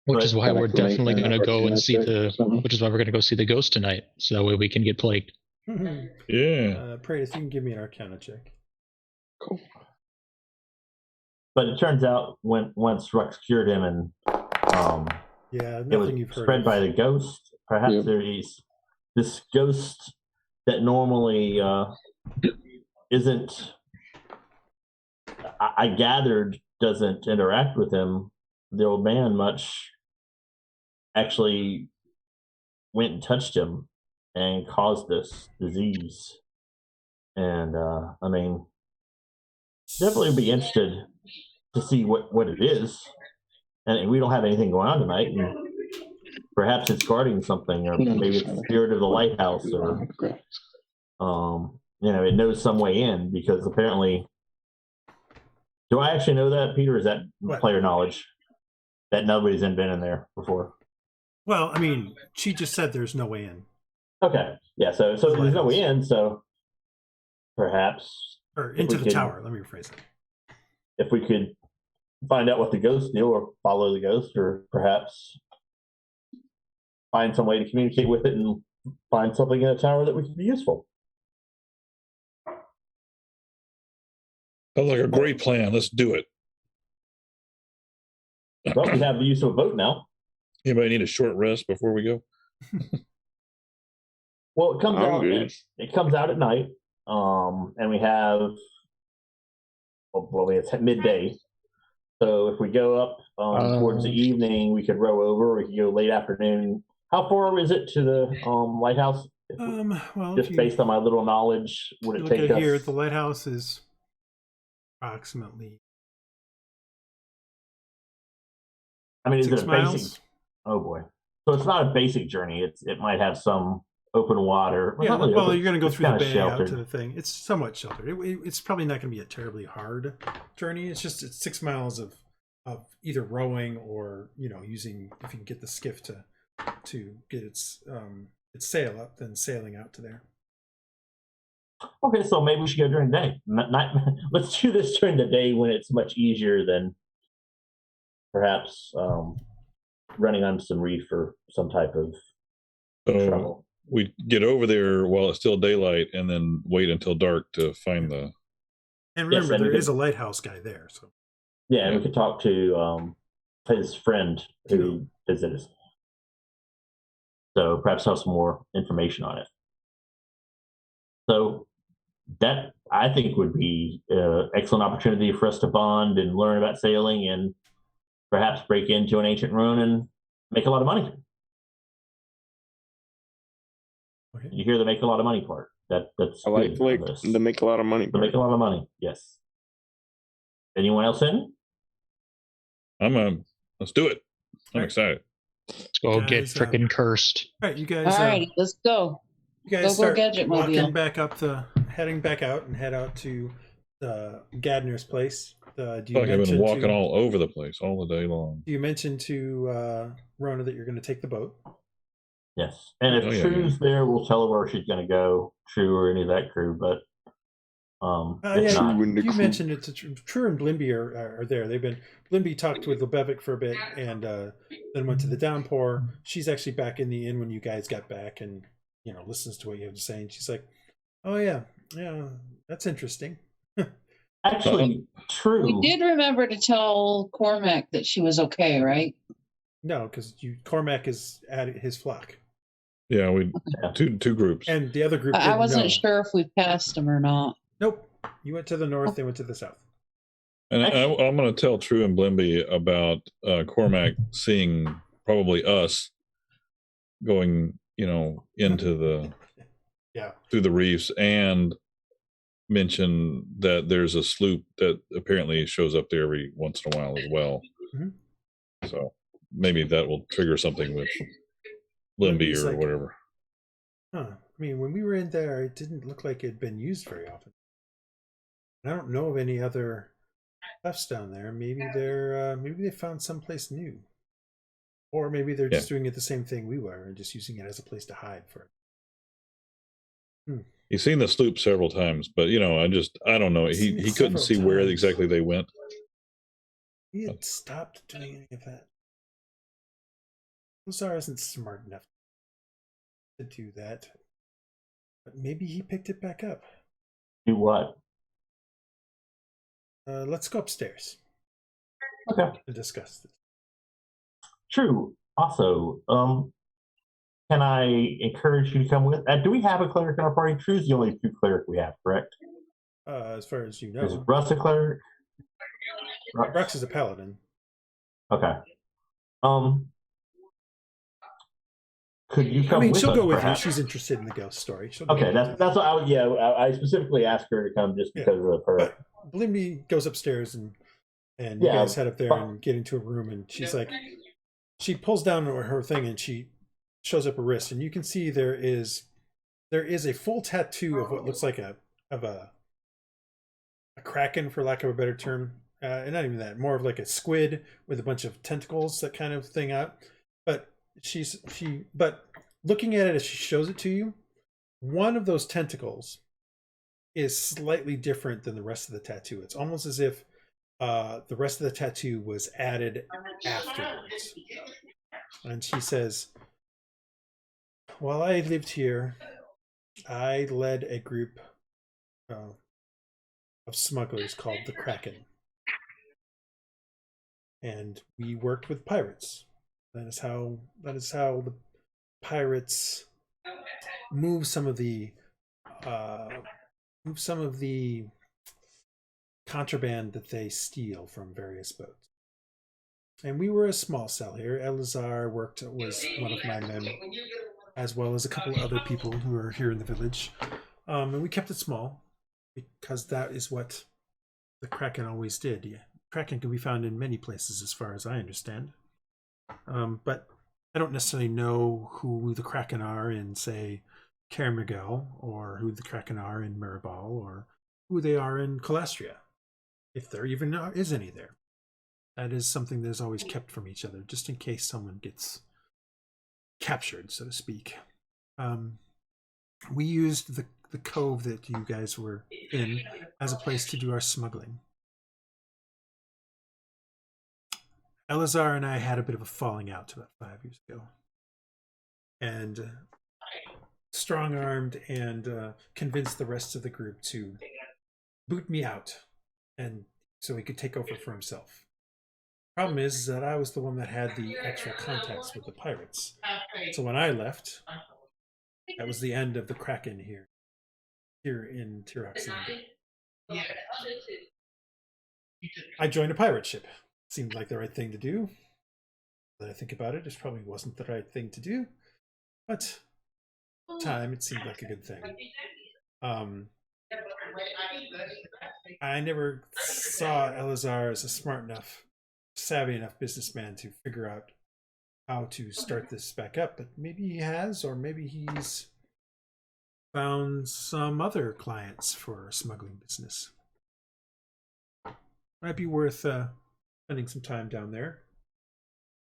Which is why we're definitely going to go and see Which is why we're going to go see the ghost tonight, so that way we can get plagued. Yeah. Praedyth, you can give me an Arcana check. Cool. But it turns out once Rhux cured him and it was spread by the ghost. Perhaps there is this ghost that normally isn't. I gathered doesn't interact with him, the old man, much. Actually, went and touched him and caused this disease. And I mean, definitely would be interested to see what it is. And we don't have anything going on tonight. And perhaps it's guarding something, or maybe it's the spirit of the lighthouse, or it knows some way in, because apparently. Do I actually know that, Peter? Is that player knowledge that nobody's been in there before? Well, I mean, she just said there's no way in. Okay, yeah. So there's no way in. So perhaps or into the tower. Let me rephrase it. If we could find out what the ghosts do, or follow the ghost, or perhaps find some way to communicate with it and find something in the tower that would be useful. Sounds like a great plan. Let's do it. Well, we have the use of a boat now. Anybody need a short rest before we go? Well, it comes out. It comes out at night, and we have. Well, it's at midday. So if we go up towards the evening, we could row over. We could go late afternoon. How far is it to the lighthouse? Well, just based on my little knowledge, would it take us? Here, the lighthouse is approximately. I mean, is 6 it a miles? basic? Oh boy! So it's not a basic journey. It might have some open water. Yeah, really well, open. you're going to go through the bay sheltered. out to the thing. It's somewhat sheltered. It's probably not going to be a terribly hard journey. It's 6 miles of either rowing or using, if you can get the skiff to get its sail up, then sailing out to there. Okay, so maybe we should go during the day. Let's do this during the day when it's much easier than perhaps running on some reef or some type of trouble. We get over there while it's still daylight, and then wait until dark to find the. And remember, there is a lighthouse guy there, so. Yeah, and we could talk to his friend who visited us. So perhaps have some more information on it. So that, I think, would be an excellent opportunity for us to bond and learn about sailing, and perhaps break into an ancient ruin and Make a lot of money. Okay. You hear the make a lot of money part. That's I like to make a lot of money. To make a lot of money, yes. Anyone else in? Let's do it. I'm Right. excited. Let's go get frickin' cursed. All right, you guys. All right, let's go. You guys Go start Gadget walking Mobile. back up heading back out and head out to Gadner's place. Do I you feel like I've been mention walking all over the place all the day long. Do you mention to Rona that you're going to take the boat? Yes. And if True's there, we'll tell her where she's going to go, True or any of that crew. But you mentioned it to True and Blimby are there. Blimby talked with Lebevic for a bit and then went to the downpour. She's actually back in the inn when you guys got back and listens to what you have to say. And she's like, "Oh yeah, that's interesting." Actually, True. We did remember to tell Cormac that she was okay, right? No, because Cormac is at his flock. Yeah, two groups, and the other group. I wasn't sure if we passed them or not. Nope, you went to the north. They went to the south. And I'm going to tell True and Blimby about Cormac seeing probably us going, into the through the reefs, and mention that there's a sloop that apparently shows up there every once in a while as well. Mm-hmm. So maybe that will trigger something with Blimby or whatever. I mean, when we were in there, it didn't look like it had been used very often. I don't know of any other stuffs down there. Maybe they found someplace new, or maybe they're just doing it the same thing we were and just using it as a place to hide for. He's seen the sloop several times, but I don't know. He couldn't see where exactly they went. He had stopped doing any of that. Corsair isn't smart enough to do that, but maybe he picked it back up. Do what? Let's go upstairs. Okay. To discuss this. True. Also, can I encourage you to come with? Do we have a cleric in our party? True's the only two cleric we have, correct? As far as you know. Is Rhux a cleric? Rhux is a paladin. Okay. Could you come? She'll go with you. She's interested in the ghost story. Okay, that's what I would. Yeah, I specifically asked her to come just because of her. But Blimby goes upstairs and you guys head up there and get into a room, and she's like, she pulls down her thing and she shows up her wrist, and you can see there is a full tattoo of what looks like a kraken, for lack of a better term, and not even that, more of like a squid with a bunch of tentacles, that kind of thing out. But but looking at it as she shows it to you, one of those tentacles is slightly different than the rest of the tattoo. It's almost as if the rest of the tattoo was added afterwards. And she says, "While I lived here, I led a group of smugglers called the Kraken. And we worked with pirates. That is how the pirates move some of the contraband that they steal from various boats. And we were a small cell here. Elazar was one of my men, as well as a couple of other people who were here in the village. And we kept it small because that is what the Kraken always did. Yeah. Kraken can be found in many places, as far as I understand. But I don't necessarily know who the Kraken are in, say, Cairmigel, or who the Kraken are in Mirabal, or who they are in Calastria, if there even is any there. That is something that is always kept from each other, just in case someone gets captured, so to speak. We used the cove that you guys were in as a place to do our smuggling. Elazar and I had a bit of a falling out about 5 years ago, and strong-armed and convinced the rest of the group to boot me out, and so he could take over for himself. Problem is that I was the one that had the actual contacts with the pirates. So when I left, that was the end of the Kraken here in Tyrok's land. I joined a pirate ship. Seemed like the right thing to do. that I think about it, it probably wasn't the right thing to do, but at the time it seemed like a good thing. I never saw Elazar as a smart enough, savvy enough businessman to figure out how to start this back up, but maybe he has, or maybe he's found some other clients for smuggling business. Might be worth spending some time down there,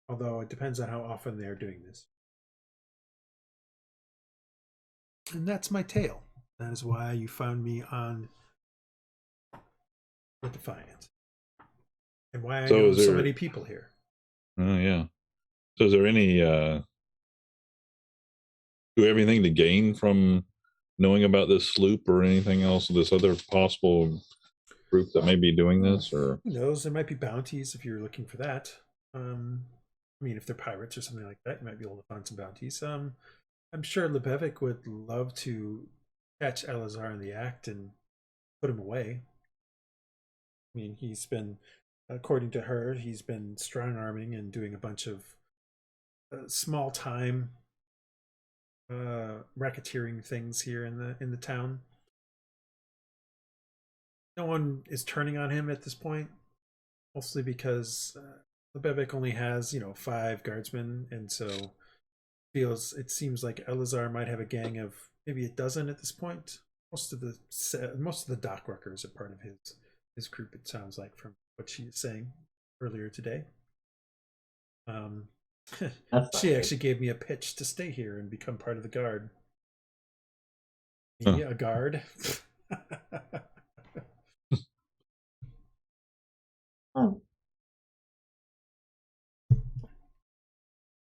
although it depends on how often they're doing this. And that's my tale. That is why you found me on the Defiant, and why I know so many people here. Oh yeah. So is there any do we have anything to gain from knowing about this sloop or anything else, this other possible group that may be doing this? Or who knows, there might be bounties if you're looking for that. I mean, if they're pirates or something like that, you might be able to find some bounties. I'm sure Lebevic would love to catch Elazar in the act and put him away. I mean, he's been, according to her, he's been strong arming and doing a bunch of small time racketeering things here in the town. No one is turning on him at this point, mostly because Lebevic only has 5 guardsmen, and so it seems like Elazar might have a gang of maybe a dozen at this point. Most of the dock workers are part of his group, it sounds like, from what she is saying earlier today. She actually gave me a pitch to stay here and become part of the guard. Me, a guard?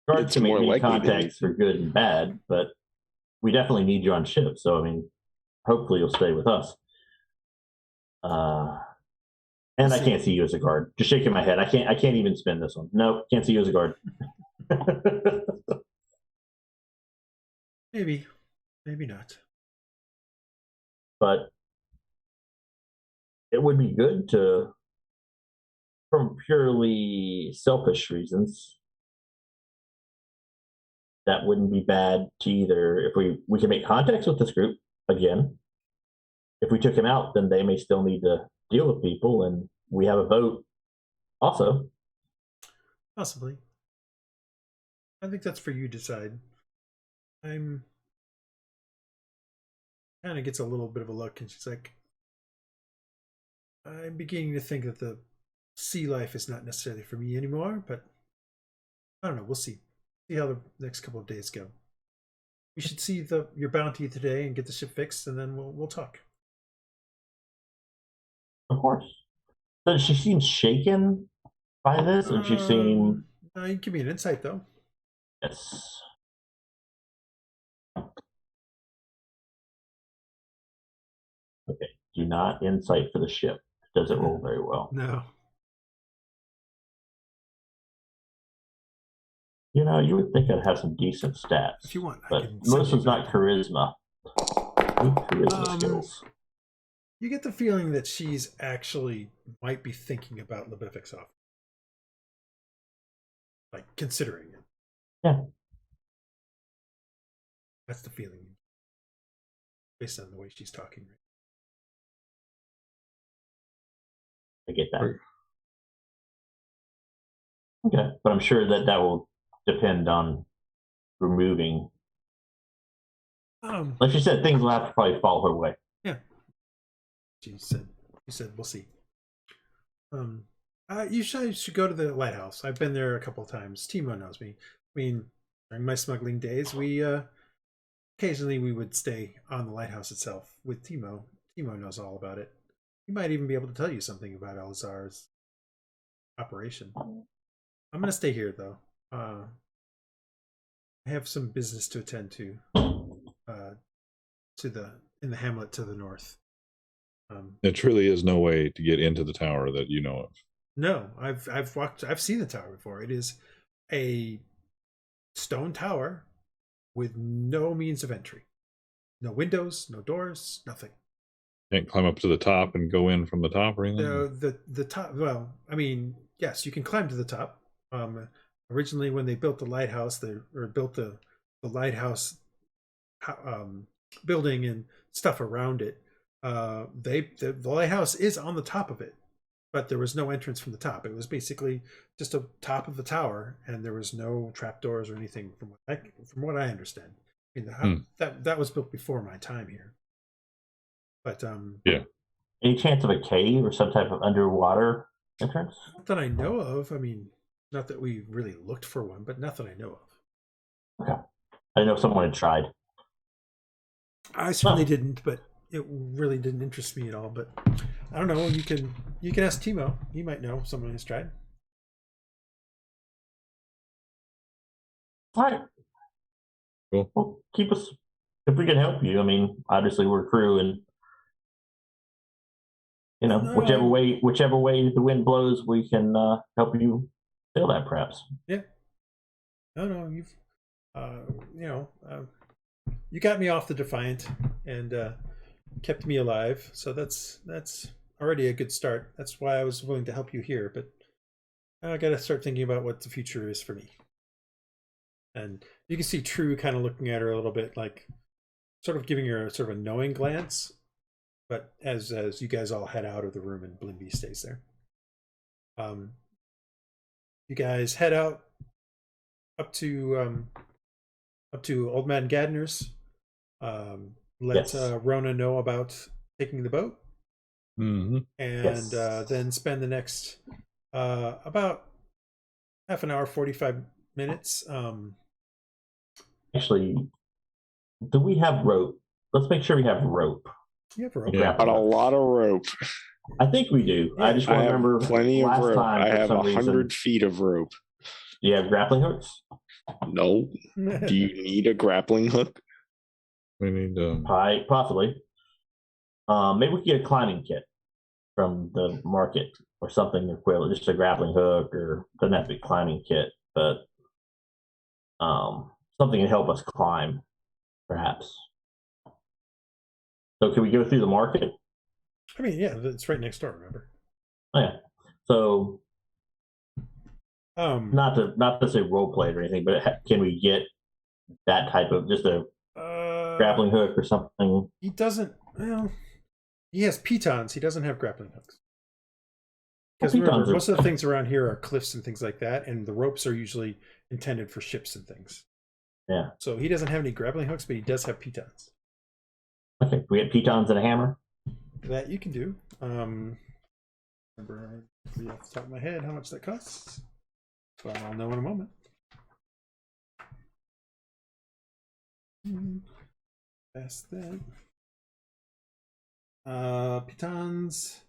Guards can make contacts for good and bad, but we definitely need you on ship. So, I mean, hopefully you'll stay with us. And I can't see you as a guard. Just shaking my head. I can't even spin this one. Nope, can't see you as a guard. Maybe not. But it would be good to, from purely selfish reasons, that wouldn't be bad to either. If we can make contacts with this group again. If we took him out, then they may still need to deal with people, and we have a vote also. Possibly. I think that's for you to decide. Kind of gets a little bit of a look, and she's like, I'm beginning to think that the sea life is not necessarily for me anymore, but I don't know. We'll see. See how the next couple of days go. We should see your bounty today and get the ship fixed, and then we'll talk. Of course. Does she seem shaken by this? Or she seem... You can give me an insight, though. Yes. Okay. Do not insight for the ship. It doesn't roll very well. No. You would think I'd have some decent stats. If you want, but most of it's not charisma. Charisma skills. You get the feeling that she's actually might be thinking about Lebevic's offer. Like, considering it. Yeah. That's the feeling. Based on the way she's talking. I get that. Okay. But I'm sure that will depend on removing. Like you said, things will have to probably fall her way. Yeah. She said, we'll see. You should go to the lighthouse. I've been there a couple of times. Timo knows me. I mean, during my smuggling days, we occasionally we would stay on the lighthouse itself with Timo. Timo knows all about it. He might even be able to tell you something about Elazar's operation. I'm going to stay here, though. I have some business to attend to in the hamlet to the north. There truly is no way to get into the tower that you know of. No, I've seen the tower before. It is a stone tower with no means of entry. No windows, no doors, nothing. Can't climb up to the top and go in from the top or anything? The top, well, I mean, yes, you can climb to the top. Or originally when they built the lighthouse, built the lighthouse building and stuff around it. The lighthouse is on the top of it, but there was no entrance from the top. It was basically just a top of the tower, and there was no trapdoors or anything from what I understand. I mean, that was built before my time here. But yeah. Any chance of a cave or some type of underwater entrance? Not that I know of. I mean, not that we really looked for one, but not that I know of. Okay. I know someone had tried. I certainly didn't, but it really didn't interest me at all. But I don't know. You can ask Timo. He might know someone who's tried. All right. Cool. Well, keep us if we can help you. I mean, obviously we're crew, and whichever way the wind blows, we can help you sail that, perhaps. Yeah. No, you've you got me off the Defiant and kept me alive, so that's already a good start. That's why I was willing to help you here, but I got to start thinking about what the future is for me. And you can see True kind of looking at her a little bit, like sort of giving her a sort of a knowing glance. But as you guys all head out of the room and Blimby stays there, you guys head out up to Old Man Gadner's. Let Rona know about taking the boat, and then spend the next about half an hour, 45 minutes. Actually, do we have rope? Let's make sure we have rope. You have rope. Yeah, a lot of rope. I think we do. Yeah, I just want to remember plenty of rope. time, I have 100 reason. feet of rope. Do you have grappling hooks? No. Do you need a grappling hook? We need possibly. Maybe we could get a climbing kit from the market or something equivalent, just a grappling hook, or doesn't have to be a climbing kit, but something to help us climb, perhaps. So can we go through the market? I mean, yeah, it's right next door, remember? Oh, yeah. So not to say role play or anything, but can we get that type of just a grappling hook or something? He doesn't. Well, he has pitons. He doesn't have grappling hooks. Because remember, most of the things around here are cliffs and things like that, and the ropes are usually intended for ships and things. Yeah. So he doesn't have any grappling hooks, but he does have pitons. Okay, we get pitons and a hammer. That you can do. Remember off the top of my head how much that costs. But I'll know in a moment. That's that. Pitons.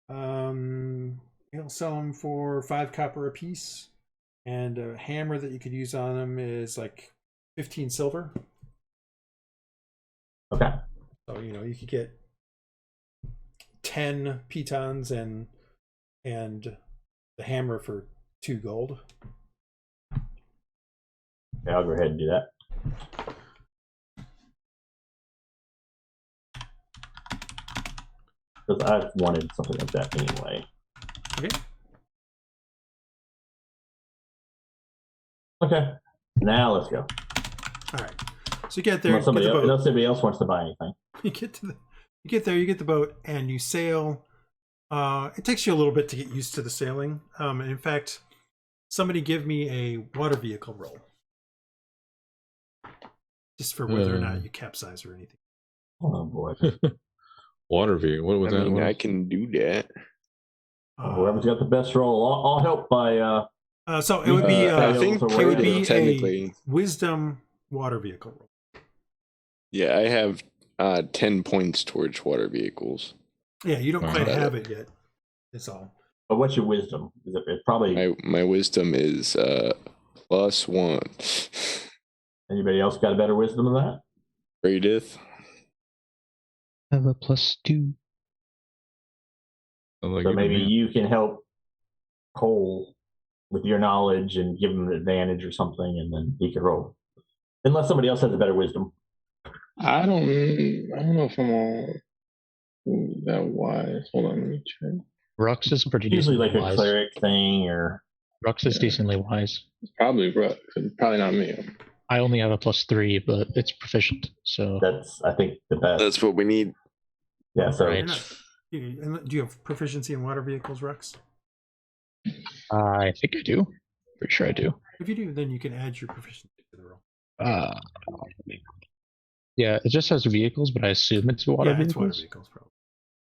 He'll sell them for 5 copper a piece, and a hammer that you could use on them is like 15 silver. Okay. So you could get 10 pitons and the hammer for 2 gold. Okay, I'll go ahead and do that. Because I've wanted something like that anyway. Okay. Okay. Now let's go. All right. So you get there. Unless somebody else wants to buy anything. You get there. You get the boat, and you sail. It takes you a little bit to get used to the sailing. And in fact, somebody give me a water vehicle roll, just for whether or not you capsize or anything. Oh boy. Water vehicle. What was that? I can do that. Whoever's got the best roll, I'll help by. So it would be. I think it would be technically a wisdom water vehicle roll. Yeah, I have 10 points towards water vehicles. Yeah, you don't quite have it yet. That's all. But what's your wisdom? Is it probably my wisdom is +1. Anybody else got a better wisdom than that? Praedyth. I have a +2. So maybe you can help Cole with your knowledge and give him an advantage or something, and then he can roll. Unless somebody else has a better wisdom. I don't know if I'm all that wise. Hold on, let me check. Rhux is pretty Usually like wise. a cleric thing or Rhux is decently wise. Probably Rhux, probably not me. I only have a +3, but it's proficient. So That's, I think, the best. That's what we need. Yeah, so Right. Do you have proficiency in water vehicles, Rhux? I think I do. Pretty sure I do. If you do, then you can add your proficiency to the roll. Yeah, it just says vehicles, but I assume it's water Yeah, vehicles. it's water vehicles, probably.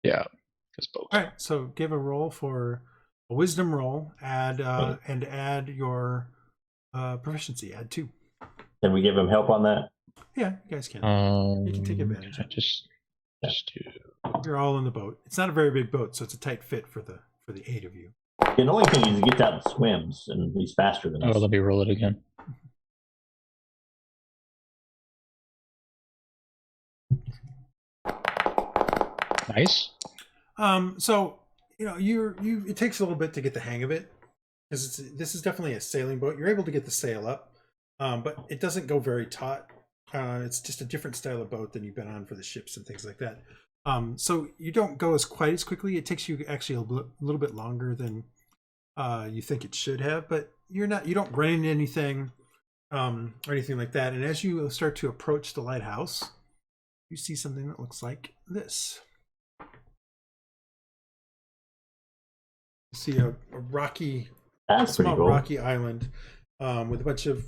Yeah, it's both. All right, so give a roll for a wisdom roll. Add and add your proficiency. Add 2. can we give him help on that? Yeah, you guys can. You can take advantage. Just do. You're all in the boat. It's not a very big boat, so it's a tight fit for the 8 of you. The only thing is he gets out and swims, and he's faster than us. Oh, let me roll it again. Nice. So it takes a little bit to get the hang of it, because this is definitely a sailing boat. You're able to get the sail up, but it doesn't go very taut. It's just a different style of boat than you've been on for the ships and things like that. So you don't go quite as quickly. It takes you actually a little bit longer than you think it should have, but you don't run into anything or anything like that. And as you start to approach the lighthouse, you see something that looks like this. You see a small rocky island with a bunch of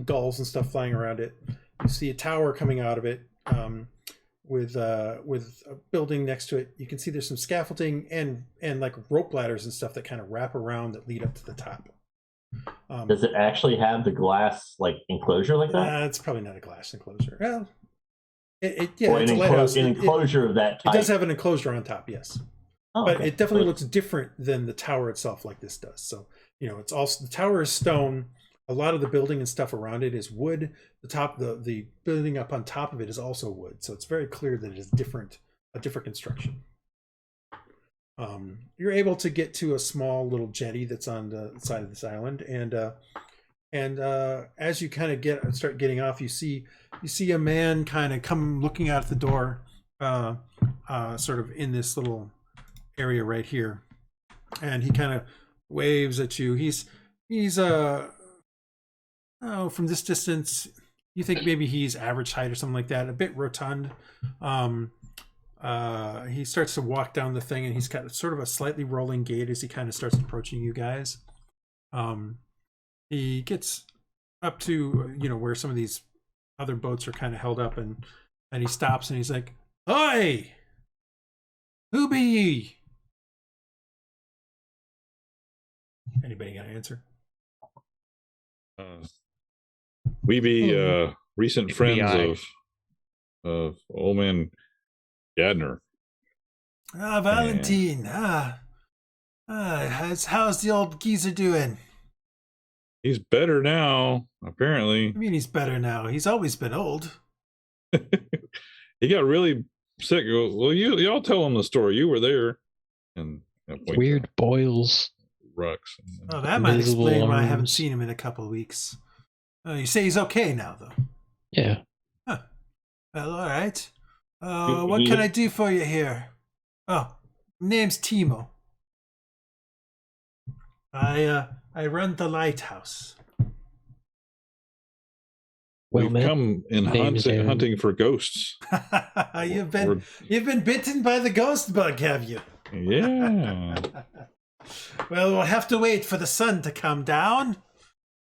gulls and stuff flying around it. You see a tower coming out of it with a building next to it. You can see there's some scaffolding and like rope ladders and stuff that kind of wrap around that lead up to the top. Does it actually have the glass enclosure like that? It's probably not a glass enclosure. Well, it's an enclosure of that type. It does have an enclosure on top, yes. Oh, but okay. it definitely looks different than the tower itself, like this does. So it's also, the tower is stone. A lot of the building and stuff around it is wood. The building up on top of it is also wood. So it's very clear that it is a different construction. You're able to get to a small little jetty that's on the side of this island, and as you kind of start getting off, you see a man kind of come looking out the door, sort of in this little area right here, and he kind of waves at you. He's from this distance, you think maybe he's average height or something like that, a bit rotund. He starts to walk down the thing, and he's got sort of a slightly rolling gait as he kind of starts approaching you guys. He gets up to where some of these other boats are kind of held up, and he stops and he's like, "Oi! Who be ye?" Anybody got an answer? We be recent friends of old man Gadner. Valentine. How's the old geezer doing? He's better now, apparently. I mean, he's better now. He's always been old. He got really sick. Well, y'all tell him the story. You were there. And weird boils. Rhux. Oh, that might explain why I haven't seen him in a couple of weeks. You say he's okay now, though? Yeah. Huh. Well, all right. What can I do for you here? Oh, name's Timo. I run the lighthouse. Well, we've come in hunting for ghosts. You've been bitten by the ghost bug, have you? Yeah. Well, we'll have to wait for the sun to come down.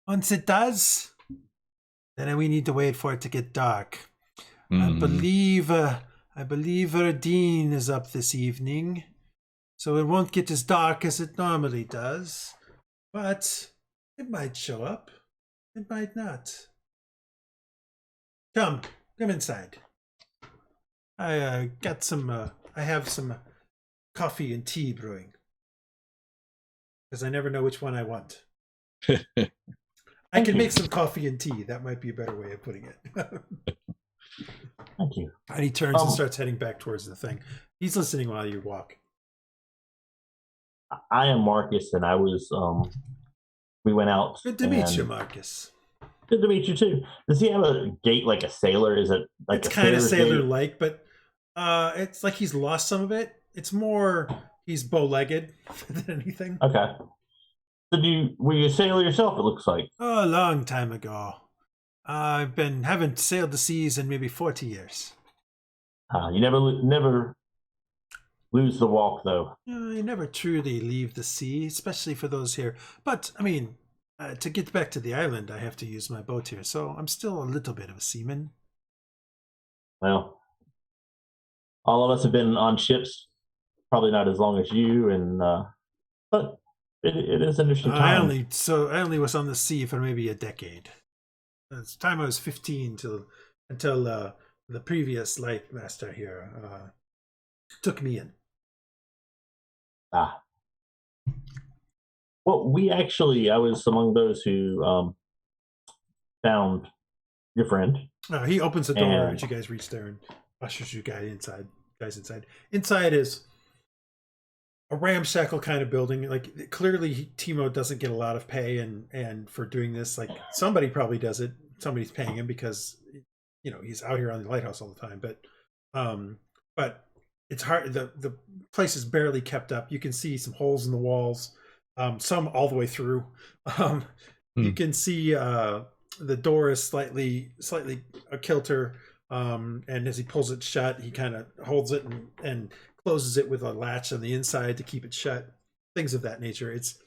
Once it does, then we need to wait for it to get dark. I believe Verdine is up this evening, so it won't get as dark as it normally does. But it might show up. It might not. Come inside. I have some coffee and tea brewing, because I never know which one I want. I can make some coffee and tea. That might be a better way of putting it. Thank you. And he turns and starts heading back towards the thing. He's listening while you walk. I am Marcus, and I was, we went out. Good to meet you, Marcus. Good to meet you, too. Does he have a gait like a sailor? Is it like it's kind of sailor-like, but it's like he's lost some of it. It's more he's bow-legged than anything. Okay. Were you a sailor yourself? It looks like. Oh, a long time ago. Haven't sailed the seas in maybe 40 years. You never lose the walk, though. You never truly leave the sea, especially for those here. But, I mean, to get back to the island, I have to use my boat here, so I'm still a little bit of a seaman. Well, all of us have been on ships, probably not as long as you, and but it is an interesting time. I only was on the sea for maybe a decade. It's time I was 15 until the previous light master here took me in. Well, I was among those who found your friend. He opens the door as you guys reach there and ushers you guys inside. Inside is a ramshackle kind of building. Like, clearly Timo doesn't get a lot of pay and for doing this. Like, somebody probably does it. Somebody's paying him because, you know, he's out here on the lighthouse all the time. But it's hard. The place is barely kept up. You can see some holes in the walls, some all the way through. You can see the door is slightly a kilter. And as he pulls it shut, he kind of holds it and closes it with a latch on the inside to keep it shut. Things of that nature. It's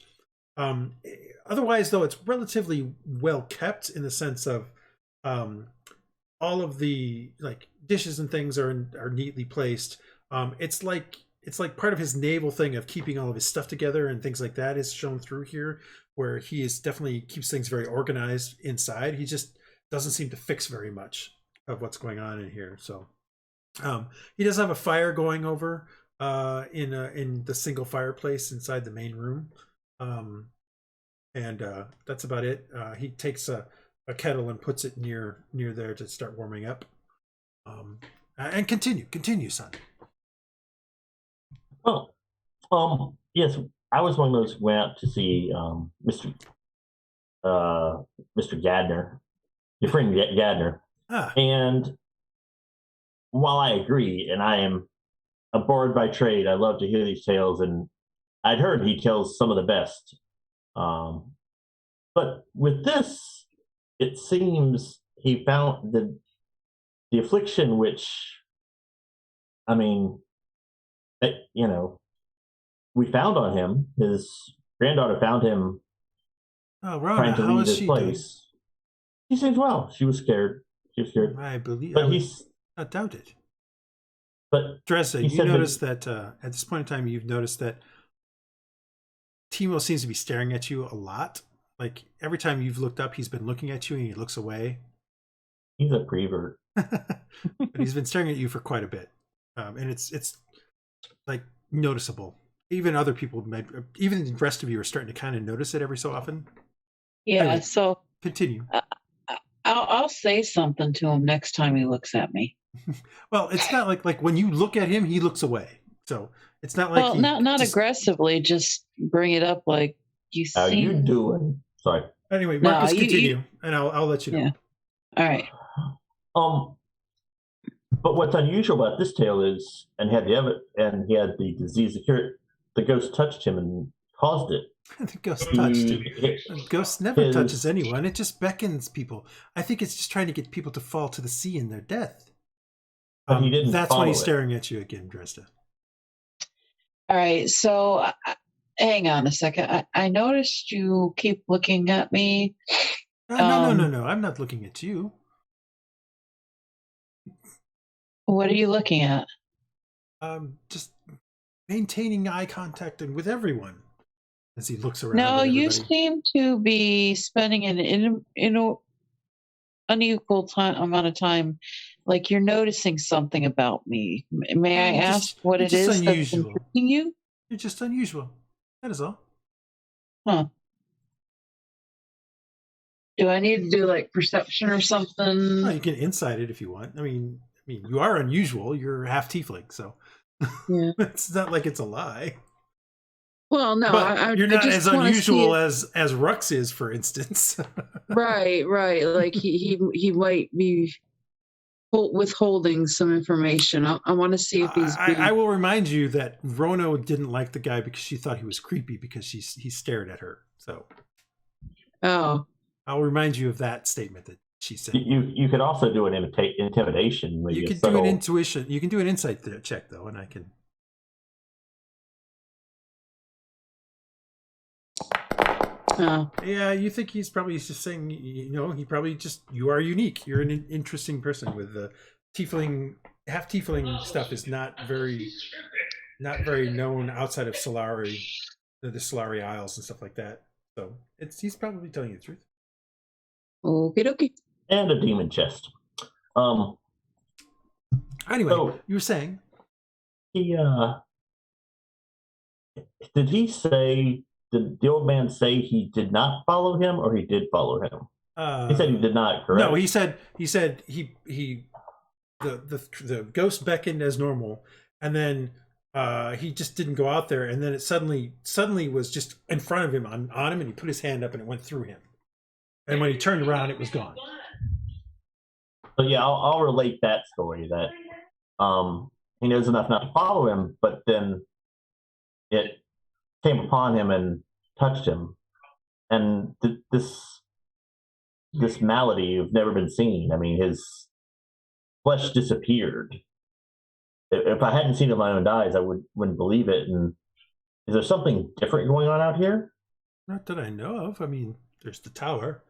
otherwise, though, it's relatively well kept in the sense of all of the like dishes and things are neatly placed. It's like part of his naval thing of keeping all of his stuff together and things like that is shown through here, where he is definitely keeps things very organized inside. He just doesn't seem to fix very much of what's going on in here. So he does have a fire going over in the single fireplace inside the main room. And that's about it. He takes a kettle and puts it near there to start warming up. And continue, son. Oh, yes, I was one of those who went out to see Mr. Gadner, your friend Gadner. And while I agree, and I am a bard by trade, I love to hear these tales, and I'd heard he tells some of the best. But with this, it seems he found the affliction, which, I mean, you know, we found on him. His granddaughter found him trying to leave this place. She seems well. She was scared. I believe, but he's not doubted. But Dresd'a, you notice that at this point in time, you've noticed that Timo seems to be staring at you a lot. Like, every time you've looked up, he's been looking at you and he looks away. He's a prevert. But he's been staring at you for quite a bit. And it's like noticeable. Even other people, even the rest of you are starting to kind of notice it every so often. Yeah, anyway, so continue. I'll say something to him next time he looks at me. Well, it's not like when you look at him, he looks away. So it's not like not aggressively, just bring it up like you see. How you doing? Sorry. Anyway, Marcus, continue, and I'll let you know. Yeah. All right. But what's unusual about this tale is, and he had the disease occur. The ghost touched him and caused it. The ghost touched him. The ghost never touches anyone. It just beckons people. I think it's just trying to get people to fall to the sea in their death. But he didn't. That's when he's staring at you again, Dresd'a. All right. So hang on a second. I noticed you keep looking at me. No. I'm not looking at you. What are you looking at? Just maintaining eye contact and with everyone as he looks around. No, you seem to be spending an unequal amount of time. Like you're noticing something about me. May I ask what it is that's interesting you? You're just unusual. That is all. Huh. Do I need to do like perception or something? No, you can insight it if you want. I mean, you are unusual. You're half tiefling, so yeah. It's not like it's a lie. Well, no, you're not as unusual as Rhux is, for instance. Right. Like he might be withholding some information. I want to see if he's. I will remind you that Rono didn't like the guy because she thought he was creepy because he stared at her. So. Oh. I'll remind you of that statement that she said. You could also do an intimidation. You could do an intuition. You can do an insight check though, and I can. Yeah, you think he's probably just saying, he probably just, you are unique. You're an interesting person with the tiefling, half tiefling stuff is not very known outside of Solari, the Solari Isles and stuff like that. So he's probably telling you the truth. Okie dokie. And a demon chest. Anyway, so you were saying did the old man say he did not follow him, or he did follow him? He said he did not, correct? No, he said the ghost beckoned as normal, and then he just didn't go out there, and then it suddenly was just in front of him on him, and he put his hand up and it went through him. And when he turned around, it was gone. So yeah, I'll relate that story that he knows enough not to follow him, but then it came upon him and touched him, and this malady you've never been seen. I mean, his flesh disappeared. If I hadn't seen it with my own eyes, I wouldn't believe it. And is there something different going on out here? Not that I know of. I mean, there's the tower,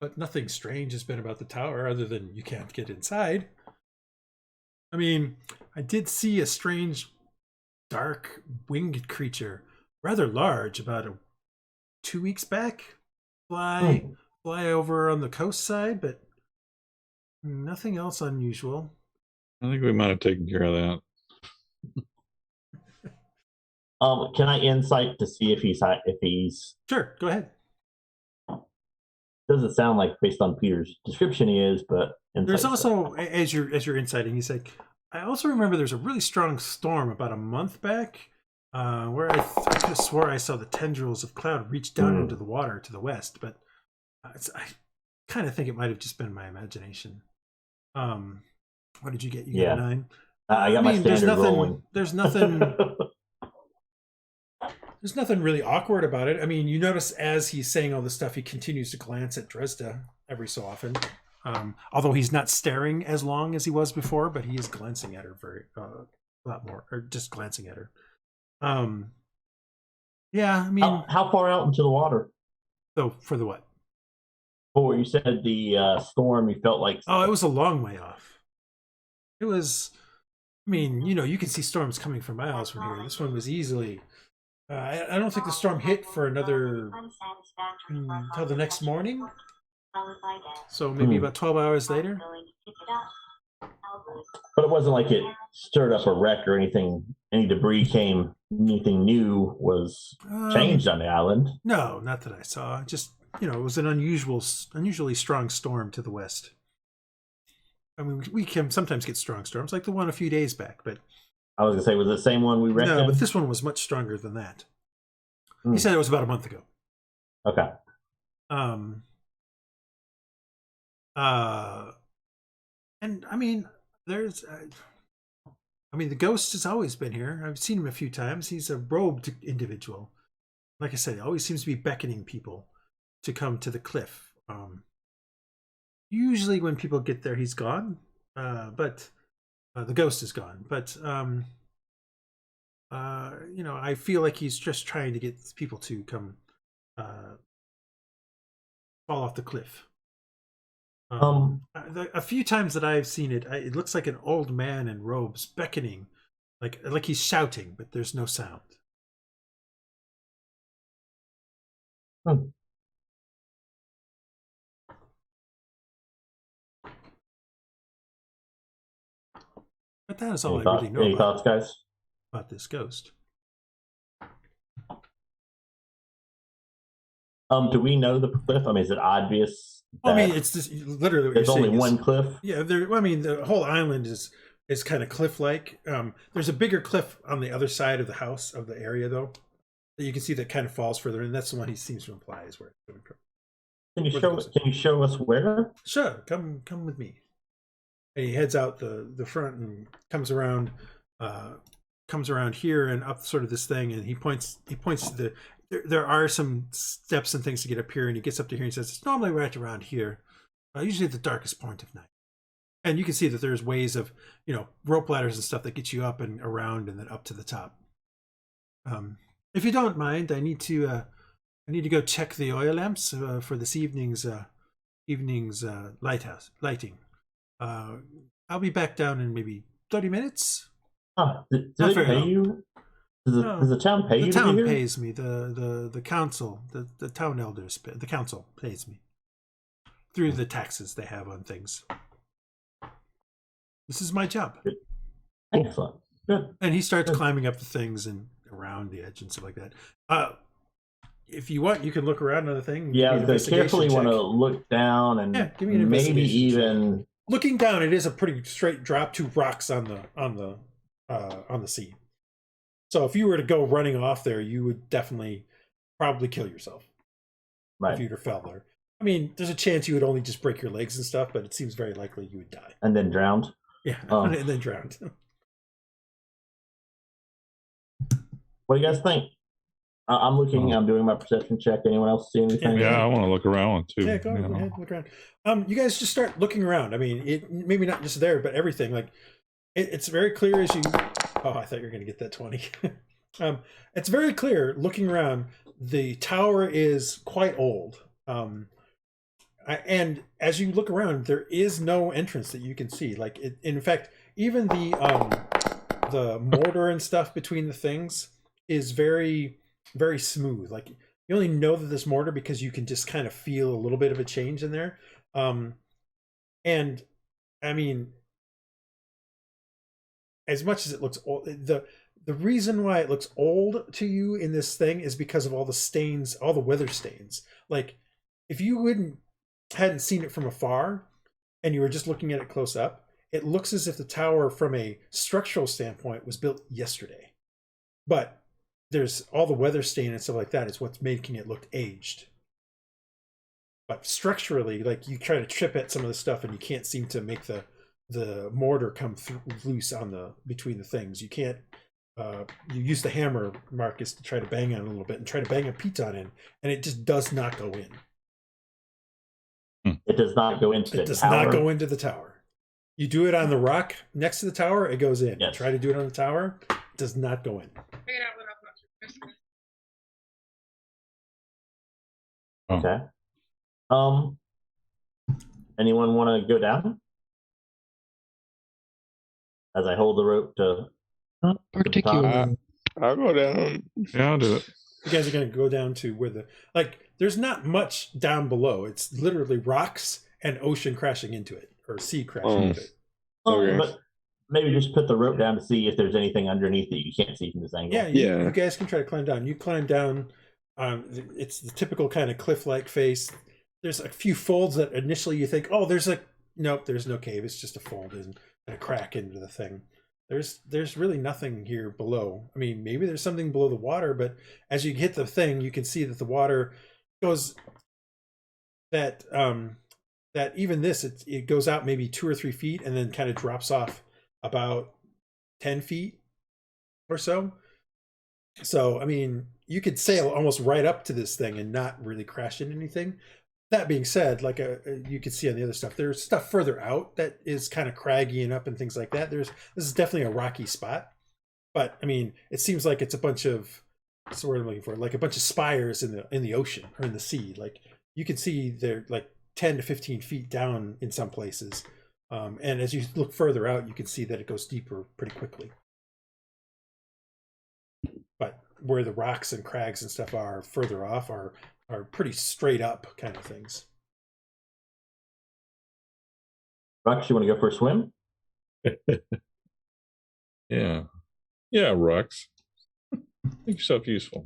but nothing strange has been about the tower other than you can't get inside. I mean, I did see a strange, dark, winged creature, rather large, about 2 weeks back, fly over on the coast side, but nothing else unusual. I think we might have taken care of that. Can I insight to see if he's Sure, go ahead. Doesn't sound like based on Peter's description he is, but there's also as you're inciting, he's like, I also remember there's a really strong storm about a month back, where I could have swore I saw the tendrils of cloud reach down into the water to the west, but I kind of think it might have just been my imagination. What did you get? You got a 9? I got my standard rolling. There's nothing. There's nothing really awkward about it. I mean, you notice as he's saying all this stuff, he continues to glance at Dresd'a every so often. Although he's not staring as long as he was before, but he is glancing at her a lot more, or just glancing at her. Yeah, I mean, how far out into the water? So for the what? Oh, you said the storm. You felt like it was a long way off. It was. I mean, you can see storms coming for miles from here. This one was easily. I don't think the storm hit for another until the next morning. So maybe about 12 hours later. But it wasn't like it stirred up a wreck or anything. Any debris came. Anything new was changed on the island. No, not that I saw. Just it was an unusually strong storm to the west. I mean, we can sometimes get strong storms, like the one a few days back, but. I was going to say, was it the same one we reckoned? No, but this one was much stronger than that. He said it was about a month ago. Okay. And I mean, the ghost has always been here. I've seen him a few times. He's a robed individual. Like I said, he always seems to be beckoning people to come to the cliff. Usually when people get there, he's gone. But the ghost is gone. But I feel like he's just trying to get people to come fall off the cliff. A few times that I've seen it, it looks like an old man in robes beckoning, like he's shouting, but there's no sound. But that is all I really know about, guys? About this ghost. Do we know the cliff? I mean, is it obvious? I mean, it's just literally. There's only one cliff. Yeah, the whole island is kind of cliff-like. There's a bigger cliff on the other side of the house of the area, though, that you can see that kind of falls further, and that's the one he seems to imply is where it's coming from. Can you show us where? Sure, come with me. And he heads out the front and comes around here and up sort of this thing, and he points to there are some steps and things to get up here, and he gets up to here and says, it's normally right around here, usually at the darkest point of night. And you can see that there's ways of, rope ladders and stuff that get you up and around and then up to the top. If you don't mind, I need to go check the oil lamps for this evening's lighting. I'll be back down in maybe 30 minutes. Did they pay you? Does the town pay you? The town pays me. The council, the town elders, the council pays me through the taxes they have on things. This is my job. Good. Excellent. Good. And he starts climbing up the things and around the edge and stuff like that. If you want, you can look around another thing. Yeah, I carefully want to look down and give me an maybe even looking down. It is a pretty straight drop to rocks on the sea. So if you were to go running off there, you would definitely probably kill yourself. Right. If you were to fell there. I mean, there's a chance you would only just break your legs and stuff, but it seems very likely you would die. And then drowned? Yeah, and then drowned. What do you guys think? I'm looking. I'm doing my perception check. Anyone else see anything? Yeah, I want to look around too. Yeah, go ahead, look around. You guys just start looking around. I mean, it maybe not just there, but everything. Like, it's very clear as you. Oh, I thought you were going to get that 20. It's very clear looking around. The tower is quite old. And as you look around, there is no entrance that you can see. Like, in fact, even the mortar and stuff between the things is very, very smooth. Like, you only know that this mortar because you can just kind of feel a little bit of a change in there. And I mean, as much as it looks old, the reason why it looks old to you in this thing is because of all the stains, all the weather stains. Like, if you hadn't seen it from afar and you were just looking at it close up, it looks as if the tower from a structural standpoint was built yesterday. But there's all the weather stain and stuff like that is what's making it look aged. But structurally, like, you try to trip at some of the stuff and you can't seem to make the mortar come loose on between the things. You can't. You use the hammer, Marcus, to try to bang on it a little bit and try to bang a piton in, and it just does not go in. It does not go into the tower. It does not go into the tower. You do it on the rock next to the tower, it goes in. Yes. Try to do it on the tower, it does not go in. Okay. Anyone want to go down? As I hold the rope to. Particular. I'll go down. Yeah, I'll do it. You guys are going to go down to where there's not much down below. It's literally rocks and ocean crashing into it, or sea crashing into it. Okay. But maybe just put the rope down to see if there's anything underneath that you can't see from this angle. Yeah, you guys can try to climb down. You climb down. It's the typical kind of cliff-like face. There's a few folds that initially you think, oh, nope, there's no cave. It's just a fold and a crack into the thing. There's really nothing here below. I mean, maybe there's something below the water, but as you hit the thing, you can see that the water goes that even this, it goes out maybe 2 or 3 feet and then kind of drops off about 10 feet or so. So, I mean, you could sail almost right up to this thing and not really crash into anything. That being said, like you can see on the other stuff, there's stuff further out that is kind of craggy and up and things like that. This is definitely a rocky spot, but I mean, it seems like it's a bunch of, what's the word I'm looking for? Like a bunch of spires in the ocean or in the sea. Like, you can see they're like 10 to 15 feet down in some places, and as you look further out, you can see that it goes deeper pretty quickly. But where the rocks and crags and stuff are further off are pretty straight up kind of things. Rhux, you want to go for a swim? Yeah, Rhux. Make yourself useful.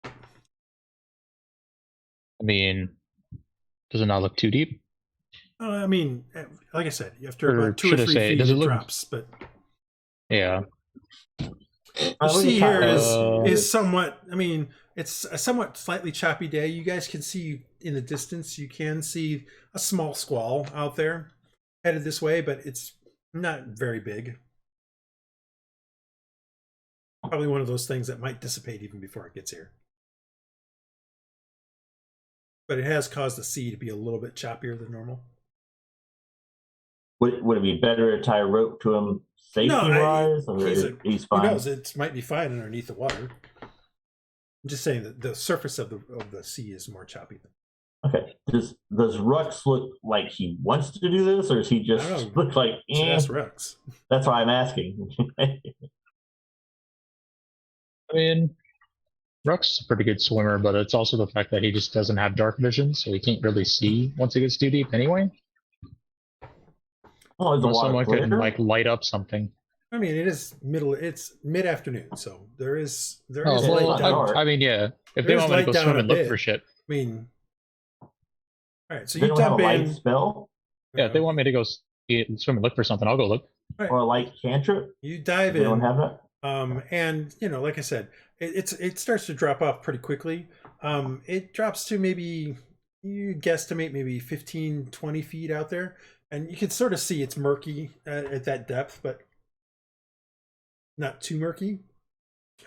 I mean, does it not look too deep? I mean, like I said, after Or about 2 or should I 3 say, feet, does it it look- drops. But Yeah. you see here Uh, is somewhat, I mean, it's a somewhat slightly choppy day. You guys can see in the distance, you can see a small squall out there. headed this way, but it's not very big. Probably one of those things that might dissipate even before it gets here. But it has caused the sea to be a little bit choppier than normal. Would it be better to tie a rope to him safety-wise? He's fine. Who knows? It might be fine underneath the water. I'm just saying that the surface of the sea is more choppy. Okay. Does Rhux look like he wants to do this, or does he just look like? That's Rhux. That's why I'm asking. I mean, Rhux is a pretty good swimmer, but it's also the fact that he just doesn't have dark vision, so he can't really see once it gets too deep anyway. Oh, is the water someone clear? could like light up something. I mean, it's mid-afternoon, so there is well, light down. I mean, yeah. If There they is want me to go light down swim a and look bit. for shit, I mean, all right. So They you don't have a dump light in. spell yeah. If they want me to go swim and look for something, I'll go look. Right. or a light cantrip. You dive They don't in. have that. And like I said, it starts to drop off pretty quickly. It drops to maybe, you guesstimate maybe 15, 20 feet out there, and you can sort of see it's murky at that depth, but not too murky.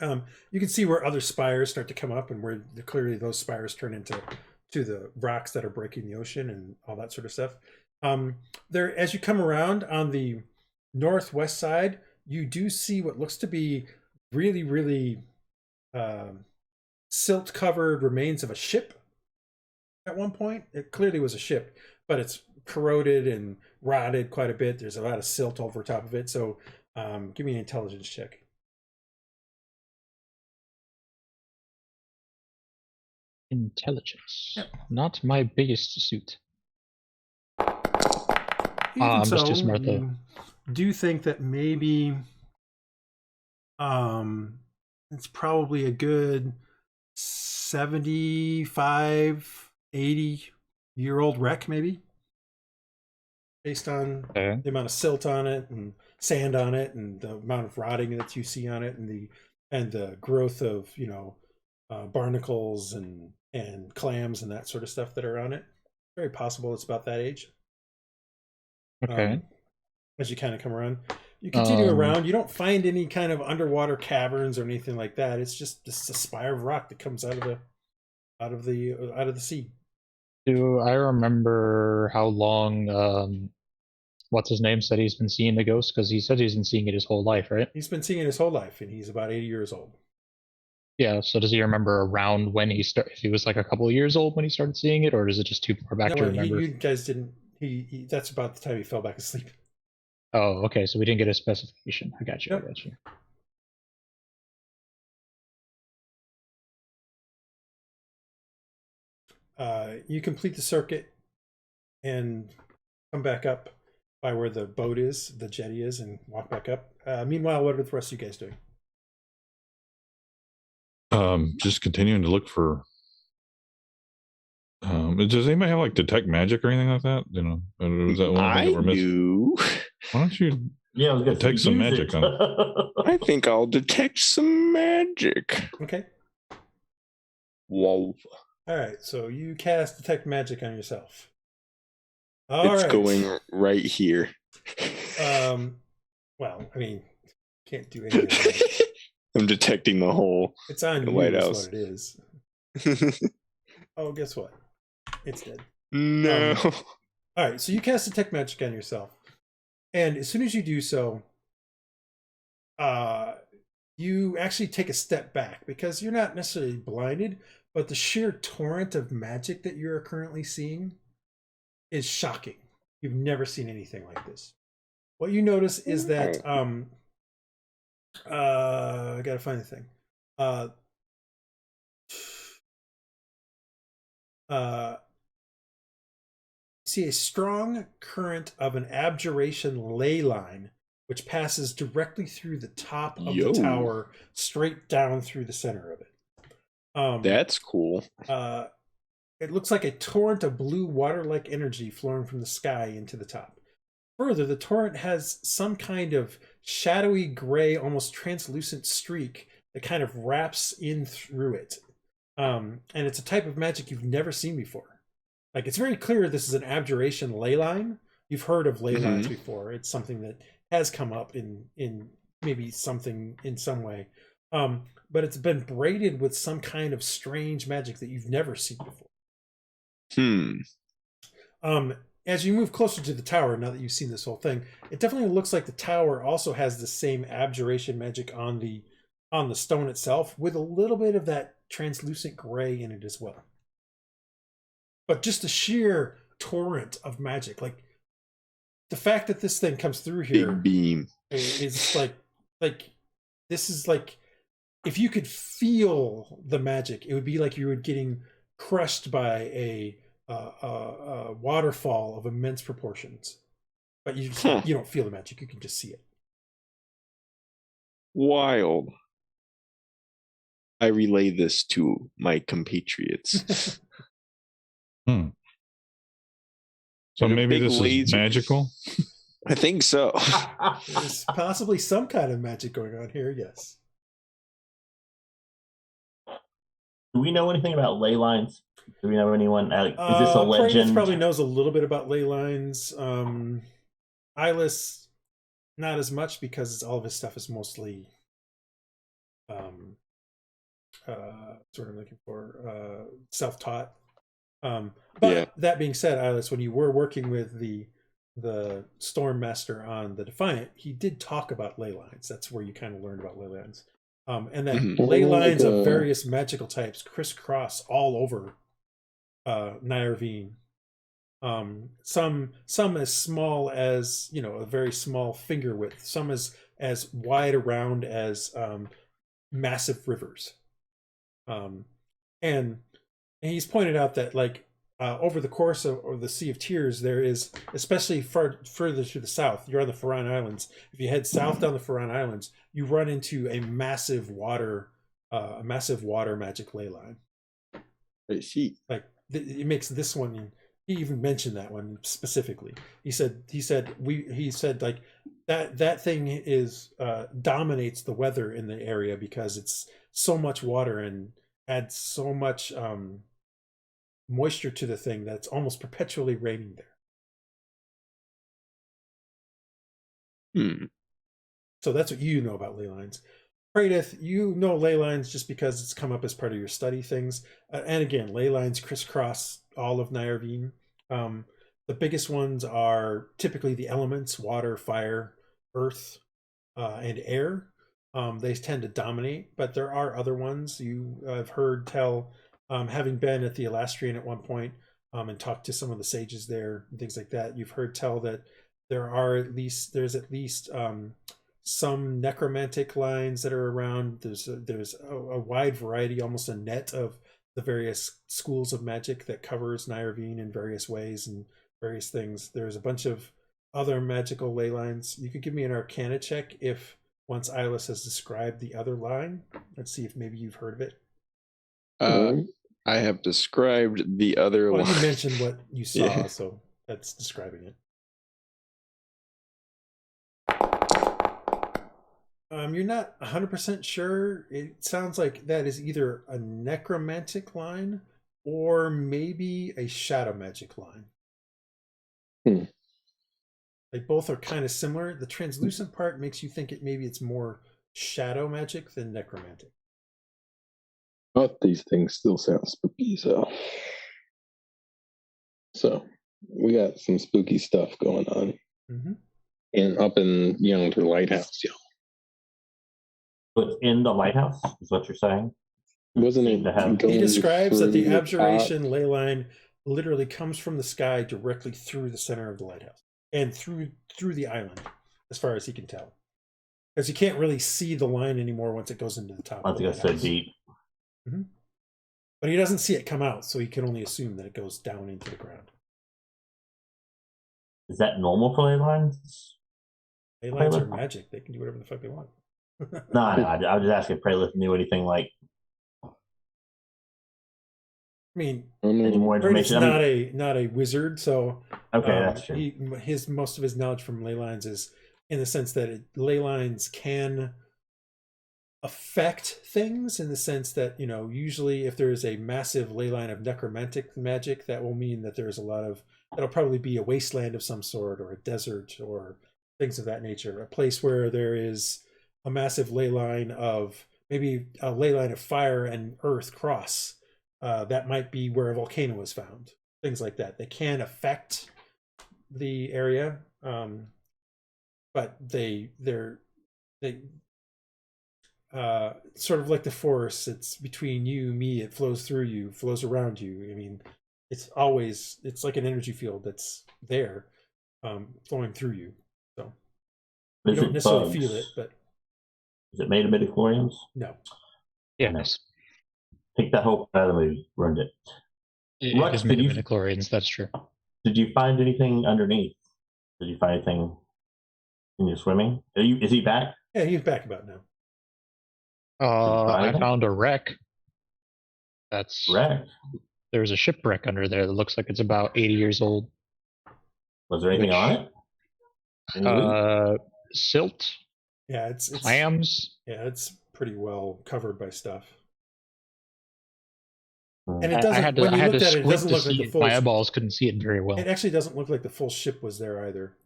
You can see where other spires start to come up, and where clearly those spires turn into the rocks that are breaking the ocean and all that sort of stuff. There, as you come around on the northwest side, you do see what looks to be really, really silt-covered remains of a ship. At one point, it clearly was a ship, but it's corroded and rotted quite a bit. There's a lot of silt over top of it. So give me an intelligence check. Intelligence. Yep. Not my biggest suit. Even just too smart though. Do you think that maybe it's probably a good 75, 80-year-old wreck, maybe? Based on the amount of silt on it and sand on it and the amount of rotting that you see on it and the growth of, barnacles and clams and that sort of stuff that are on it. Very possible it's about that age. Okay. As you kind of come around, you continue around. You don't find any kind of underwater caverns or anything like that. It's just this a spire of rock that comes out of the sea. Do I remember how long? What's his name said he's been seeing the ghost? Because he said he's been seeing it his whole life, right? He's been seeing it his whole life, and he's about 80 years old. Yeah. So does he remember around when he started? If he was like a couple of years old when he started seeing it, or is it just too far back to remember? You guys didn't. He that's about the time he fell back asleep. Oh, okay. So we didn't get a specification. I got you. Yep. I got you. You complete the circuit and come back up by where the boat is, the jetty is, and walk back up. Meanwhile, what are the rest of you guys doing? Just continuing to look for. Does anybody have like detect magic or anything like that? Is that one thing that we're missing? do. Why don't you Yeah, I was gonna detect say, some use magic it. on it? I think I'll detect some magic. Okay. Whoa. All right. So you cast detect magic on yourself. It's going right here. Well, I mean, can't do anything. About it. I'm detecting the hole. It's on The you. White Is House. what it is. Oh, guess what? It's dead. No. All right, so you cast detect magic on yourself, and as soon as you do so, you actually take a step back because you're not necessarily blinded, but the sheer torrent of magic that you're currently seeing is shocking. You've never seen anything like this. What you notice is that I gotta find the thing. See a strong current of an abjuration ley line which passes directly through the top of the tower, straight down through the center of it. That's cool. It looks like a torrent of blue water-like energy flowing from the sky into the top. Further, the torrent has some kind of shadowy gray, almost translucent streak that kind of wraps in through it. And it's a type of magic you've never seen before. Like, it's very clear this is an abjuration ley line. you've heard of ley lines before. It's something that has come up in maybe something in some way. But it's been braided with some kind of strange magic that you've never seen before. As you move closer to the tower, now that you've seen this whole thing, it definitely looks like the tower also has the same abjuration magic on the stone itself, with a little bit of that translucent gray in it as well. But just a sheer torrent of magic. Like, the fact that this thing comes through here, big beam, is like this is like, if you could feel the magic, it would be like you were getting crushed by a waterfall of immense proportions. But you don't feel the magic; you can just see it. Wild. I relay this to my compatriots. So maybe this is magical? I think so. There's possibly some kind of magic going on here, yes. Do we know anything about ley lines? Do we know anyone? Is this a legend? Praedyth probably knows a little bit about ley lines. Iylis, not as much, because all of his stuff is mostly sort of looking for self-taught. But that being said, Iylis, when you were working with the Stormmaster on the Defiant, he did talk about ley lines. That's where you kind of learned about ley lines. And that ley lines of various magical types crisscross all over Nyarvine. Some as small as, a very small finger width. Some as wide around as massive rivers. And he's pointed out that, like, over the course of the Sea of Tears, there is, especially further to the south, you're on the Farran Islands. If you head south down the Farran Islands, you run into a massive water magic ley line. I see. Like, it makes this one. He even mentioned that one specifically. He said like that thing is dominates the weather in the area because it's so much water and adds so much moisture to the thing that it's almost perpetually raining there. So that's what you know about ley lines. Praedyth, you know ley lines just because it's come up as part of your study things. And again, ley lines crisscross all of Nyarvine. The biggest ones are typically the elements: water, fire, earth, and air. They tend to dominate, but there are other ones. I've heard tell, having been at the Elastrian at one point, and talked to some of the sages there and things like that, you've heard tell that there's at least some necromantic lines that are around. There's a wide variety, almost a net of the various schools of magic that covers Nyarvine in various ways and various things. There's a bunch of other magical ley lines. You could give me an Arcana check if once Iylis has described the other line. Let's see if maybe you've heard of it. I have described the other line. You mentioned what you saw, so that's describing it. You're not 100% sure. It sounds like that is either a necromantic line or maybe a shadow magic line. They both are kind of similar. The translucent part makes you think maybe it's more shadow magic than necromantic. But these things still sound spooky, so we got some spooky stuff going on. And up in the lighthouse, What's in the lighthouse is what you're saying? Wasn't it? He describes that the abjuration ley line literally comes from the sky directly through the center of the lighthouse and through the island, as far as he can tell, because you can't really see the line anymore once it goes into the top. I think it's so deep. But he doesn't see it come out, so he can only assume that it goes down into the ground. Is that normal for ley lines? Ley lines are magic; they can do whatever the fuck they want. No, I was just asking if Praedyth knew anything like. I mean, any more information? Not a wizard, so okay, that's true. Most of his knowledge from ley lines is in the sense that ley lines can affect things, in the sense that usually if there is a massive ley line of necromantic magic, that will mean that there's a lot of that'll probably be a wasteland of some sort, or a desert, or things of that nature. A place where there is a massive ley line of, maybe a ley line of fire and earth cross. That might be where a volcano was found. Things like that. They can affect the area, but they're sort of like the force. It's between you, me. It flows through you, flows around you. I mean, it's like an energy field that's there, flowing through you. So you don't necessarily feel it, but is it made of midichlorians? No. Yes. Take that whole part of the movie, ruined it. It is made of midichlorians, that's true. Did you find anything underneath? Did you find anything in your swimming? Is he back? Yeah, he's back about now. I found a wreck. That's wreck. There's a shipwreck under there that looks like it's about 80 years old. Was there anything on it? Silt. Yeah, it's clams. Yeah, it's pretty well covered by stuff. And it doesn't. When you looked at it, it doesn't look like the full. My eyeballs couldn't see it very well. It actually doesn't look like the full ship was there either.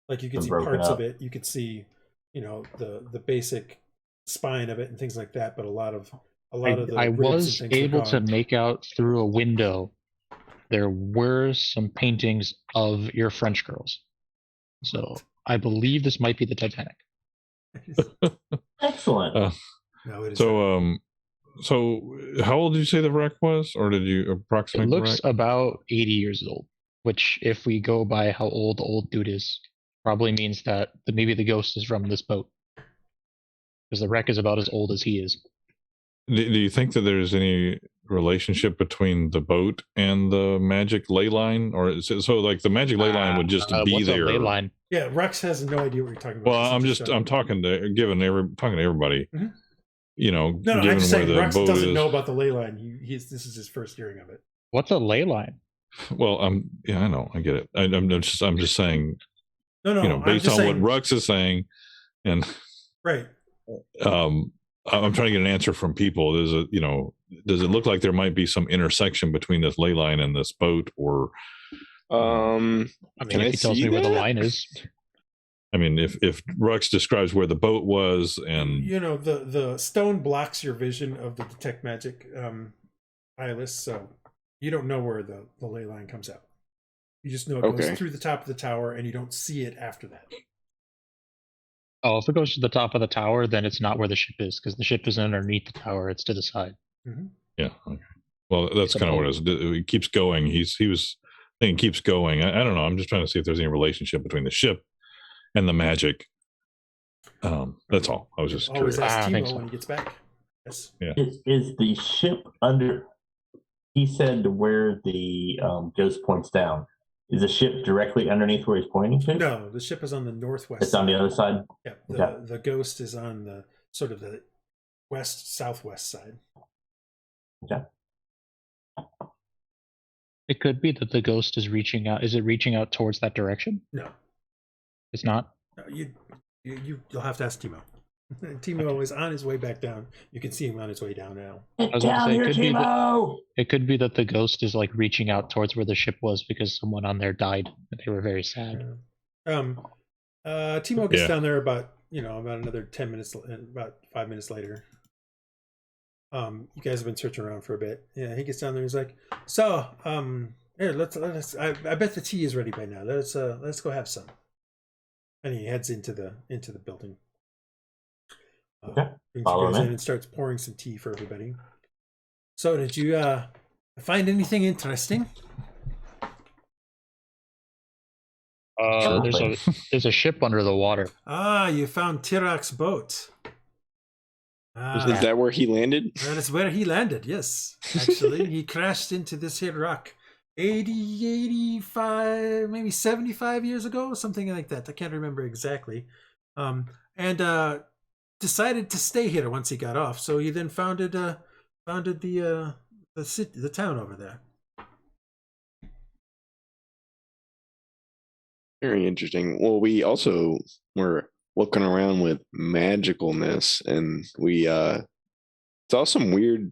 Like you could see parts of it. You could see, the basic spine of it and things like that. But a lot of the. I was able to make out through a window. There were some paintings of your French girls, so I believe this might be the Titanic. Excellent. No, it is. So, how old did you say the wreck was, or did you approximate? It looks about 80 years old, which, if we go by how old the old dude is, probably means that maybe the ghost is from this boat, because the wreck is about as old as he is. Do you think that there's any relationship between the boat and the magic ley line, or so like the magic ley line would just be what's there? A ley line? Yeah, Rhux has no idea what you're talking about. Well, I'm talking to everybody. Mm-hmm. No, I'm just saying Rhux doesn't know about the ley line. This is his first hearing of it. What's a ley line? Well, I know, I get it. I'm just saying. No. Based on what Rhux is saying, and right. I'm trying to get an answer from people. Does it look like there might be some intersection between this ley line and this boat, or? If he tells me where the line is. I mean, if Rhux describes where the boat was, and the stone blocks your vision of the detect magic, Iylis, so you don't know where the ley line comes out. You just know it goes through the top of the tower, and you don't see it after that. Oh, if it goes to the top of the tower, then it's not where the ship is, because the ship isn't underneath the tower; it's to the side. Mm-hmm. Yeah. Okay. Well, that's kind of what it is. He keeps going. He was thinking keeps going. I don't know. I'm just trying to see if there's any relationship between the ship and the magic. That's all. I was just always curious. ask Timo when he gets back. Yes. Yeah. Is the ship under? He said where the ghost points down. Is the ship directly underneath where he's pointing to? No, the ship is on the northwest. It's on the other side. Yeah. The ghost is on the sort of the southwest side. Okay. It could be that the ghost is reaching out. Is it reaching out towards that direction? No. It's not? No, you'll have to ask Timo. Timo is on his way back down. You can see him on his way down now. Get down here, Timo! It could be that the ghost is like reaching out towards where the ship was because someone on there died and they were very sad. Timo gets down there about another 10 minutes, about 5 minutes later. You guys have been searching around for a bit. Yeah, he gets down there. He's like, "So, here, let's. I bet the tea is ready by now. Let's go have some." And he heads into the building. Okay. Brings you guys in and starts pouring some tea for everybody. So, did you find anything interesting? There's a ship under the water. Ah, you found Tyrok's boat. Is that where he landed? That is where he landed, yes. Actually, he crashed into this here rock 80, 85, maybe 75 years ago, something like that. I can't remember exactly. And decided to stay here once he got off. So he then founded the city, the town over there. Very interesting. Well, we also were looking around with magicalness, and we saw some weird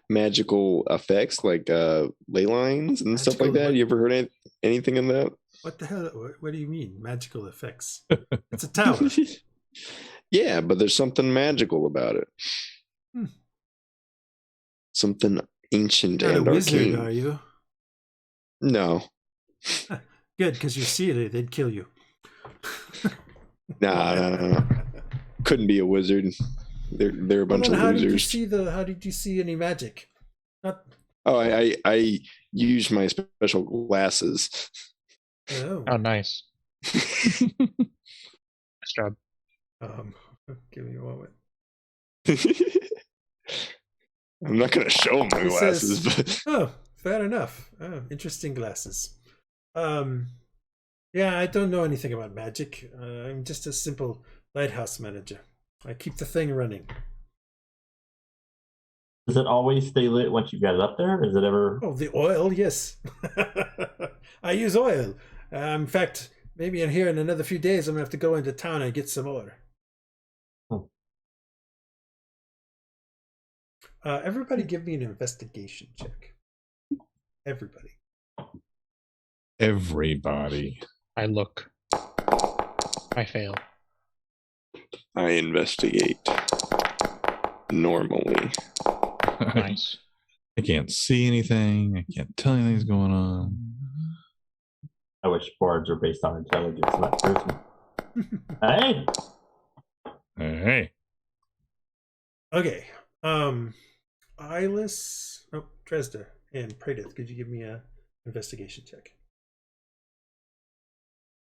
magical effects like ley lines and stuff like that? You ever heard anything of that? What the hell? What do you mean magical effects? It's a tower. Yeah, but there's something magical about it. Something ancient You're not and a wizard, arcane. are you? No. Good, because you see it, they'd kill you. Nah. Couldn't be a wizard. They're a bunch of losers. How did you see any magic? Not... Oh, I use my special glasses. Oh, nice. Nice job. Give me a moment. I'm not going to show them my glasses, but oh, fair enough. Oh, interesting glasses. Yeah, I don't know anything about magic. I'm just a simple lighthouse manager. I keep the thing running. Does it always stay lit once you get it up there? Is it ever? Oh, the oil, yes. I use oil. In fact, maybe in here in another few days, I'm gonna have to go into town and get some more. Everybody, give me an investigation check. Everybody. I look. I fail. I investigate normally. Nice. I can't see anything. I can't tell anything's going on. I wish bards are based on intelligence, not charisma. Hey. Hey. Okay. Iylis, Dresd'a, and Praedyth, could you give me a investigation check?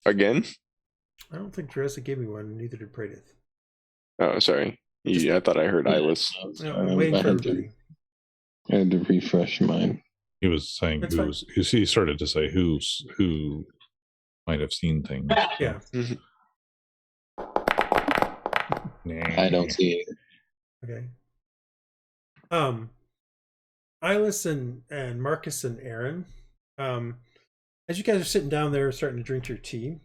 Again? I don't think Dresd'a gave me one, neither did Praedyth. Oh, sorry. I thought I heard Iylis. I'm waiting for everybody. I had to refresh mine. He was saying he started to say who might have seen things. Yeah. I don't see it. Okay. Iylis and Marcus and Aaron, as you guys are sitting down there starting to drink your tea,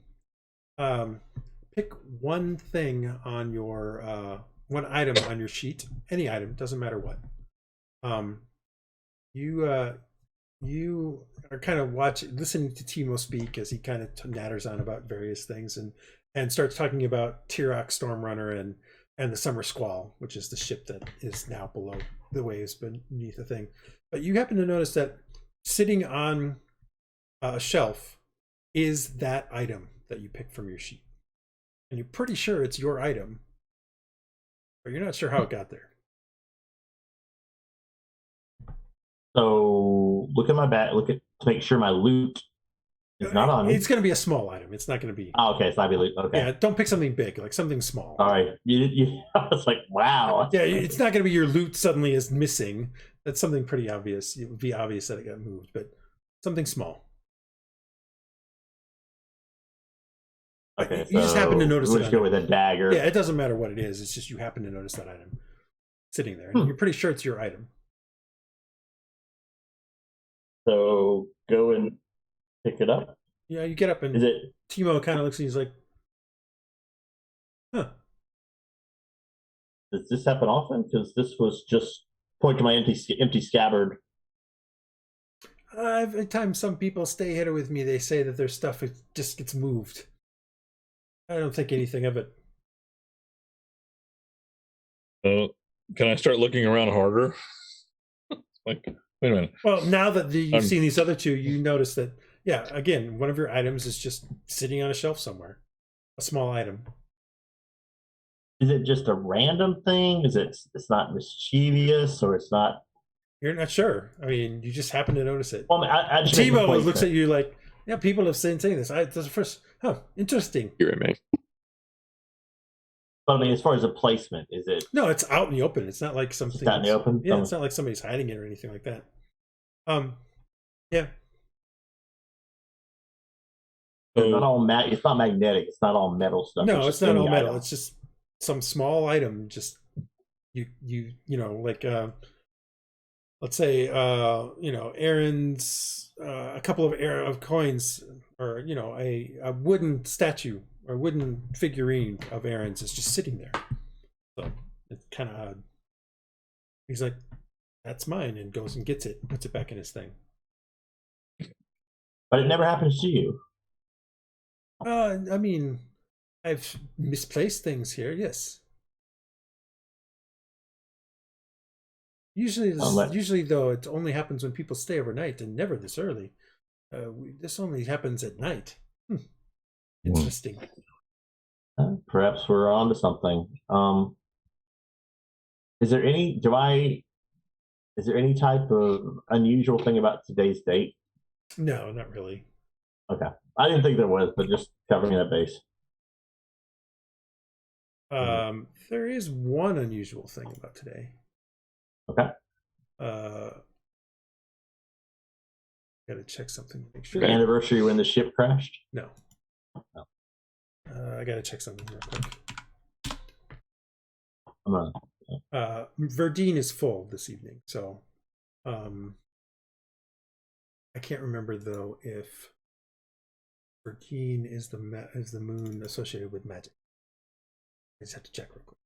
pick one thing on your one item on your sheet, any item, doesn't matter what. You are kind of listening to Timo speak as he kind of natters on about various things and starts talking about Tyrok, Stormrunner, and the Summer Squall, which is the ship that is now below the waves beneath the thing. But you happen to notice that sitting on a shelf is that item that you picked from your sheet. And you're pretty sure it's your item, but you're not sure how it got there. So look at my bag. To make sure my loot is not on me. It's going to be a small item. It's not going to be. Oh, okay. It's not be loot. Okay. Yeah, don't pick something big, like something small. All right. I was like, wow. Yeah, it's not going to be your loot suddenly is missing. That's something pretty obvious. It would be obvious that it got moved, but something small. Okay, you just happen to notice it. We'll just go with a dagger. Yeah, it doesn't matter what it is. It's just you happen to notice that item sitting there. And you're pretty sure it's your item. So go and pick it up. Yeah, you get up and Timo kind of looks and he's like, huh. Does this happen often? Because this was just point to my empty scabbard. Every time some people stay here with me, they say that their stuff just gets moved. I don't think anything of it. Can I start looking around harder? Like, wait a minute. Well, now that you've seen these other two, you notice that, yeah, again, one of your items is just sitting on a shelf somewhere. A small item. Is it just a random thing? It's not mischievous, or it's not? You're not sure. I mean, you just happen to notice it. Well, I just Timo looks at you like, yeah, people have saying this. That's the first. Interesting. You're right, But I mean, as far as the placement, is it? No, it's out in the open. It's not like something. It's out in the open. Yeah, it's not like somebody's hiding it or anything like that. Yeah. It's not all it's not magnetic. It's not all metal stuff. No, it's not all metal. Item. It's just some small item. Just you know, like let's say Aaron's a couple of Aerra of coins, or a wooden statue or wooden figurine of Aaron's is just sitting there. So it's kind of odd. He's like, that's mine, and goes and gets it, puts it back in his thing. But it never happens to you. I mean, I've misplaced things here, yes. Usually, though, it only happens when people stay overnight, and never this early. This only happens at night. Interesting. Perhaps we're on to something. Is there any type of unusual thing about today's date? No, not really. Okay. I didn't think there was, but just covering that base. There is one unusual thing about today. Okay. Gotta check something to make sure. The anniversary when the ship crashed? No. I gotta check something real quick. Verdine is full this evening, so I can't remember though if Verdine is the moon associated with magic. I just have to check real quick.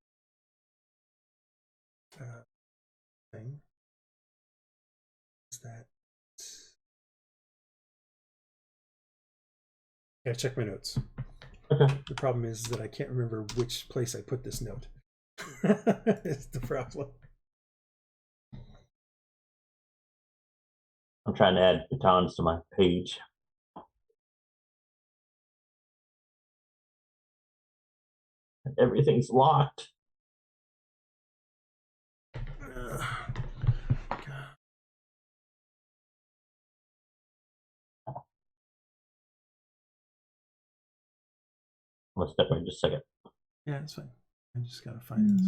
Thing is that. Gotta check my notes. Okay. The problem is that I can't remember which place I put this note. It's the problem. I'm trying to add batons to my page. Everything's locked. I'm gonna step in just a second. Yeah, it's fine. I just gotta find this.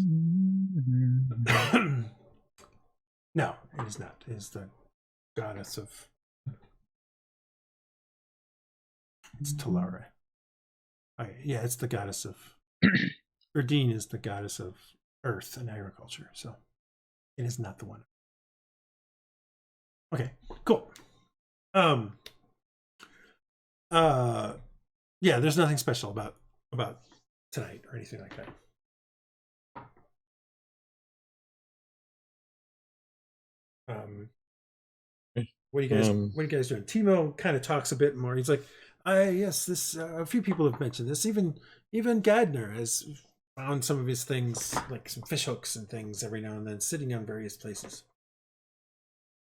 No, it is not. It is the goddess of. It's Talara. Yeah, it's the goddess of. Verdine is the goddess of earth and agriculture, so it is not the one. Okay, cool. Yeah, there's nothing special about tonight or anything like that. What are you guys doing? Timo kind of talks a bit more. He's like, yes, this a few people have mentioned this. Even Gadner has found some of his things, like some fish hooks and things every now and then, sitting on various places.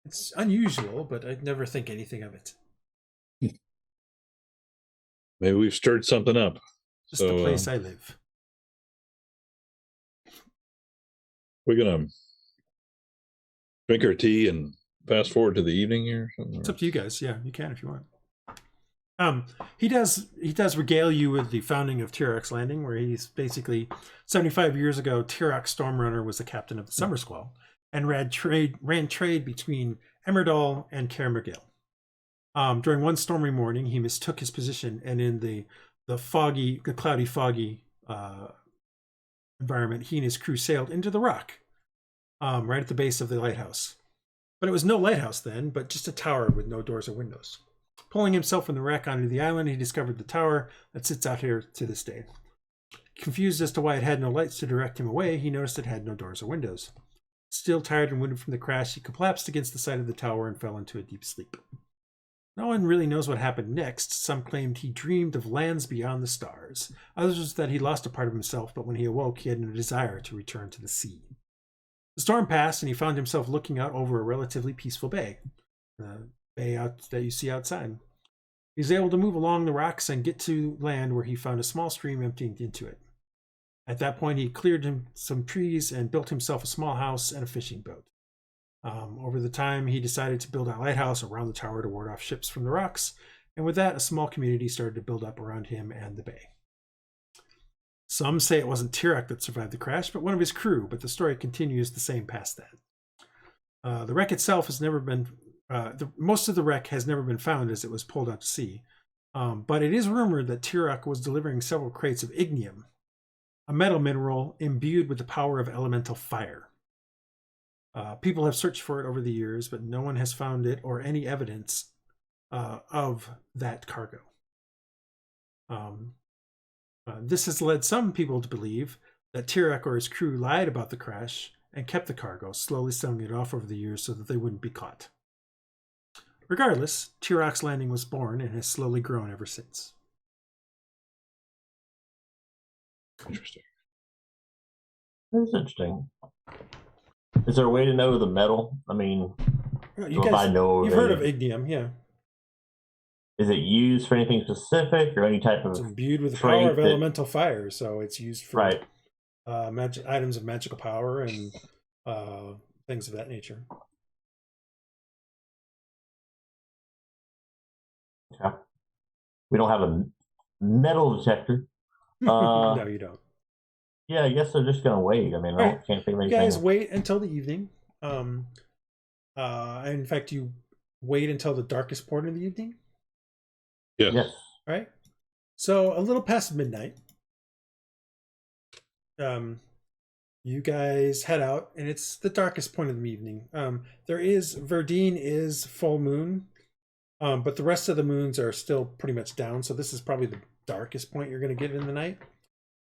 It's unusual, but I'd never think anything of it. Maybe we've stirred something up. Just the place I live. We're gonna drink our tea and fast forward to the evening here. It's up to you guys. Yeah, you can if you want. He does regale you with the founding of Tyrok's Landing, where he's basically 75 years ago. Tyrok Stormrunner was the captain of the Summer Squall and ran trade between Emerdal and Kaer Morgil. During one stormy morning, he mistook his position, and in the cloudy, foggy environment, he and his crew sailed into the rock, right at the base of the lighthouse. But it was no lighthouse then, but just a tower with no doors or windows. Pulling himself from the wreck onto the island, he discovered the tower that sits out here to this day. Confused as to why it had no lights to direct him away, he noticed it had no doors or windows. Still tired and winded from the crash, he collapsed against the side of the tower and fell into a deep sleep. No one really knows what happened next. Some claimed he dreamed of lands beyond the stars. Others that he lost a part of himself, but when he awoke, he had no desire to return to the sea. The storm passed, and he found himself looking out over a relatively peaceful bay. The bay out that you see outside. He was able to move along the rocks and get to land, where he found a small stream emptying into it. At that point, he cleared some trees and built himself a small house and a fishing boat. Over the time, he decided to build a lighthouse around the tower to ward off ships from the rocks, and with that, a small community started to build up around him and the bay. Some say it wasn't Tyrok that survived the crash, but one of his crew, but the story continues the same past that. The wreck itself has never been, most of the wreck has never been found as it was pulled out to sea, but it is rumored that Tyrok was delivering several crates of ignium, a metal mineral imbued with the power of elemental fire. People have searched for it over the years, but no one has found it or any evidence of that cargo. This has led some people to believe that Tyrok or his crew lied about the crash and kept the cargo, slowly selling it off over the years so that they wouldn't be caught. Regardless, Tyrok's Landing was born and has slowly grown ever since. Interesting. That's interesting. Is there a way to know the metal? I mean, You guys, you've heard of ignium, yeah. Is it used for anything specific or any type of? It's imbued with the power of elemental fire, so it's used for magic items of magical power and things of that nature. Okay. We don't have a metal detector. No, you don't. Yeah, I guess they're just gonna wait. I mean, I can't think of anything. You guys wait until the evening. In fact, you wait until the darkest part of the evening. Yes. Right. So a little past midnight, you guys head out, and it's the darkest point of the evening. Verdine is full moon, but the rest of the moons are still pretty much down. So this is probably the darkest point you're going to get in the night.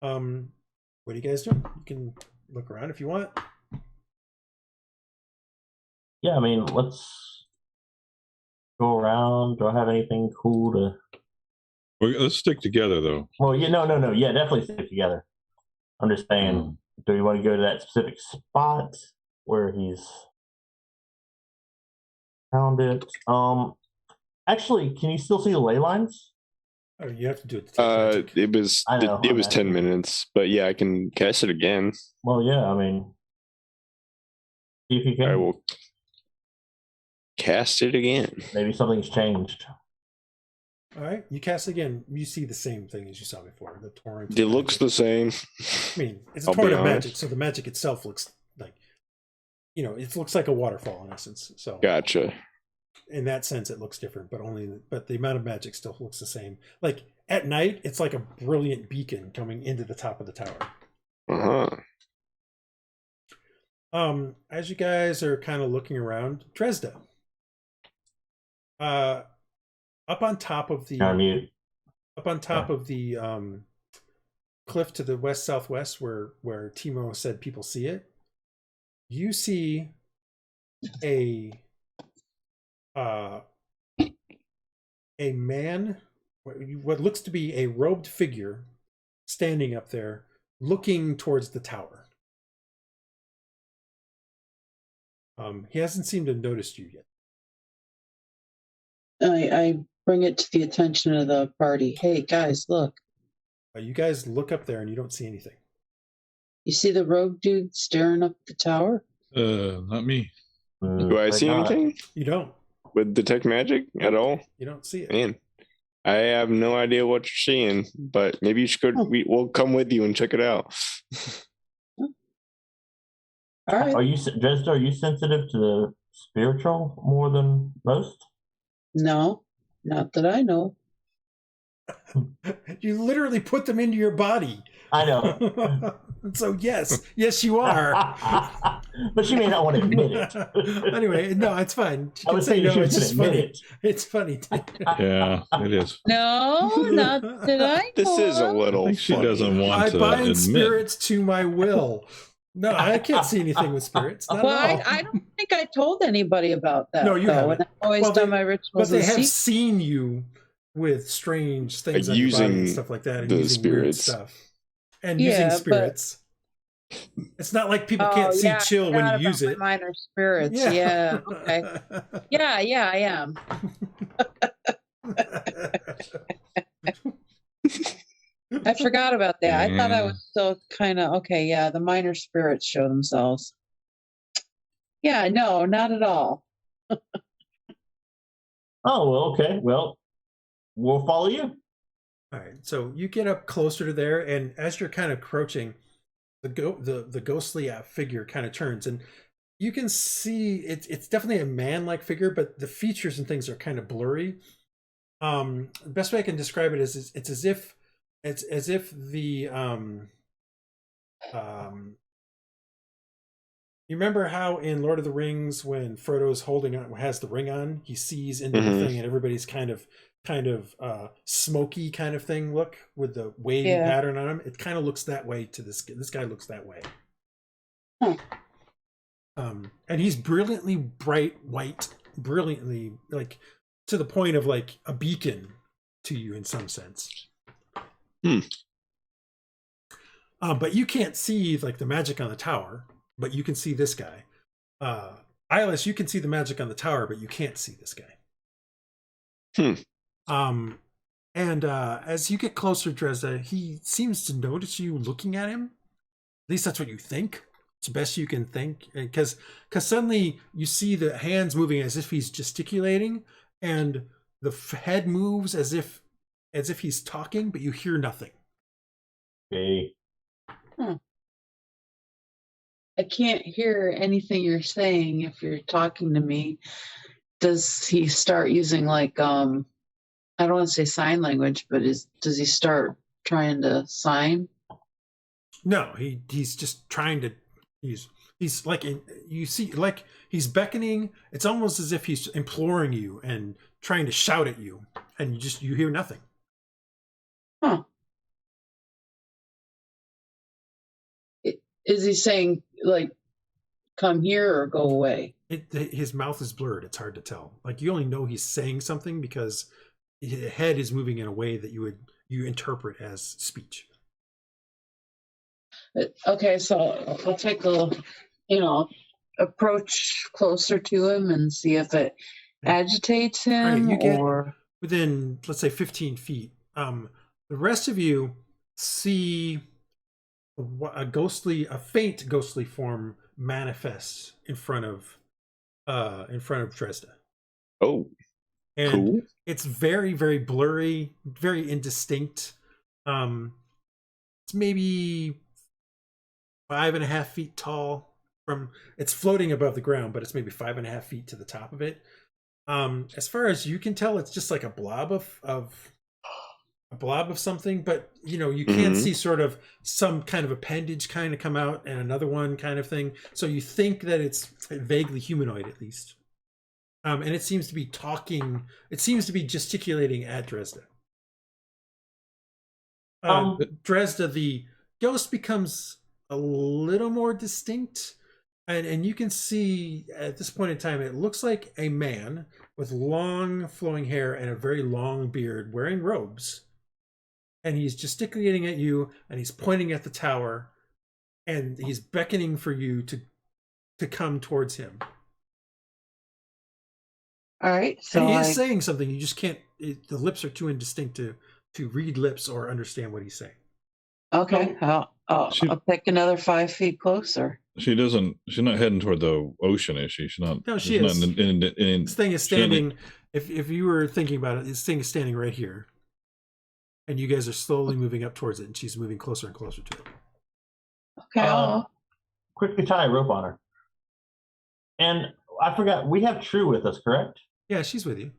What are you guys doing? You can look around if you want. Yeah, I mean, let's go around. Do I have anything cool to? Let's stick together, though. Well, no. Yeah, definitely stick together. I'm just saying, do you want to go to that specific spot where he's found it? Actually, can you still see the ley lines? Oh, you have to do it. It was 10 minutes, but yeah, I can cast it again. Well, yeah, I mean, see if you can. I will cast it again. Maybe something's changed. All right, you cast again. You see the same thing as you saw before. The torrent. It looks the same. I mean, it's a torrent of magic, so the magic itself looks like, it looks like a waterfall in essence. So gotcha. In that sense, it looks different, but the amount of magic still looks the same. Like at night, it's like a brilliant beacon coming into the top of the tower. As you guys are kind of looking around, Dresd'a. Up on top of the cliff to the west southwest where Timo said people see it, you see a man, what looks to be a robed figure, standing up there looking towards the tower. He hasn't seemed to have noticed you yet. I bring it to the attention of the party. Hey, guys, look. You guys look up there and you don't see anything. You see the rogue dude staring up the tower? Not me. Do I see anything? You don't. With detect magic at all? You don't see it. Man, I have no idea what you're seeing, but maybe you should. We'll come with you and check it out. All right. Dresd'a, are you sensitive to the spiritual more than most? No, not that I know. You literally put them into your body. I know. So yes, you are. But she may not want to admit it. Anyway, no, it's fine. I would say no. It's just funny. It's funny. Yeah, it is. No, not that I know. This is a little. I think she funny. doesn't want to bind admit. spirits to my will. No, I can't see anything with spirits. Not Well, at all. I don't think I told anybody about that. No, you haven't. And I've always done my rituals. But they have in seen you with strange things on your body and stuff like that, and the using weird spirits. stuff, and using spirits. It's not like people can't see chill when you use it. Minor spirits. Yeah. Okay. Yeah, I am. I forgot about that. I thought I was still kind of okay. Yeah, the minor spirits show themselves. Yeah, no, not at all. Oh, well, okay. Well, we'll follow you. All right. So you get up closer to there, and as you're kind of approaching, the ghostly figure kind of turns, and you can see it's definitely a man-like figure, but the features and things are kind of blurry. The best way I can describe it is it's as if the you remember how in Lord of the Rings when Frodo's has the ring on, he sees into the thing and everybody's kind of smoky kind of thing look with the wavy pattern on him. It kind of looks that way to this guy looks that way. Huh. And he's brilliantly bright white, brilliantly, like, to the point of like a beacon to you in some sense. But you can't see like the magic on the tower, but you can see this guy. Iylis, you can see the magic on the tower, but you can't see this guy. And as you get closer, Dresd'a, he seems to notice you looking at him. At least that's what you think. It's the best you can think, because suddenly you see the hands moving as if he's gesticulating, and the head moves as if he's talking, but you hear nothing. Okay. I can't hear anything you're saying if you're talking to me. Does he start using like I don't want to say sign language, but does he start trying to sign? No, he's just trying to. He's like, you see, like he's beckoning. It's almost as if he's imploring you and trying to shout at you, and you hear nothing. Huh. Is he saying like, come here or go away? His mouth is blurred. It's hard to tell. Like, you only know he's saying something because his head is moving in a way that you interpret as speech. Okay, so I'll take a, approach closer to him and see if it agitates him. Right, you get within, let's say, 15 feet. The rest of you see a faint ghostly form manifests in front of Dresd'a. Oh, and cool. It's very, very blurry, very indistinct. It's maybe 5.5 feet tall. It's floating above the ground, but it's maybe 5.5 feet to the top of it. As far as you can tell, it's just like a blob of something, but you can't see sort of some kind of appendage kind of come out and another one kind of thing. So you think that it's vaguely humanoid at least. And it seems to be talking. It seems to be gesticulating at Dresd'a. Dresd'a, the ghost becomes a little more distinct, and you can see at this point in time it looks like a man with long flowing hair and a very long beard, wearing robes, and he's gesticulating at you, and he's pointing at the tower, and he's beckoning for you to come towards him. All right, so and he is saying something. You just can't. The lips are too indistinct to read lips or understand what he's saying. Okay, I'll take another 5 feet closer. She's not heading toward the ocean, is she? She's not. No, she is. This thing is standing. If you were thinking about it, this thing is standing right here, and you guys are slowly moving up towards it, and she's moving closer and closer to it. Okay. Quickly tie a rope on her. And I forgot, we have True with us, correct? Yeah, she's with you.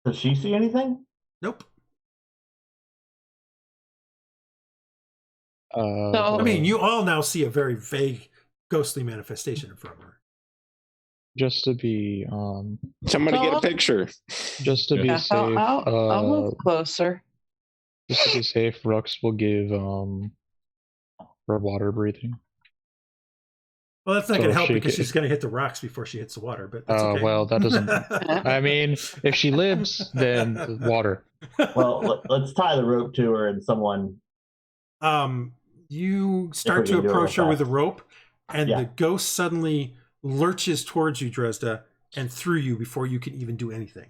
Does she see anything? Nope. So, I mean, you all now see a very vague, ghostly manifestation in front of her. Just to be somebody get a picture. Just to be safe. I'll move closer. Just to be safe, Rhux will give her water breathing. Well, that's not going to help because she's going to hit the rocks before she hits the water. But that's okay. Well, that doesn't. I mean, if she lives, then water. Well, let's tie the rope to her and someone. You start to approach her with a rope, and the ghost suddenly lurches towards you, Dresd'a, and through you before you can even do anything.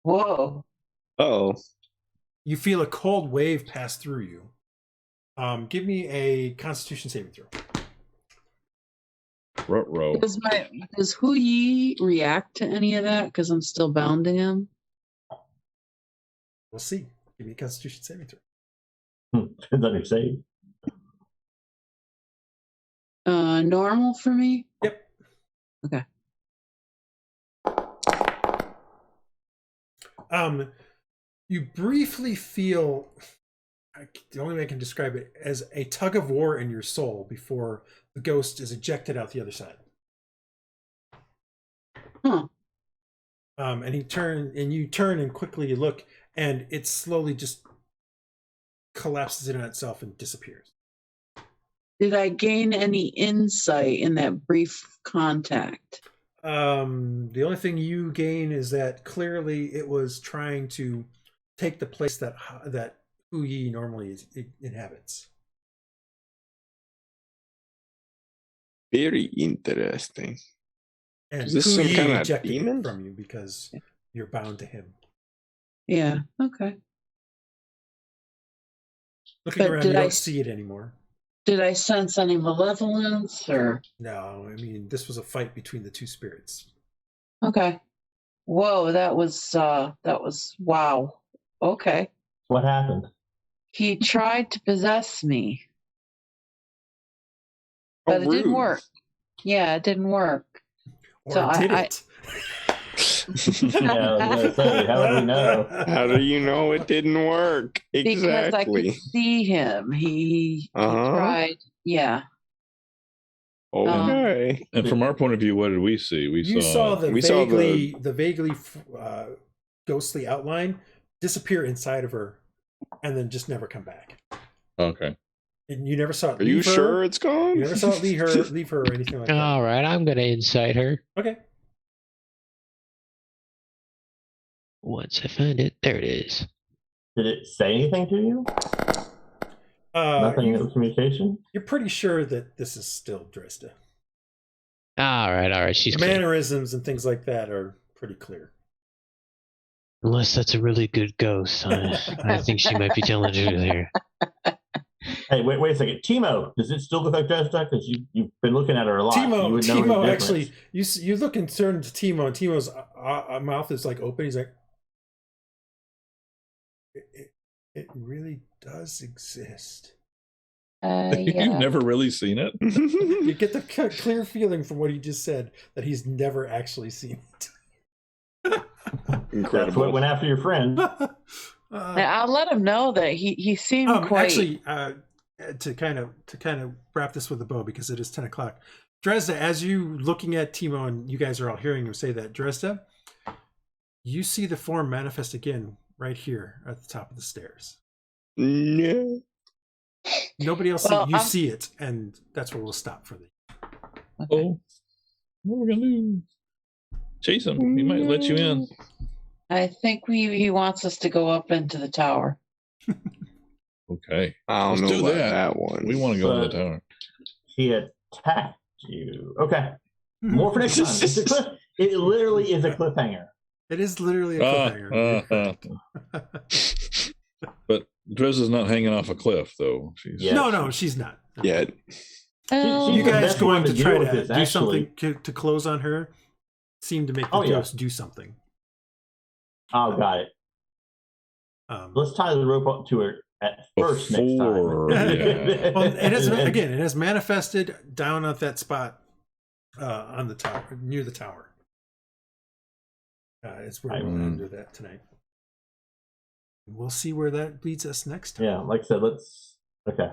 Whoa. Oh. You feel a cold wave pass through you. Give me a Constitution saving throw. Does Hu-Yi react to any of that? Because I'm still bound to him. We'll see. Give me a Constitution saving throw. Depends on your save. Normal for me? Yep. Okay. You briefly feel, the only way I can describe it, as a tug of war in your soul before the ghost is ejected out the other side. Huh. And you turn and quickly look, and it slowly just collapses in on itself and disappears. Did I gain any insight in that brief contact? The only thing you gain is that clearly it was trying to take the place that Huyi normally inhabits. Very interesting. And Is this some Huyi kind of ejected it demon? from you because you're bound to him. Yeah. Okay. Looking But around, did you I don't see it anymore. Did I sense any malevolence or? No, I mean this was a fight between the two spirits. Okay. Whoa, that was wow. Okay. What happened? He tried to possess me, How but it didn't rude. work. Yeah, it didn't work. Or So did it? Yeah, I was gonna say, how do we know? How do you know it didn't work? Because I Exactly. could see him. He tried. Yeah. Okay. And from our point of view, what did we see? You saw the vaguely the ghostly outline disappear inside of her, and then just never come back. Okay. And you never saw it. Are you sure it's gone? You never saw it leave her or anything like that. All right, I'm gonna incite her. Okay. Once I find it, there it is. Did it say anything to you? Nothing of communication? You're pretty sure that this is still Dresd'a. All right. She's The clear. mannerisms and things like that are pretty clear. Unless that's a really good ghost. I think she might be telling the truth here. Hey, wait a second. Timo, does it still look like Dresd'a? Because you've been looking at her a lot. Timo actually, you look concerned to Timo, and Timo's mouth is like open. He's like, it really does exist. Yeah. You've never really seen it? You get the clear feeling from what he just said that he's never actually seen it. Incredible. That's what went after your friend. I'll let him know that he seemed quite. Actually, to kind of wrap this with a bow, because it is 10 o'clock. Dresd'a, as you looking at Timo and you guys are all hearing him say that, Dresd'a, you see the form manifest again right here at the top of the stairs. No. Nobody else see it, and that's where we'll stop for the. Okay. Oh, what are we gonna do? Chase him. He might let you in. I think he wants us to go up into the tower. Okay. I don't know about that one. We want to go to the tower. He attacked you. Okay. More for next time. It literally is a cliffhanger. It is literally a cliffhanger. But Dresd'a's not hanging off a cliff, though. No, she's not. Yet. You guys going to try to do actually something to close on her? Seem to make the ghost do something. Oh, got it. Let's tie the rope up to her at first next time. Well, it has manifested down at that spot on the tower, near the tower. It's where we'll end that tonight. We'll see where that leads us next time. Yeah, like I said, let's. Okay.